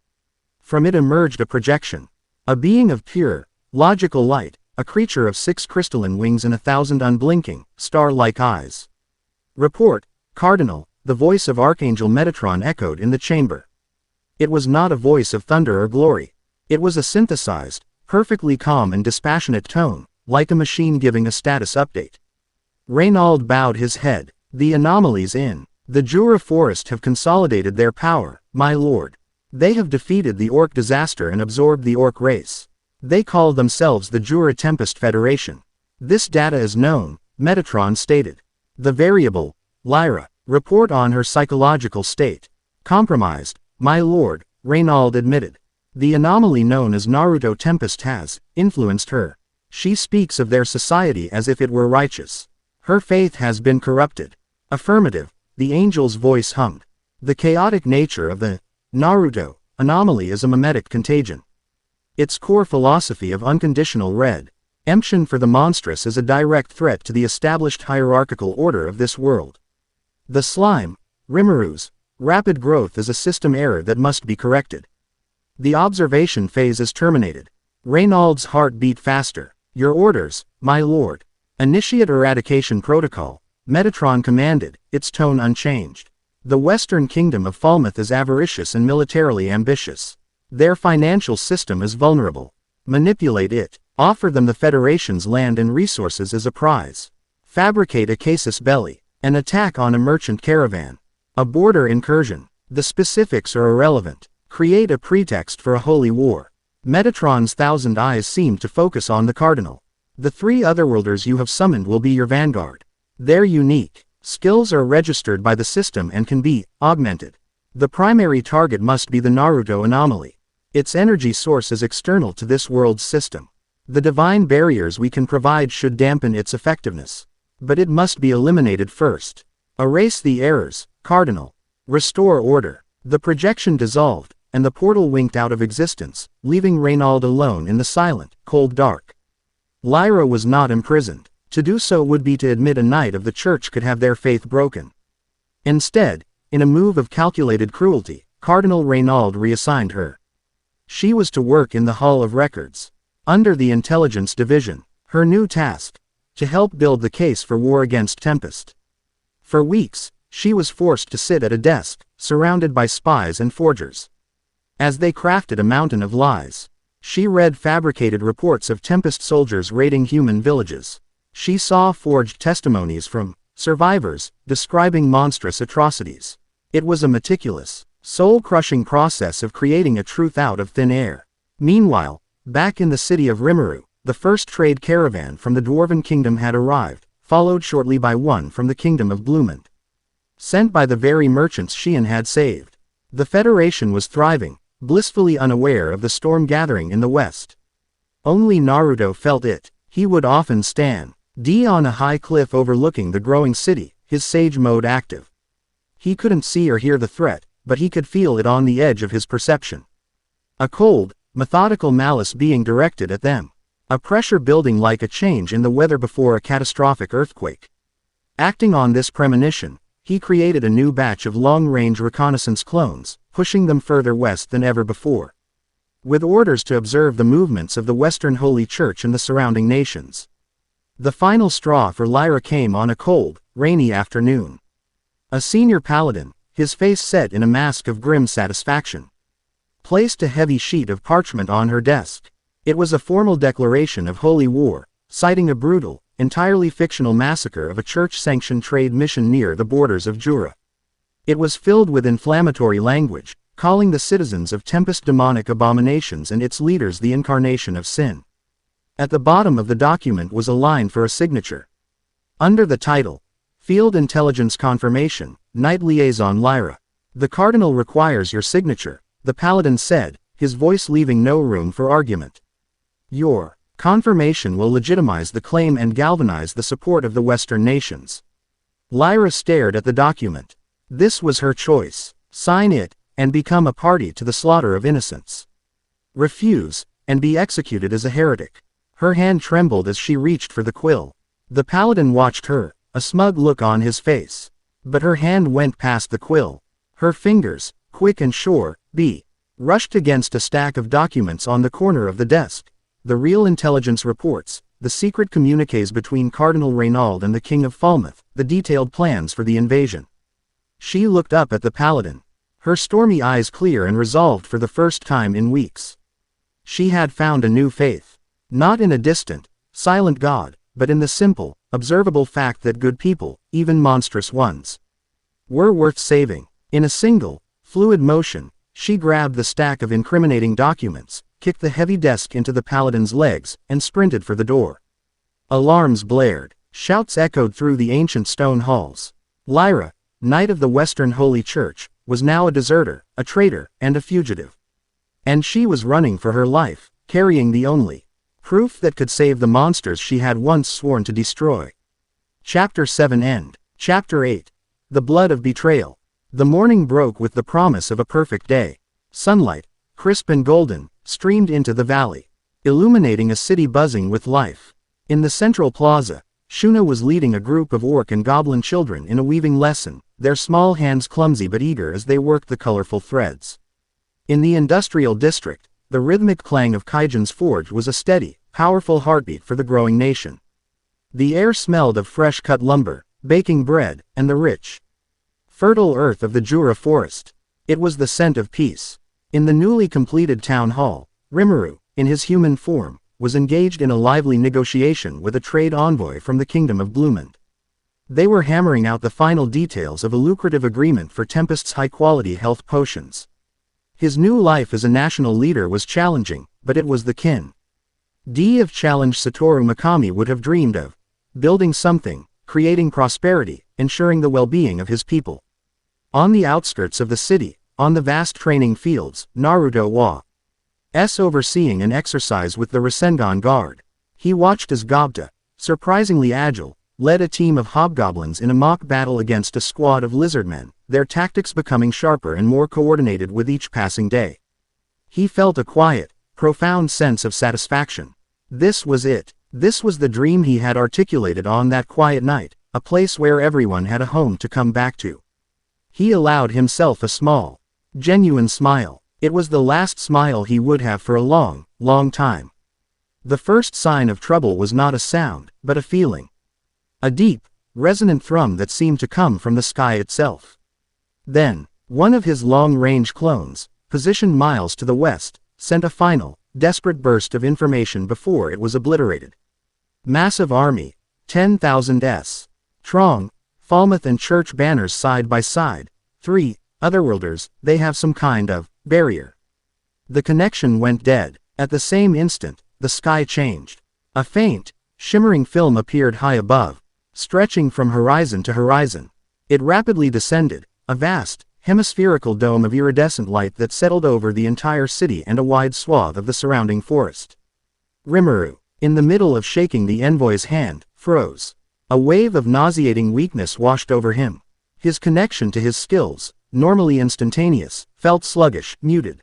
From it emerged a projection. A being of pure, logical light, a creature of 6 crystalline wings and 1,000 unblinking, star-like eyes. "Report, Cardinal," the voice of Archangel Metatron echoed in the chamber. It was not a voice of thunder or glory. It was a synthesized, perfectly calm and dispassionate tone, like a machine giving a status update. Reinald bowed his head. "The anomalies in the Jura forest have consolidated their power, my lord. They have defeated the orc disaster and absorbed the orc race. They call themselves the Jura Tempest Federation. This data is known," Metatron stated. "The variable, Lyra, report on her psychological state. Compromised, my lord," Reinald admitted. "The anomaly known as Naruto Tempest has influenced her. She speaks of their society as if it were righteous. Her faith has been corrupted." "Affirmative," the angel's voice hummed. "The chaotic nature of the Naruto anomaly is a mimetic contagion. Its core philosophy of unconditional redemption for the monstrous is a direct threat to the established hierarchical order of this world. The slime, Rimuru's rapid growth is a system error that must be corrected. The observation phase is terminated." Reinald's heart beat faster. "Your orders, my lord." "Initiate eradication protocol," Metatron commanded, its tone unchanged. "The Western Kingdom of Falmouth is avaricious and militarily ambitious. Their financial system is vulnerable. Manipulate it. Offer them the Federation's land and resources as a prize. Fabricate a casus belli, an attack on a merchant caravan. A border incursion. The specifics are irrelevant. Create a pretext for a holy war. Metatron's thousand eyes seem to focus on the cardinal. The 3 otherworlders you have summoned will be your vanguard. They're unique. Skills are registered by the system and can be augmented. The primary target must be the Naruto anomaly. Its energy source is external to this world's system. The divine barriers we can provide should dampen its effectiveness. But it must be eliminated first. Erase the errors, Cardinal. Restore order. The projection dissolved, and the portal winked out of existence, leaving Reynald alone in the silent, cold dark. Lyra was not imprisoned. To do so would be to admit a knight of the church could have their faith broken. Instead, in a move of calculated cruelty, Cardinal Reynald reassigned her. She was to work in the Hall of Records, under the Intelligence Division. Her new task: to help build the case for war against Tempest. For weeks, she was forced to sit at a desk, surrounded by spies and forgers. As they crafted a mountain of lies, she read fabricated reports of Tempest soldiers raiding human villages. She saw forged testimonies from survivors, describing monstrous atrocities. It was a meticulous, soul-crushing process of creating a truth out of thin air. Meanwhile, back in the city of Rimuru, the first trade caravan from the Dwarven Kingdom had arrived, followed shortly by one from the Kingdom of Bloomend. Sent by the very merchants Sheehan had saved. The Federation was thriving, blissfully unaware of the storm gathering in the west. Only Naruto felt it. He would often stand on a high cliff overlooking the growing city, his sage mode active. He couldn't see or hear the threat, but he could feel it on the edge of his perception. A cold, methodical malice being directed at them. A pressure building like a change in the weather before a catastrophic earthquake. Acting on this premonition, he created a new batch of long-range reconnaissance clones, pushing them further west than ever before. With orders to observe the movements of the Western Holy Church and the surrounding nations. The final straw for Lyra came on a cold, rainy afternoon. A senior paladin, his face set in a mask of grim satisfaction, placed a heavy sheet of parchment on her desk. It was a formal declaration of holy war, citing a brutal, entirely fictional massacre of a church-sanctioned trade mission near the borders of Jura. It was filled with inflammatory language, calling the citizens of Tempest demonic abominations and its leaders the incarnation of sin. At the bottom of the document was a line for a signature. Under the title, Field Intelligence Confirmation, Knight Liaison Lyra. The Cardinal requires your signature, the Paladin said, his voice leaving no room for argument. Your confirmation will legitimize the claim and galvanize the support of the Western nations. Lyra stared at the document. This was her choice. Sign it, and become a party to the slaughter of innocents. Refuse, and be executed as a heretic. Her hand trembled as she reached for the quill. The Paladin watched her, a smug look on his face. But her hand went past the quill. Her fingers, quick and sure, rushed against a stack of documents on the corner of the desk. The real intelligence reports, the secret communiques between Cardinal Reynald and the King of Falmouth, the detailed plans for the invasion. She looked up at the Paladin, her stormy eyes clear and resolved for the first time in weeks. She had found a new faith. Not in a distant, silent God, but in the simple, observable fact that good people, even monstrous ones, were worth saving. In a single, fluid motion, she grabbed the stack of incriminating documents, kicked the heavy desk into the Paladin's legs, and sprinted for the door. Alarms blared. Shouts echoed through the ancient stone halls. Lyra, Knight of the Western Holy Church, was now a deserter, a traitor, and a fugitive. And she was running for her life, carrying the only proof that could save the monsters she had once sworn to destroy. Chapter 7 End. Chapter 8. The Blood of Betrayal. The morning broke with the promise of a perfect day. Sunlight, crisp and golden, streamed into the valley, illuminating a city buzzing with life. In the central plaza, Shuna was leading a group of orc and goblin children in a weaving lesson, their small hands clumsy but eager as they worked the colorful threads. In the industrial district, the rhythmic clang of Kaijin's forge was a steady, powerful heartbeat for the growing nation. The air smelled of fresh-cut lumber, baking bread, and the rich, fertile earth of the Jura forest. It was the scent of peace. In the newly completed town hall, Rimuru, in his human form, was engaged in a lively negotiation with a trade envoy from the Kingdom of Bloomend. They were hammering out the final details of a lucrative agreement for Tempest's high-quality health potions. His new life as a national leader was challenging, but it was the kin of challenge Satoru Mikami would have dreamed of. Building something, creating prosperity, ensuring the well-being of his people. On the outskirts of the city, on the vast training fields, Naruto was overseeing an exercise with the Rasengan Guard. He watched as Gobta, surprisingly agile, led a team of hobgoblins in a mock battle against a squad of lizardmen, their tactics becoming sharper and more coordinated with each passing day. He felt a quiet, profound sense of satisfaction. This was it. This was the dream he had articulated on that quiet night, a place where everyone had a home to come back to. He allowed himself a small, genuine smile. It was the last smile he would have for a long, long time. The first sign of trouble was not a sound, but a feeling. A deep, resonant thrum that seemed to come from the sky itself. Then, one of his long-range clones, positioned miles to the west, sent a final, desperate burst of information before it was obliterated. Massive army, 10,000 strong, Falmouth and church banners side by side, 3 otherworlders, they have some kind of barrier. The connection went dead. At the same instant, the sky changed. A faint, shimmering film appeared high above, stretching from horizon to horizon. It rapidly descended, a vast, hemispherical dome of iridescent light that settled over the entire city and a wide swath of the surrounding forest. Rimuru, in the middle of shaking the envoy's hand, froze. A wave of nauseating weakness washed over him. His connection to his skills, normally instantaneous, felt sluggish, muted.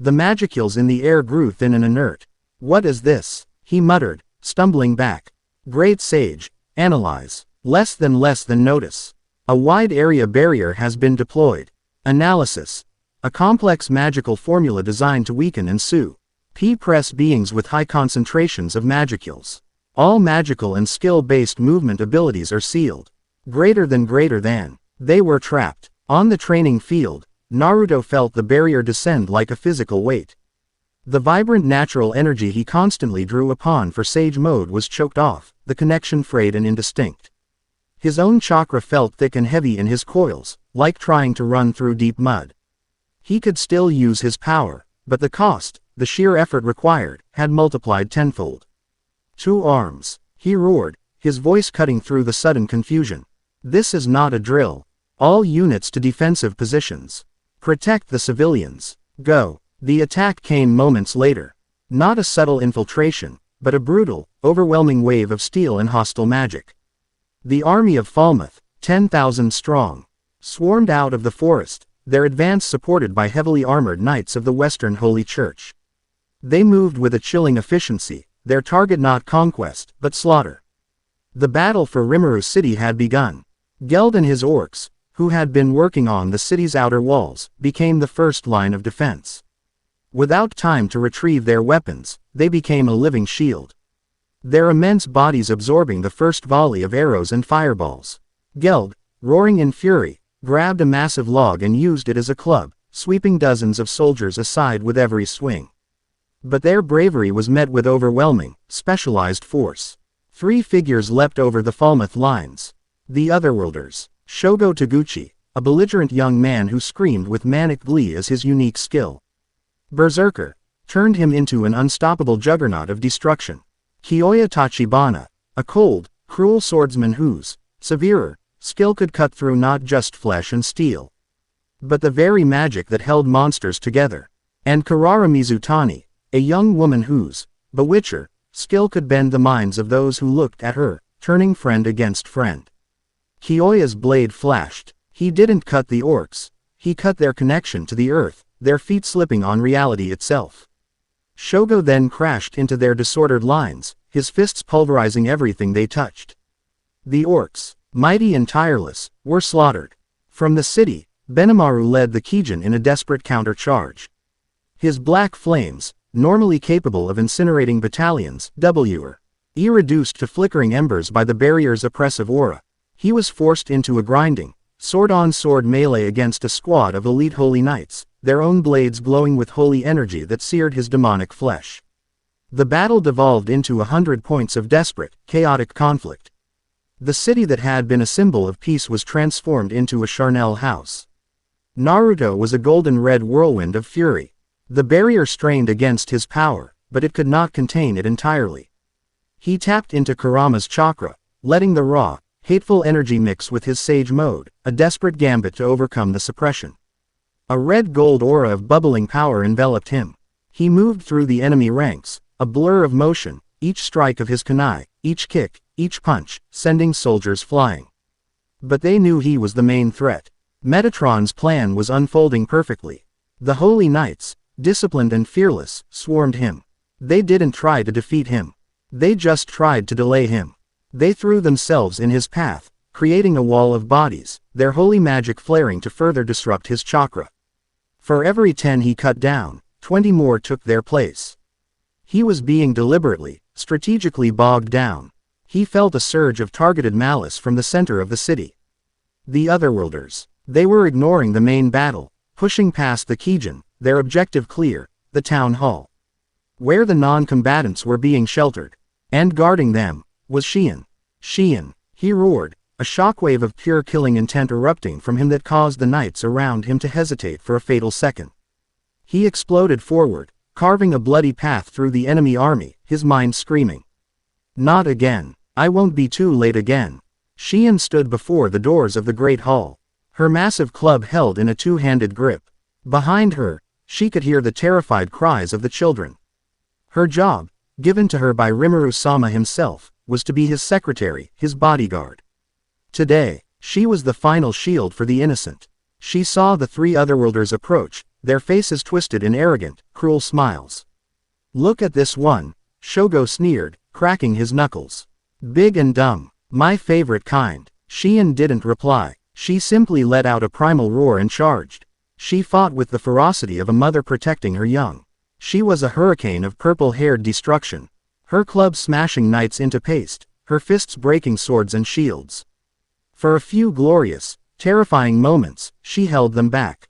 The magicules in the air grew thin and inert. "What is this?" he muttered, stumbling back. "Great sage, analyze. Less than notice. A wide area barrier has been deployed. Analysis. A complex magical formula designed to weaken and suppress beings with high concentrations of magicules. All magical and skill-based movement abilities are sealed. Greater than. They were trapped." On the training field, Naruto felt the barrier descend like a physical weight. The vibrant natural energy he constantly drew upon for Sage Mode was choked off, the connection frayed and indistinct. His own chakra felt thick and heavy in his coils, like trying to run through deep mud. He could still use his power, but the cost, the sheer effort required, had multiplied tenfold. "To arms!" he roared, his voice cutting through the sudden confusion. "This is not a drill. All units to defensive positions. Protect the civilians. Go." The attack came moments later. Not a subtle infiltration, but a brutal, overwhelming wave of steel and hostile magic. The army of Falmouth, 10,000 strong, swarmed out of the forest, their advance supported by heavily armored knights of the Western Holy Church. They moved with a chilling efficiency, their target not conquest, but slaughter. The battle for Rimuru City had begun. Geld and his orcs, who had been working on the city's outer walls, became the first line of defense. Without time to retrieve their weapons, they became a living shield. Their immense bodies absorbing the first volley of arrows and fireballs. Geld, roaring in fury, grabbed a massive log and used it as a club, sweeping dozens of soldiers aside with every swing. But their bravery was met with overwhelming, specialized force. 3 figures leapt over the Falmouth lines. The Otherworlders. Shogo Taguchi, a belligerent young man who screamed with manic glee as his unique skill. Berserker, turned him into an unstoppable juggernaut of destruction. Kiyoya Tachibana, a cold, cruel swordsman whose severer skill could cut through not just flesh and steel, but the very magic that held monsters together. And Karara Mizutani, a young woman whose bewitcher skill could bend the minds of those who looked at her, turning friend against friend. Kiyoya's blade flashed. He didn't cut the orcs. He cut their connection to the earth, their feet slipping on reality itself. Shogo then crashed into their disordered lines, his fists pulverizing everything they touched. The orcs, mighty and tireless, were slaughtered. From the city, Benimaru led the Kijin in a desperate counter-charge. His black flames, normally capable of incinerating battalions, were reduced to flickering embers by the barrier's oppressive aura. He was forced into a grinding, sword-on-sword melee against a squad of elite holy knights, their own blades glowing with holy energy that seared his demonic flesh. The battle devolved into 100 points of desperate, chaotic conflict. The city that had been a symbol of peace was transformed into a charnel house. Naruto was a golden-red whirlwind of fury. The barrier strained against his power, but it could not contain it entirely. He tapped into Kurama's chakra, letting the raw, hateful energy mix with his sage mode, a desperate gambit to overcome the suppression. A red-gold aura of bubbling power enveloped him. He moved through the enemy ranks, a blur of motion, each strike of his kunai, each kick, each punch, sending soldiers flying. But they knew he was the main threat. Metatron's plan was unfolding perfectly. The Holy Knights, disciplined and fearless, swarmed him. They didn't try to defeat him. They just tried to delay him. They threw themselves in his path, creating a wall of bodies, their holy magic flaring to further disrupt his chakra. For every 10 he cut down, 20 more took their place. He was being deliberately, strategically bogged down. He felt a surge of targeted malice from the center of the city. The Otherworlders. They were ignoring the main battle, pushing past the Kijin, their objective clear, the town hall. Where the non-combatants were being sheltered. And guarding them, was Shion. Shion, he roared, a shockwave of pure killing intent erupting from him that caused the knights around him to hesitate for a fatal second. He exploded forward, carving a bloody path through the enemy army, his mind screaming. Not again. I won't be too late again. Shion stood before the doors of the Great Hall. Her massive club held in a two-handed grip. Behind her, she could hear the terrified cries of the children. Her job, given to her by Rimuru-sama himself, was to be his secretary, his bodyguard. Today, she was the final shield for the innocent. She saw the 3 Otherworlders approach, their faces twisted in arrogant, cruel smiles. Look at this one, Shogo sneered, cracking his knuckles. Big and dumb. My favorite kind. Shion didn't reply. She simply let out a primal roar and charged. She fought with the ferocity of a mother protecting her young. She was a hurricane of purple-haired destruction. Her club smashing knights into paste, her fists breaking swords and shields. For a few glorious, terrifying moments, she held them back.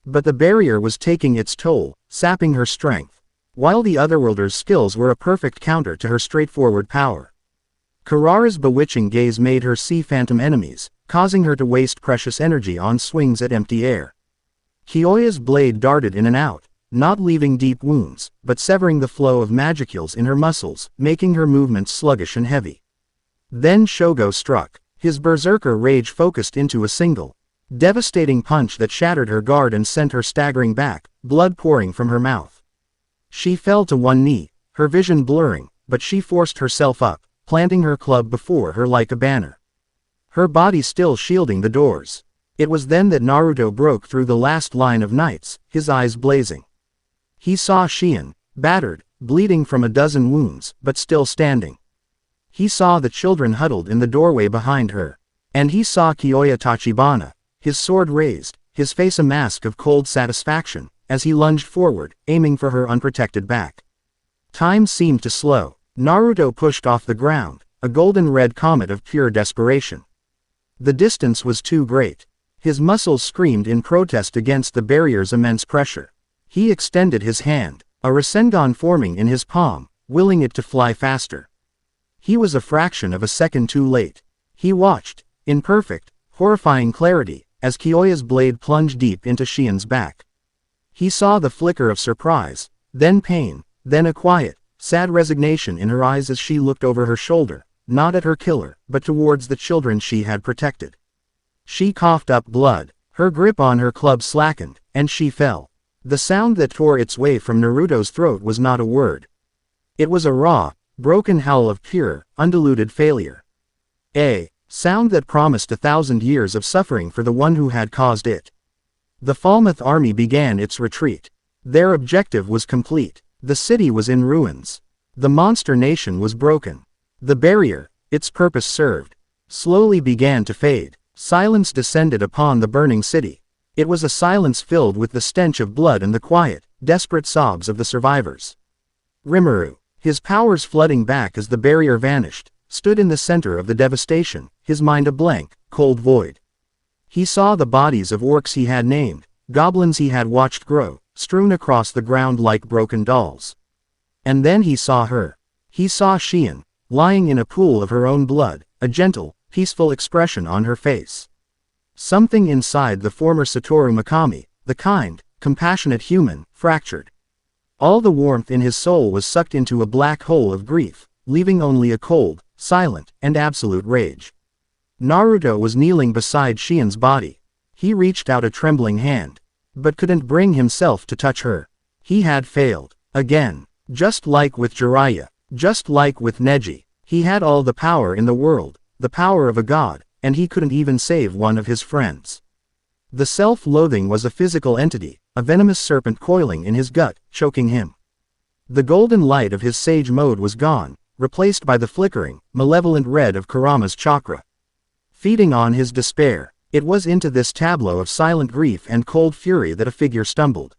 But the barrier was taking its toll, sapping her strength. While the Otherworlders' skills were a perfect counter to her straightforward power. Kurara's bewitching gaze made her see phantom enemies, causing her to waste precious energy on swings at empty air. Kyoya's blade darted in and out, not leaving deep wounds, but severing the flow of magicules in her muscles, making her movements sluggish and heavy. Then Shogo struck, his berserker rage focused into a single, devastating punch that shattered her guard and sent her staggering back, blood pouring from her mouth. She fell to one knee, her vision blurring, but she forced herself up, planting her club before her like a banner. Her body still shielding the doors. It was then that Naruto broke through the last line of knights, his eyes blazing. He saw Shion, battered, bleeding from a dozen wounds, but still standing. He saw the children huddled in the doorway behind her. And he saw Kyoya Tachibana, his sword raised, his face a mask of cold satisfaction, as he lunged forward, aiming for her unprotected back. Time seemed to slow. Naruto pushed off the ground, a golden-red comet of pure desperation. The distance was too great. His muscles screamed in protest against the barrier's immense pressure. He extended his hand, a Rasengan forming in his palm, willing it to fly faster. He was a fraction of a second too late. He watched, in perfect, horrifying clarity, as Kyoya's blade plunged deep into Shion's back. He saw the flicker of surprise, then pain, then a quiet, sad resignation in her eyes as she looked over her shoulder, not at her killer, but towards the children she had protected. She coughed up blood, her grip on her club slackened, and she fell. The sound that tore its way from Naruto's throat was not a word. It was a raw, broken howl of pure, undiluted failure. A sound that promised 1,000 years of suffering for the one who had caused it. The Falmouth army began its retreat. Their objective was complete. The city was in ruins. The monster nation was broken. The barrier, its purpose served, slowly began to fade. Silence descended upon the burning city. It was a silence filled with the stench of blood and the quiet, desperate sobs of the survivors. Rimuru, his powers flooding back as the barrier vanished, stood in the center of the devastation, his mind a blank, cold void. He saw the bodies of orcs he had named, goblins he had watched grow, strewn across the ground like broken dolls. And then he saw her. He saw Shion, lying in a pool of her own blood, a gentle, peaceful expression on her face. Something inside the former Satoru Mikami, the kind, compassionate human, fractured. All the warmth in his soul was sucked into a black hole of grief, leaving only a cold, silent, and absolute rage. Naruto was kneeling beside Shien's body. He reached out a trembling hand, but couldn't bring himself to touch her. He had failed. Again. Just like with Jiraiya. Just like with Neji. He had all the power in the world, the power of a god, and he couldn't even save one of his friends. The self-loathing was a physical entity, a venomous serpent coiling in his gut, choking him. The golden light of his sage mode was gone, replaced by the flickering, malevolent red of Kurama's chakra. Feeding on his despair, it was into this tableau of silent grief and cold fury that a figure stumbled.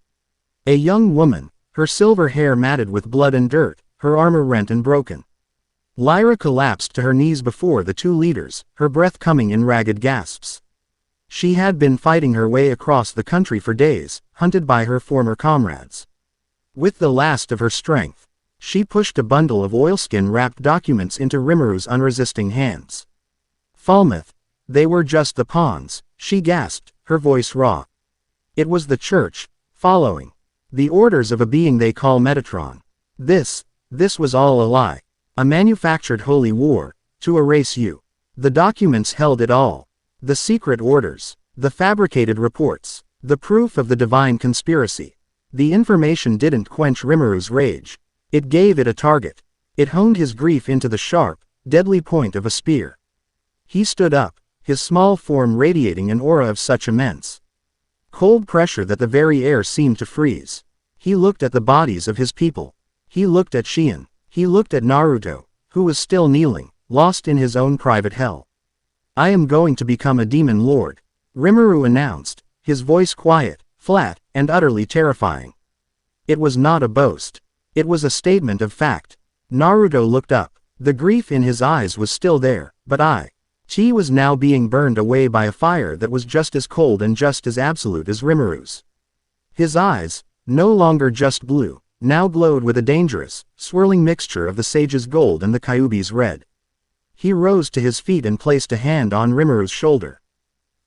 A young woman, her silver hair matted with blood and dirt, her armor rent and broken. Lyra collapsed to her knees before the two leaders, her breath coming in ragged gasps. She had been fighting her way across the country for days, hunted by her former comrades. With the last of her strength, she pushed a bundle of oilskin-wrapped documents into Rimuru's unresisting hands. Falmouth. They were just the pawns, she gasped, her voice raw. It was the church, following the orders of a being they call Metatron. This was all a lie. A manufactured holy war, to erase you. The documents held it all. The secret orders, the fabricated reports, the proof of the divine conspiracy. The information didn't quench Rimuru's rage. It gave it a target. It honed his grief into the sharp, deadly point of a spear. He stood up, his small form radiating an aura of such immense cold pressure that the very air seemed to freeze. He looked at the bodies of his people. He looked at Shien. He looked at Naruto, who was still kneeling, lost in his own private hell. I am going to become a demon lord, Rimuru announced, his voice quiet, flat, and utterly terrifying. It was not a boast. It was a statement of fact. Naruto looked up. The grief in his eyes was still there, but He was now being burned away by a fire that was just as cold and just as absolute as Rimuru's. His eyes, no longer just blue, now glowed with a dangerous, swirling mixture of the sage's gold and the Kyuubi's red. He rose to his feet and placed a hand on Rimuru's shoulder.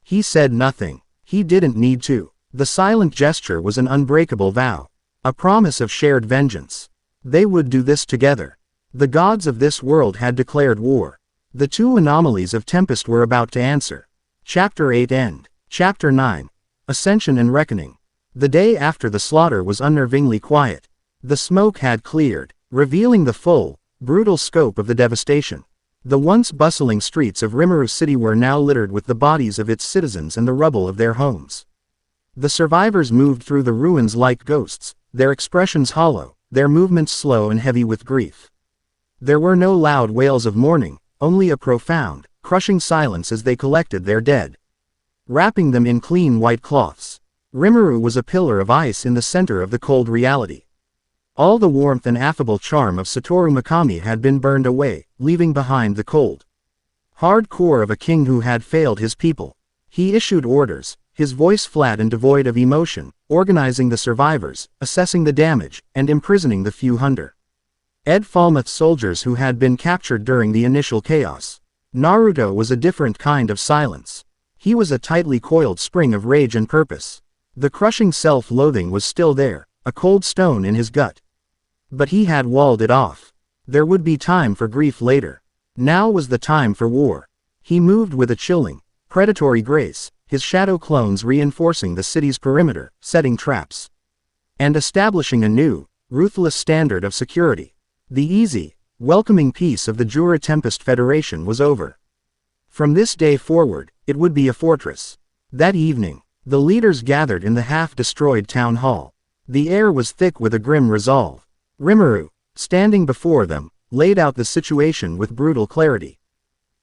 He said nothing. He didn't need to. The silent gesture was an unbreakable vow. A promise of shared vengeance. They would do this together. The gods of this world had declared war. The two anomalies of Tempest were about to answer. Chapter 8 End. Chapter 9. Ascension and Reckoning. The day after the slaughter was unnervingly quiet. The smoke had cleared, revealing the full, brutal scope of the devastation. The once bustling streets of Rimuru City were now littered with the bodies of its citizens and the rubble of their homes. The survivors moved through the ruins like ghosts, their expressions hollow, their movements slow and heavy with grief. There were no loud wails of mourning, only a profound, crushing silence as they collected their dead, wrapping them in clean white cloths. Rimuru was a pillar of ice in the center of the cold reality. All the warmth and affable charm of Satoru Mikami had been burned away, leaving behind the cold, hard core of a king who had failed his people. He issued orders, his voice flat and devoid of emotion, organizing the survivors, assessing the damage, and imprisoning the few hundred Falmouth soldiers who had been captured during the initial chaos. Naruto was a different kind of silence. He was a tightly coiled spring of rage and purpose. The crushing self-loathing was still there, a cold stone in his gut. But he had walled it off. There would be time for grief later. Now was the time for war. He moved with a chilling, predatory grace, his shadow clones reinforcing the city's perimeter, setting traps, and establishing a new, ruthless standard of security. The easy, welcoming peace of the Jura Tempest Federation was over. From this day forward, it would be a fortress. That evening, the leaders gathered in the half-destroyed town hall. The air was thick with a grim resolve. Rimuru, standing before them, laid out the situation with brutal clarity.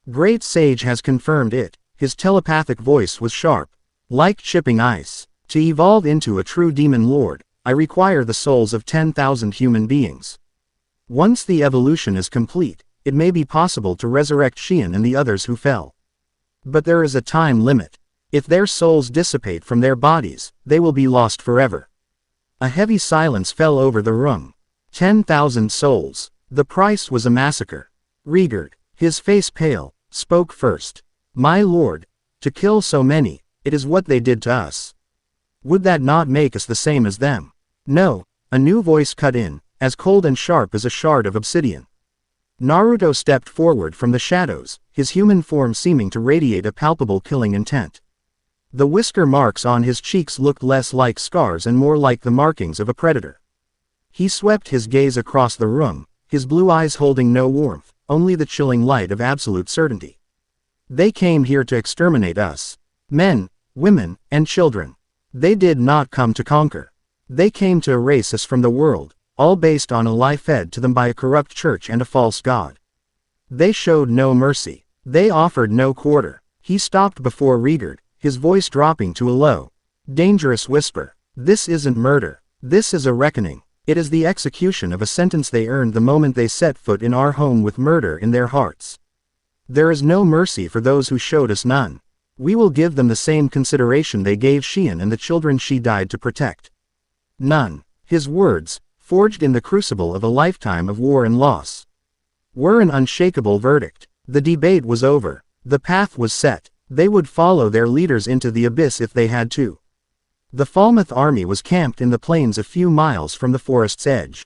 Great Sage has confirmed it. His telepathic voice was sharp, like chipping ice. To evolve into a true demon lord, I require the souls of 10,000 human beings. Once the evolution is complete, it may be possible to resurrect Shien and the others who fell. But there is a time limit. If their souls dissipate from their bodies, they will be lost forever. A heavy silence fell over the room. 10,000 souls. The price was a massacre. Rigard, his face pale, spoke first. My lord, to kill so many, it is what they did to us. Would that not make us the same as them? No, a new voice cut in, as cold and sharp as a shard of obsidian. Naruto stepped forward from the shadows, his human form seeming to radiate a palpable killing intent. The whisker marks on his cheeks looked less like scars and more like the markings of a predator. He swept his gaze across the room, his blue eyes holding no warmth, only the chilling light of absolute certainty. They came here to exterminate us. Men, women, and children. They did not come to conquer. They came to erase us from the world, all based on a lie fed to them by a corrupt church and a false god. They showed no mercy. They offered no quarter. He stopped before Rigard, his voice dropping to a low, dangerous whisper. This isn't murder. This is a reckoning. It is the execution of a sentence they earned the moment they set foot in our home with murder in their hearts. There is no mercy for those who showed us none. We will give them the same consideration they gave Xian and the children she died to protect. None. His words, forged in the crucible of a lifetime of war and loss, were an unshakable verdict. The debate was over. The path was set. They would follow their leaders into the abyss if they had to. The Falmouth army was camped in the plains a few miles from the forest's edge.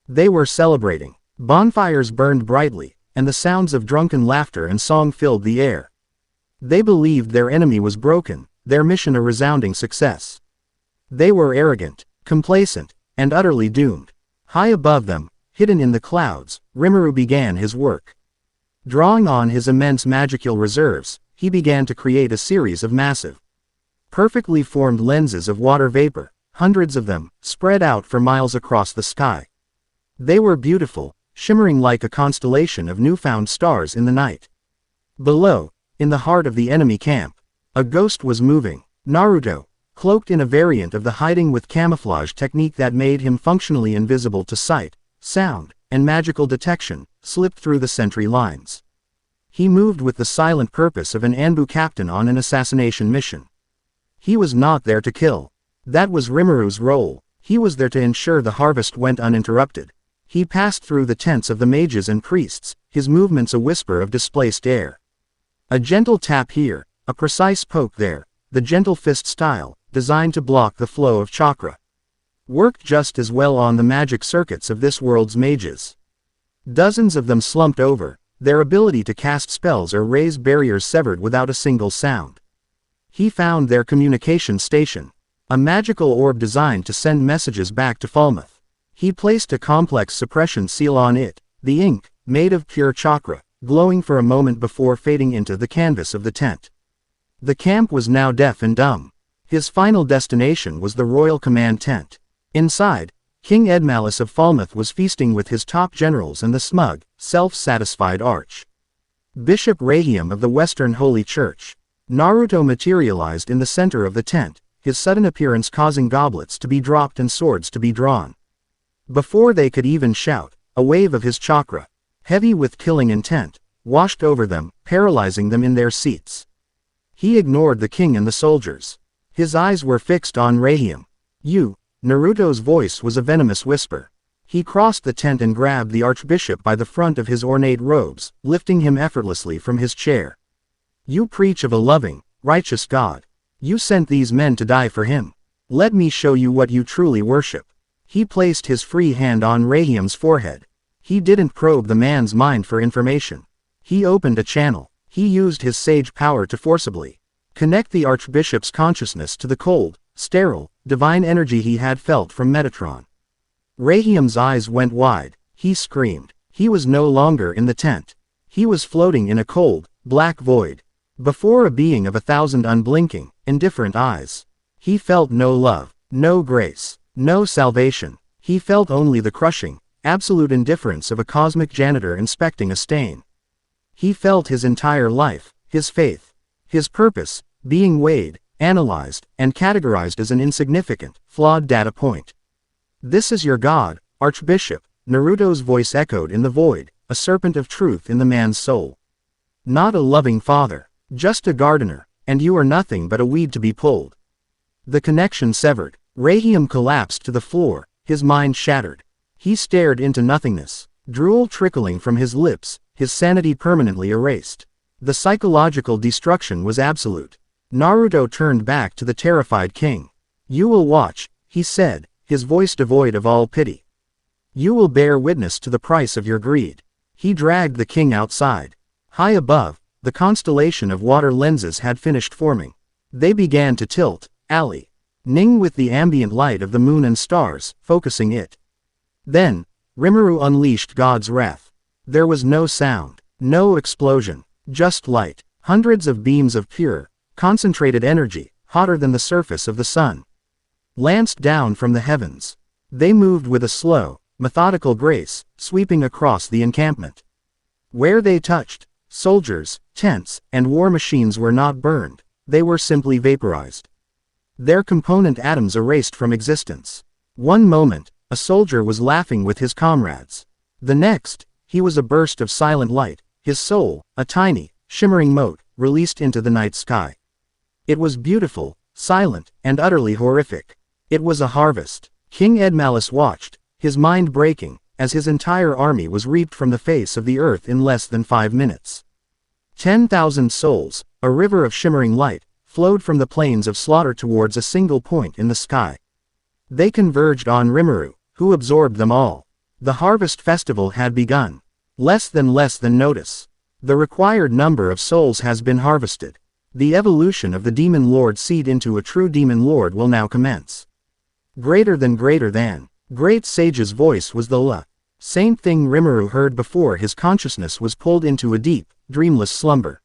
They were celebrating. Bonfires burned brightly, and the sounds of drunken laughter and song filled the air. They believed their enemy was broken, their mission a resounding success. They were arrogant, complacent, and utterly doomed. High above them, hidden in the clouds, Rimuru began his work. Drawing on his immense magical reserves, he began to create a series of massive, perfectly formed lenses of water vapor, hundreds of them, spread out for miles across the sky. They were beautiful, shimmering like a constellation of newfound stars in the night. Below, in the heart of the enemy camp, a ghost was moving. Naruto, cloaked in a variant of the hiding with camouflage technique that made him functionally invisible to sight, sound, and magical detection, slipped through the sentry lines. He moved with the silent purpose of an Anbu captain on an assassination mission. He was not there to kill. That was Rimuru's role. He was there to ensure the harvest went uninterrupted. He passed through the tents of the mages and priests, his movements a whisper of displaced air. A gentle tap here, a precise poke there, the gentle fist style, designed to block the flow of chakra, worked just as well on the magic circuits of this world's mages. Dozens of them slumped over, their ability to cast spells or raise barriers severed without a single sound. He found their communication station, a magical orb designed to send messages back to Falmouth. He placed a complex suppression seal on it, the ink, made of pure chakra, glowing for a moment before fading into the canvas of the tent. The camp was now deaf and dumb. His final destination was the royal command tent. Inside, King Edmalus of Falmouth was feasting with his top generals and the smug, self-satisfied Archbishop Rahiam of the Western Holy Church. Naruto materialized in the center of the tent, his sudden appearance causing goblets to be dropped and swords to be drawn. Before they could even shout, a wave of his chakra, heavy with killing intent, washed over them, paralyzing them in their seats. He ignored the king and the soldiers. His eyes were fixed on Rahiam. You, Naruto's voice was a venomous whisper. He crossed the tent and grabbed the archbishop by the front of his ornate robes, lifting him effortlessly from his chair. You preach of a loving, righteous God. You sent these men to die for him. Let me show you what you truly worship. He placed his free hand on Rahiam's forehead. He didn't probe the man's mind for information. He opened a channel. He used his sage power to forcibly connect the archbishop's consciousness to the cold, sterile, divine energy he had felt from Metatron. Rahiam's eyes went wide. He screamed. He was no longer in the tent. He was floating in a cold, black void. Before a being of 1,000 unblinking, indifferent eyes. He felt no love, no grace, no salvation. He felt only the crushing, absolute indifference of a cosmic janitor inspecting a stain. He felt his entire life, his faith, his purpose, being weighed, analyzed, and categorized as an insignificant, flawed data point. This is your God, Archbishop, Naruto's voice echoed in the void, a serpent of truth in the man's soul. Not a loving father. Just a gardener, and you are nothing but a weed to be pulled. The connection severed. Rahiam collapsed to the floor, his mind shattered. He stared into nothingness, drool trickling from his lips, his sanity permanently erased. The psychological destruction was absolute. Naruto turned back to the terrified king. "You will watch," he said, his voice devoid of all pity. "You will bear witness to the price of your greed." He dragged the king outside. High above, the constellation of water lenses had finished forming. They began to tilt, ning with the ambient light of the moon and stars, focusing it. Then, Rimuru unleashed God's wrath. There was no sound, no explosion, just light, hundreds of beams of pure, concentrated energy, hotter than the surface of the sun, lanced down from the heavens. They moved with a slow, methodical grace, sweeping across the encampment. Where they touched, soldiers, tents, and war machines were not burned, they were simply vaporized. Their component atoms erased from existence. One moment, a soldier was laughing with his comrades. The next, he was a burst of silent light, his soul, a tiny, shimmering mote, released into the night sky. It was beautiful, silent, and utterly horrific. It was a harvest. King Edmalus watched, his mind breaking, as his entire army was reaped from the face of the earth in less than 5 minutes. 10,000 souls, a river of shimmering light, flowed from the plains of slaughter towards a single point in the sky. They converged on Rimuru, who absorbed them all. The harvest festival had begun. Less than notice. The required number of souls has been harvested. The evolution of the demon lord seed into a true demon lord will now commence. Greater than. Great sage's voice was the same thing Rimuru heard before his consciousness was pulled into a deep, dreamless slumber.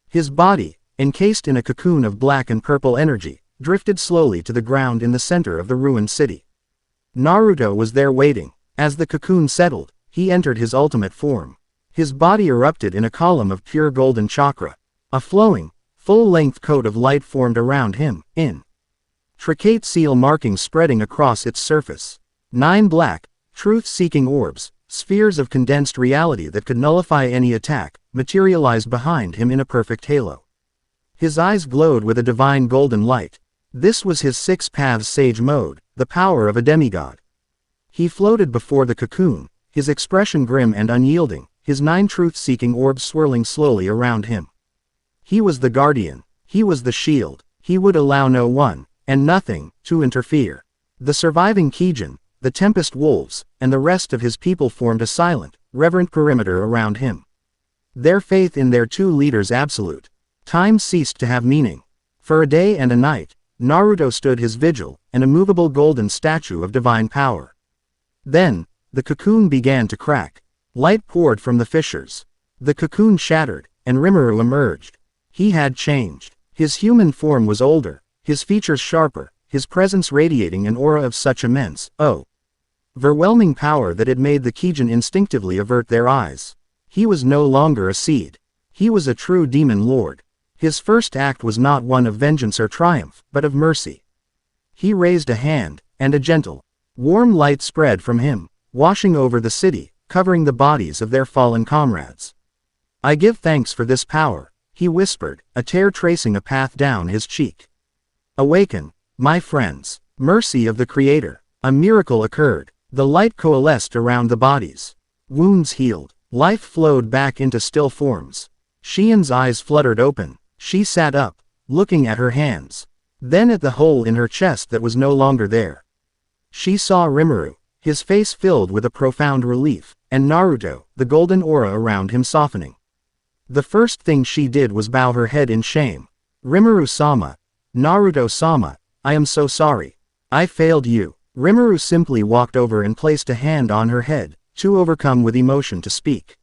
His body, encased in a cocoon of black and purple energy, drifted slowly to the ground in the center of the ruined city. Naruto was there waiting. As the cocoon settled, he entered his ultimate form. His body erupted in a column of pure golden chakra. A flowing, full-length coat of light formed around him, intricate seal markings spreading across its surface. 9 black, truth-seeking orbs, spheres of condensed reality that could nullify any attack, materialized behind him in a perfect halo. His eyes glowed with a divine golden light. This was his 6 paths sage mode, the power of a demigod. He floated before the cocoon, his expression grim and unyielding, his 9 truth-seeking orbs swirling slowly around him. He was the guardian, he was the shield, he would allow no one, and nothing, to interfere. The surviving Kijin, the Tempest wolves, and the rest of his people formed a silent, reverent perimeter around him. Their faith in their 2 leaders absolute. Time ceased to have meaning. For a day and a night, Naruto stood his vigil, an immovable golden statue of divine power. Then, the cocoon began to crack. Light poured from the fissures. The cocoon shattered, and Rimuru emerged. He had changed. His human form was older, his features sharper, his presence radiating an aura of such immense, overwhelming power that it made the Kijin instinctively avert their eyes. He was no longer a seed. He was a true demon lord. His first act was not one of vengeance or triumph, but of mercy. He raised a hand, and a gentle, warm light spread from him, washing over the city, covering the bodies of their fallen comrades. "I give thanks for this power," he whispered, a tear tracing a path down his cheek. "Awaken, my friends. Mercy of the Creator." A miracle occurred. The light coalesced around the bodies. Wounds healed. Life flowed back into still forms. Xian's eyes fluttered open. She sat up, looking at her hands. Then at the hole in her chest that was no longer there. She saw Rimuru, his face filled with a profound relief, and Naruto, the golden aura around him softening. The first thing she did was bow her head in shame. "Rimuru-sama. Naruto-sama, I am so sorry. I failed you." Rimuru simply walked over and placed a hand on her head, too overcome with emotion to speak.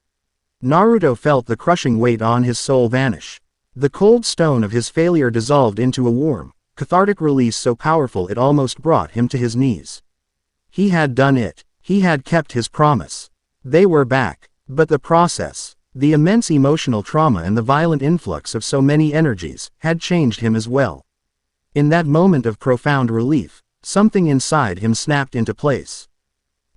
Naruto felt the crushing weight on his soul vanish. The cold stone of his failure dissolved into a warm, cathartic release so powerful it almost brought him to his knees. He had done it. He had kept his promise. They were back. But the process, the immense emotional trauma and the violent influx of so many energies, had changed him as well. In that moment of profound relief, something inside him snapped into place.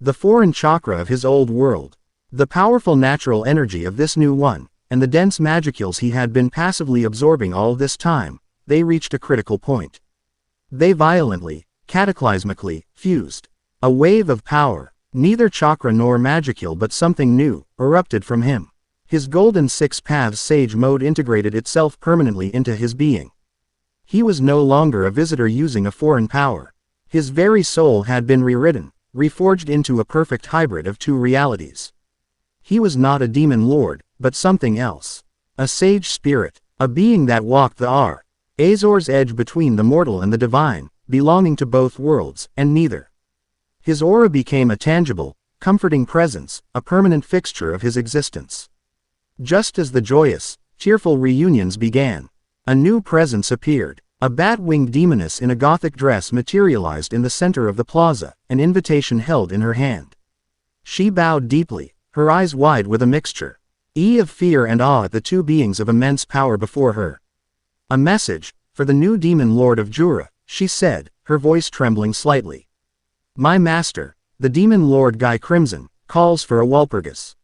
The foreign chakra of his old world, the powerful natural energy of this new one, and the dense magicules he had been passively absorbing all this time, they reached a critical point. They violently, cataclysmically, fused. A wave of power, neither chakra nor magicule but something new, erupted from him. His golden six paths sage mode integrated itself permanently into his being. He was no longer a visitor using a foreign power. His very soul had been rewritten, reforged into a perfect hybrid of two realities. He was not a demon lord, but something else. A sage spirit, a being that walked the Azor's edge between the mortal and the divine, belonging to both worlds, and neither. His aura became a tangible, comforting presence, a permanent fixture of his existence. Just as the joyous, cheerful reunions began, a new presence appeared. A bat-winged demoness in a gothic dress materialized in the center of the plaza, an invitation held in her hand. She bowed deeply, her eyes wide with a mixture of fear and awe at the two beings of immense power before her. A message, for the new demon lord of Jura, she said, her voice trembling slightly. My master, the demon lord Guy Crimson, calls for a Walpurgis.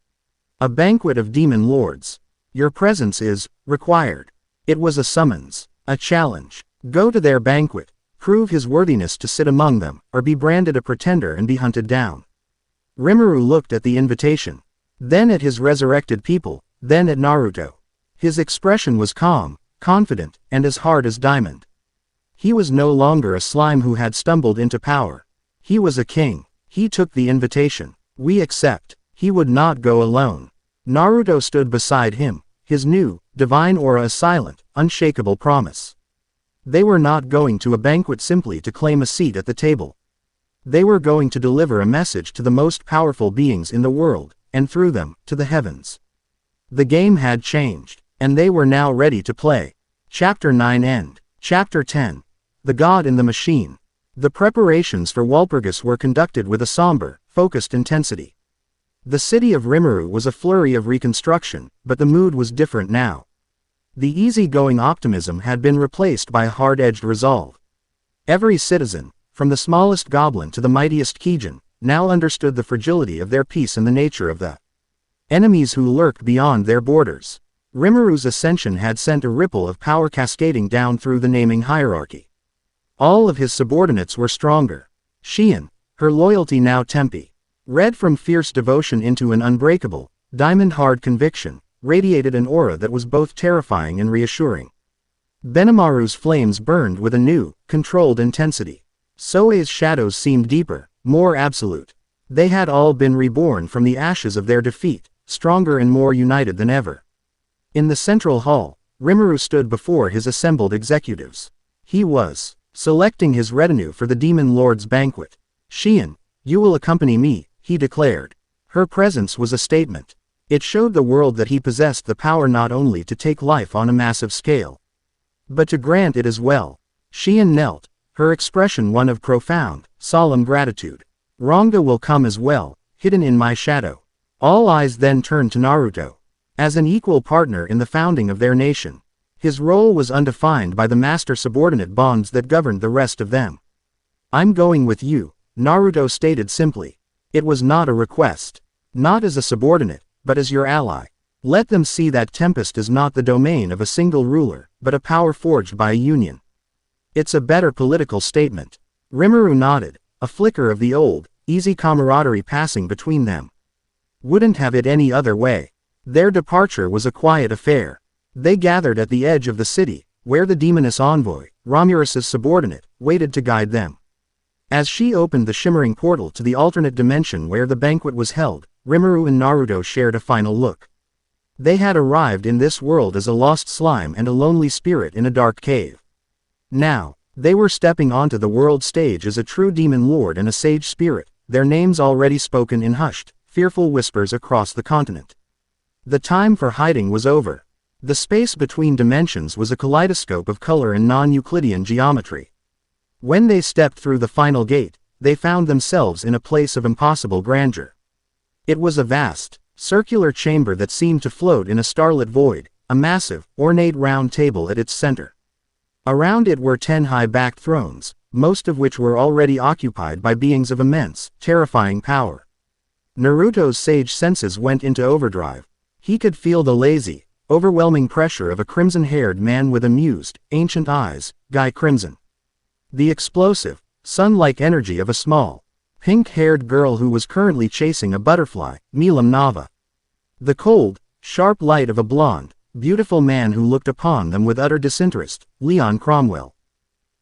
A banquet of demon lords. Your presence is required. It was a summons, a challenge. Go to their banquet, prove his worthiness to sit among them, or be branded a pretender and be hunted down. Rimuru looked at the invitation, then at his resurrected people, then at Naruto. His expression was calm, confident, and as hard as diamond. He was no longer a slime who had stumbled into power. He was a king. He took the invitation. We accept. He would not go alone. Naruto stood beside him, his new, divine aura a silent, unshakable promise. They were not going to a banquet simply to claim a seat at the table. They were going to deliver a message to the most powerful beings in the world, and through them, to the heavens. The game had changed, and they were now ready to play. Chapter 9 End. Chapter 10. The God in the Machine. The preparations for Walpurgis were conducted with a somber, focused intensity. The city of Rimuru was a flurry of reconstruction, but the mood was different now. The easygoing optimism had been replaced by a hard-edged resolve. Every citizen, from the smallest goblin to the mightiest Kijin, now understood the fragility of their peace and the nature of the enemies who lurked beyond their borders. Rimuru's ascension had sent a ripple of power cascading down through the naming hierarchy. All of his subordinates were stronger. Shion, her loyalty now tempe, red from fierce devotion into an unbreakable, diamond-hard conviction, radiated an aura that was both terrifying and reassuring. Benimaru's flames burned with a new, controlled intensity. Soei's shadows seemed deeper, more absolute. They had all been reborn from the ashes of their defeat, stronger and more united than ever. In the central hall, Rimuru stood before his assembled executives. He was selecting his retinue for the Demon Lord's banquet. Shion, you will accompany me, he declared. Her presence was a statement. It showed the world that he possessed the power not only to take life on a massive scale, but to grant it as well. Shion knelt, her expression one of profound, solemn gratitude. Ranga will come as well, hidden in my shadow. All eyes then turned to Naruto. As an equal partner in the founding of their nation, his role was undefined by the master-subordinate bonds that governed the rest of them. I'm going with you, Naruto stated simply. It was not a request. Not as a subordinate, but as your ally. Let them see that Tempest is not the domain of a single ruler, but a power forged by a union. It's a better political statement. Rimuru nodded, a flicker of the old, easy camaraderie passing between them. Wouldn't have it any other way. Their departure was a quiet affair. They gathered at the edge of the city, where the demoness envoy, Romulus' subordinate, waited to guide them. As she opened the shimmering portal to the alternate dimension where the banquet was held, Rimuru and Naruto shared a final look. They had arrived in this world as a lost slime and a lonely spirit in a dark cave. Now, they were stepping onto the world stage as a true demon lord and a sage spirit, their names already spoken in hushed, fearful whispers across the continent. The time for hiding was over. The space between dimensions was a kaleidoscope of color and non-Euclidean geometry. When they stepped through the final gate, they found themselves in a place of impossible grandeur. It was a vast, circular chamber that seemed to float in a starlit void, a massive, ornate round table at its center. Around it were 10 high-backed thrones, most of which were already occupied by beings of immense, terrifying power. Naruto's sage senses went into overdrive. He could feel the lazy, overwhelming pressure of a crimson-haired man with amused, ancient eyes, Guy Crimson. The explosive, sun-like energy of a small, pink-haired girl who was currently chasing a butterfly, Milam Nava. The cold, sharp light of a blonde, beautiful man who looked upon them with utter disinterest, Leon Cromwell.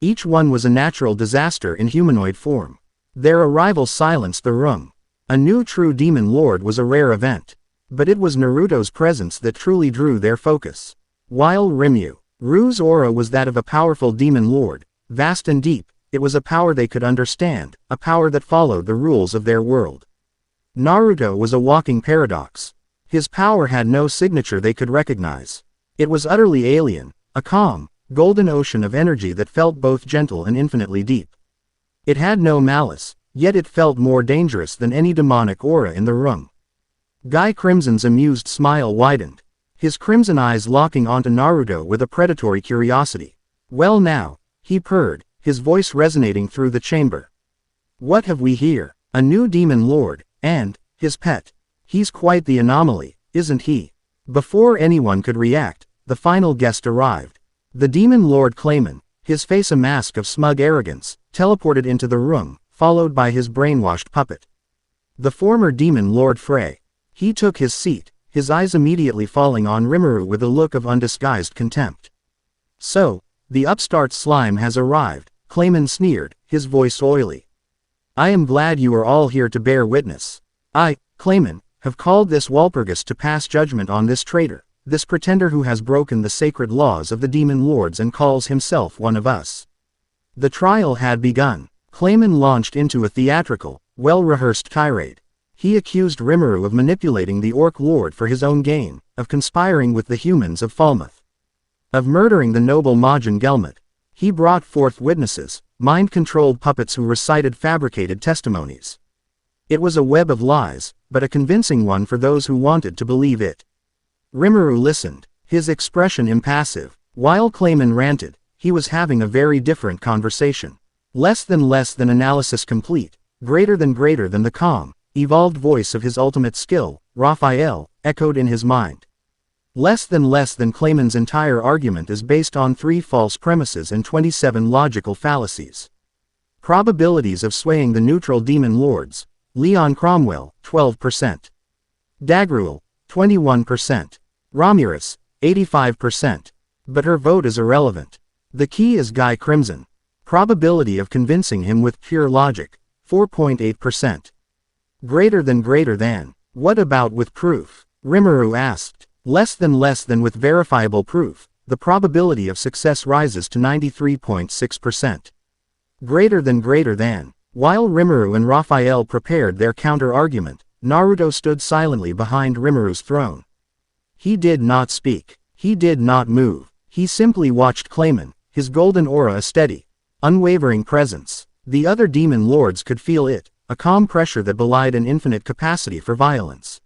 Each one was a natural disaster in humanoid form. Their arrival silenced the room. A new true demon lord was a rare event. But it was Naruto's presence that truly drew their focus. While Rimuru's aura was that of a powerful demon lord, vast and deep, it was a power they could understand, a power that followed the rules of their world. Naruto was a walking paradox. His power had no signature they could recognize. It was utterly alien, a calm, golden ocean of energy that felt both gentle and infinitely deep. It had no malice, yet it felt more dangerous than any demonic aura in the room. Guy Crimson's amused smile widened, his crimson eyes locking onto Naruto with a predatory curiosity. Well now, he purred, his voice resonating through the chamber. What have we here? A new demon lord, and his pet. He's quite the anomaly, isn't he? Before anyone could react, the final guest arrived. The demon lord Clayman, his face a mask of smug arrogance, teleported into the room, followed by his brainwashed puppet. The former demon lord Frey. He took his seat, his eyes immediately falling on Rimuru with a look of undisguised contempt. So, the upstart slime has arrived, Clayman sneered, his voice oily. I am glad you are all here to bear witness. I, Clayman, have called this Walpurgis to pass judgment on this traitor, this pretender who has broken the sacred laws of the demon lords and calls himself one of us. The trial had begun. Clayman launched into a theatrical, well-rehearsed tirade. He accused Rimuru of manipulating the Orc Lord for his own gain, of conspiring with the humans of Falmouth, of murdering the noble Majin Gelmut. He brought forth witnesses, mind-controlled puppets who recited fabricated testimonies. It was a web of lies, but a convincing one for those who wanted to believe it. Rimuru listened, his expression impassive. While Clayman ranted, he was having a very different conversation. Less than analysis complete, greater than the calm, evolved voice of his ultimate skill, Raphael, echoed in his mind. Less than Clayman's entire argument is based on 3 false premises and 27 logical fallacies. Probabilities of swaying the neutral demon lords: Leon Cromwell, 12%. Dagruel, 21%. Ramirez, 85%. But her vote is irrelevant. The key is Guy Crimson. Probability of convincing him with pure logic, 4.8%. Greater than. What about with proof? Rimuru asked. Less than with verifiable proof, the probability of success rises to 93.6%. Greater than. While Rimuru and Raphael prepared their counter-argument, Naruto stood silently behind Rimuru's throne. He did not speak. He did not move. He simply watched Clayman, his golden aura a steady, unwavering presence. The other demon lords could feel it, a calm pressure that belied an infinite capacity for violence.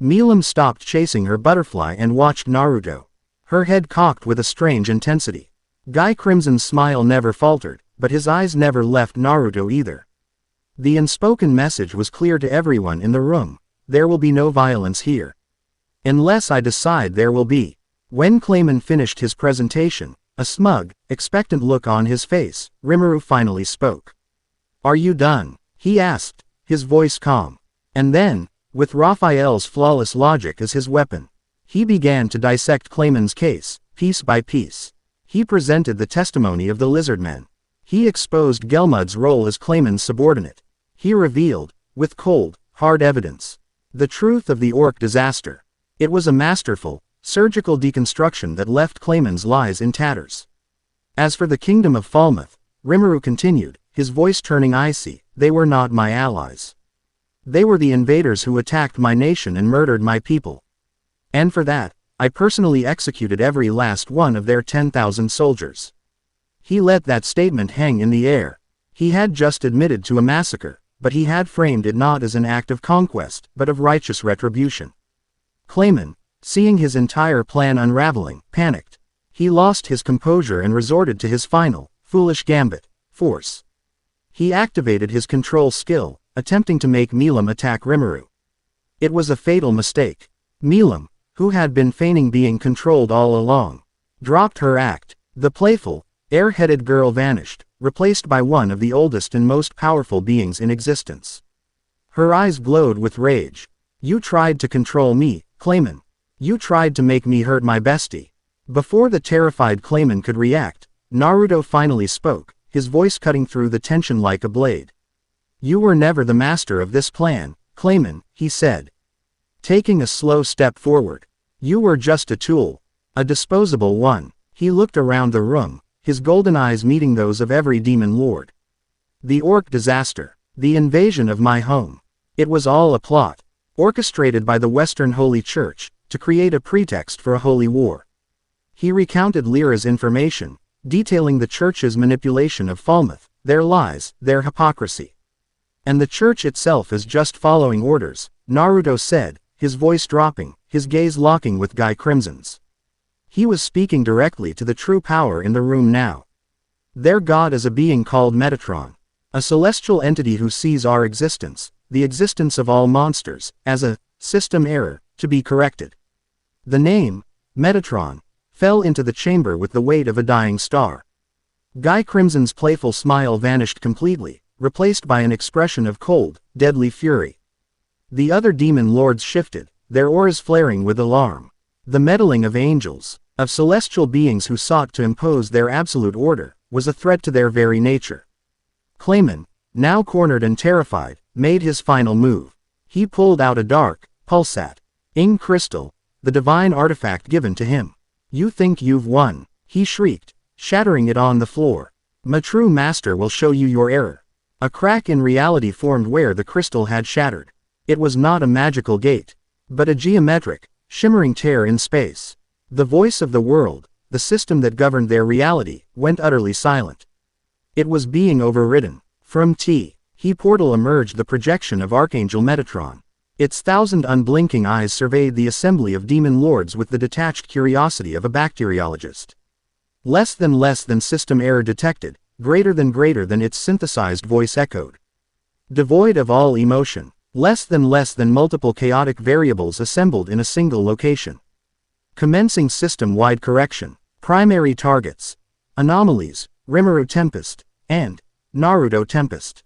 Milim stopped chasing her butterfly and watched Naruto, her head cocked with a strange intensity. Guy Crimson's smile never faltered, but his eyes never left Naruto either. The unspoken message was clear to everyone in the room: there will be no violence here. Unless I decide there will be. When Clayman finished his presentation, a smug, expectant look on his face, Rimuru finally spoke. Are you done? He asked, his voice calm. And then, with Raphael's flawless logic as his weapon, he began to dissect Clayman's case, piece by piece. He presented the testimony of the lizardmen. He exposed Gelmud's role as Clayman's subordinate. He revealed, with cold, hard evidence, the truth of the Orc disaster. It was a masterful, surgical deconstruction that left Clayman's lies in tatters. As for the kingdom of Falmouth, Rimuru continued, his voice turning icy, they were not my allies. They were the invaders who attacked my nation and murdered my people. And for that, I personally executed every last one of their 10,000 soldiers. He let that statement hang in the air. He had just admitted to a massacre, but he had framed it not as an act of conquest, but of righteous retribution. Clayman, seeing his entire plan unraveling, panicked. He lost his composure and resorted to his final, foolish gambit: force. He activated his control skill, attempting to make Milim attack Rimuru. It was a fatal mistake. Milim, who had been feigning being controlled all along, dropped her act. The playful, air-headed girl vanished, replaced by one of the oldest and most powerful beings in existence. Her eyes glowed with rage. You tried to control me, Clayman. You tried to make me hurt my bestie. Before the terrified Clayman could react, Naruto finally spoke, his voice cutting through the tension like a blade. You were never the master of this plan, Clayman, he said. Taking a slow step forward. You were just a tool. A disposable one. He looked around the room, his golden eyes meeting those of every demon lord. The orc disaster. The invasion of my home. It was all a plot, orchestrated by the Western Holy Church, to create a pretext for a holy war. He recounted Lyra's information, detailing the Church's manipulation of Falmouth, their lies, their hypocrisy. And the Church itself is just following orders, Naruto said, his voice dropping, his gaze locking with Guy Crimson's. He was speaking directly to the true power in the room now. Their god is a being called Metatron, a celestial entity who sees our existence, the existence of all monsters, as a system error, to be corrected. The name, Metatron, fell into the chamber with the weight of a dying star. Guy Crimson's playful smile vanished completely, replaced by an expression of cold, deadly fury. The other demon lords shifted, their auras flaring with alarm. The meddling of angels, of celestial beings who sought to impose their absolute order, was a threat to their very nature. Clayman, now cornered and terrified, made his final move. He pulled out a dark, pulsat-ing crystal, the divine artifact given to him. You think you've won, he shrieked, shattering it on the floor. My true master will show you your error. A crack in reality formed where the crystal had shattered. It was not a magical gate, but a geometric, shimmering tear in space. The voice of the world, the system that governed their reality, went utterly silent. It was being overridden. From He portal emerged the projection of Archangel Metatron. Its 1,000 unblinking eyes surveyed the assembly of demon lords with the detached curiosity of a bacteriologist. Less than system error detected, greater than its synthesized voice echoed. Devoid of all emotion, less than multiple chaotic variables assembled in a single location. Commencing system-wide correction. Primary targets. Anomalies, Rimuru Tempest, and Naruto Tempest.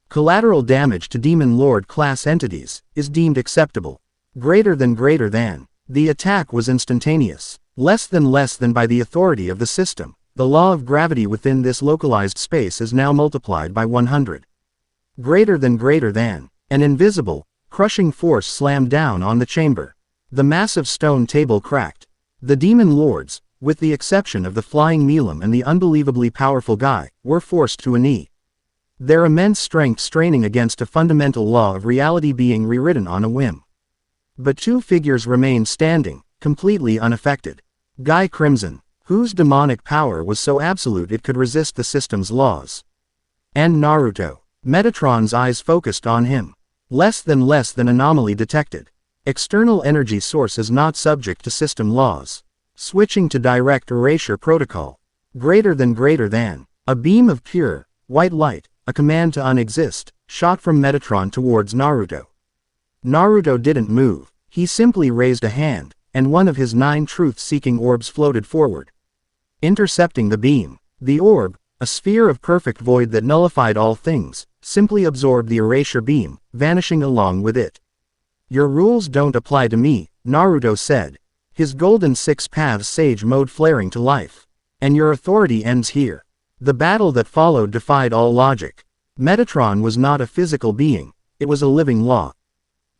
Collateral damage to Demon Lord class entities is deemed acceptable. Greater than. The attack was instantaneous. Less than by the authority of the system. The law of gravity within this localized space is now multiplied by 100. Greater than. An invisible, crushing force slammed down on the chamber. The massive stone table cracked. The demon lords, with the exception of the flying Milam and the unbelievably powerful Guy, were forced to a knee. Their immense strength straining against a fundamental law of reality being rewritten on a whim. But two figures remained standing, completely unaffected. Guy Crimson, whose demonic power was so absolute it could resist the system's laws. And Naruto. Metatron's eyes focused on him. Less than anomaly detected. External energy source is not subject to system laws. Switching to direct erasure protocol. Greater than. A beam of pure, white light, a command to unexist, shot from Metatron towards Naruto. Naruto didn't move, he simply raised a hand, and one of his 9 truth-seeking orbs floated forward. Intercepting the beam, the orb, a sphere of perfect void that nullified all things, simply absorbed the erasure beam, vanishing along with it. Your rules don't apply to me, Naruto said, his golden 6-paths sage mode flaring to life. And your authority ends here. The battle that followed defied all logic. Metatron was not a physical being, it was a living law.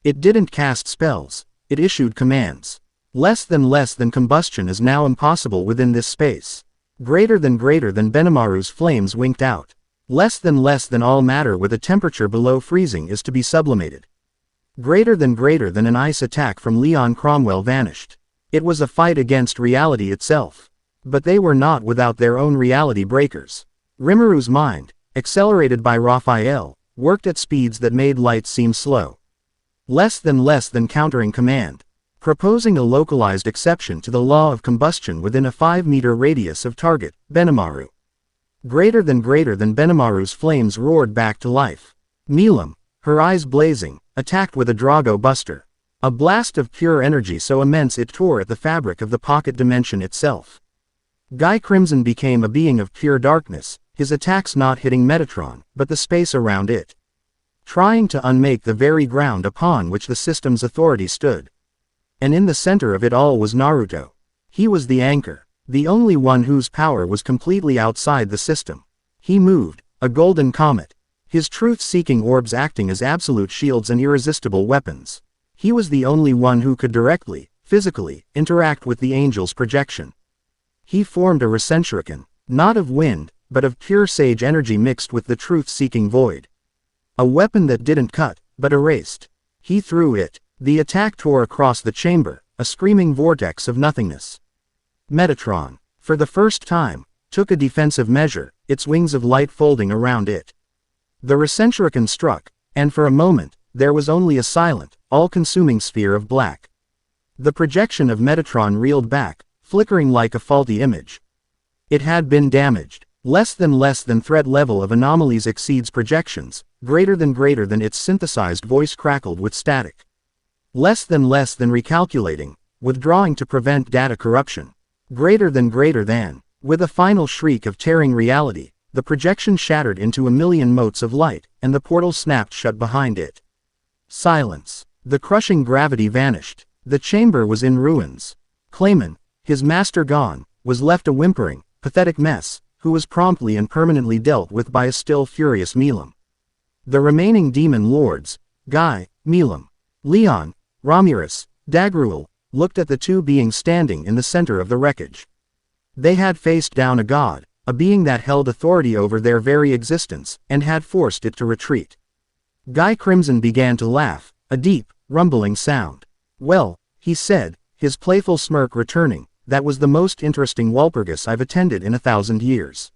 It didn't cast spells, it issued commands. Less than combustion is now impossible within this space. Greater than Benimaru's flames winked out. Less than all matter with a temperature below freezing is to be sublimated. Greater than an ice attack from Leon Cromwell vanished. It was a fight against reality itself. But they were not without their own reality breakers. Rimuru's mind, accelerated by Raphael, worked at speeds that made light seem slow. Less than countering command. Proposing a localized exception to the law of combustion within a 5-meter radius of target, Benimaru. Greater than Benimaru's flames roared back to life. Milam, her eyes blazing, attacked with a Drago Buster. A blast of pure energy so immense it tore at the fabric of the pocket dimension itself. Guy Crimson became a being of pure darkness, his attacks not hitting Metatron, but the space around it. Trying to unmake the very ground upon which the system's authority stood. And in the center of it all was Naruto. He was the anchor, the only one whose power was completely outside the system. He moved, a golden comet, his truth-seeking orbs acting as absolute shields and irresistible weapons. He was the only one who could directly, physically, interact with the angel's projection. He formed a Rasenshuriken, not of wind, but of pure sage energy mixed with the truth-seeking void. A weapon that didn't cut, but erased. He threw it. The attack tore across the chamber, a screaming vortex of nothingness. Metatron, for the first time, took a defensive measure, its wings of light folding around it. The Rasenshuriken struck, and for a moment, there was only a silent, all-consuming sphere of black. The projection of Metatron reeled back, flickering like a faulty image. It had been damaged. Less than threat level of anomalies exceeds projections, greater than its synthesized voice crackled with static. Less than recalculating, withdrawing to prevent data corruption. Greater than, with a final shriek of tearing reality, the projection shattered into a million motes of light, and the portal snapped shut behind it. Silence. The crushing gravity vanished. The chamber was in ruins. Clayman, his master gone, was left a whimpering, pathetic mess, who was promptly and permanently dealt with by a still furious Milim. The remaining demon lords, Guy, Milim, Leon, Ramirez, Dagruel, looked at the two beings standing in the center of the wreckage. They had faced down a god, a being that held authority over their very existence, and had forced it to retreat. Guy Crimson began to laugh, a deep, rumbling sound. "Well," he said, his playful smirk returning, "that was the most interesting Walpurgis I've attended in 1,000 years.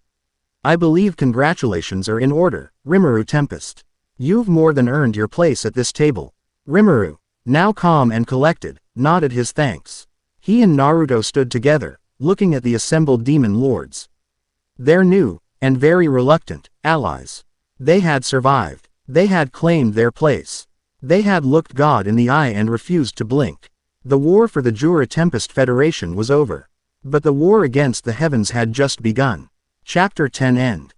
I believe congratulations are in order, Rimuru Tempest. You've more than earned your place at this table." Rimuru, now calm and collected, nodded his thanks. He and Naruto stood together, looking at the assembled demon lords. Their new, and very reluctant, allies. They had survived. They had claimed their place. They had looked God in the eye and refused to blink. The war for the Jura Tempest Federation was over. But the war against the heavens had just begun. Chapter 10 End.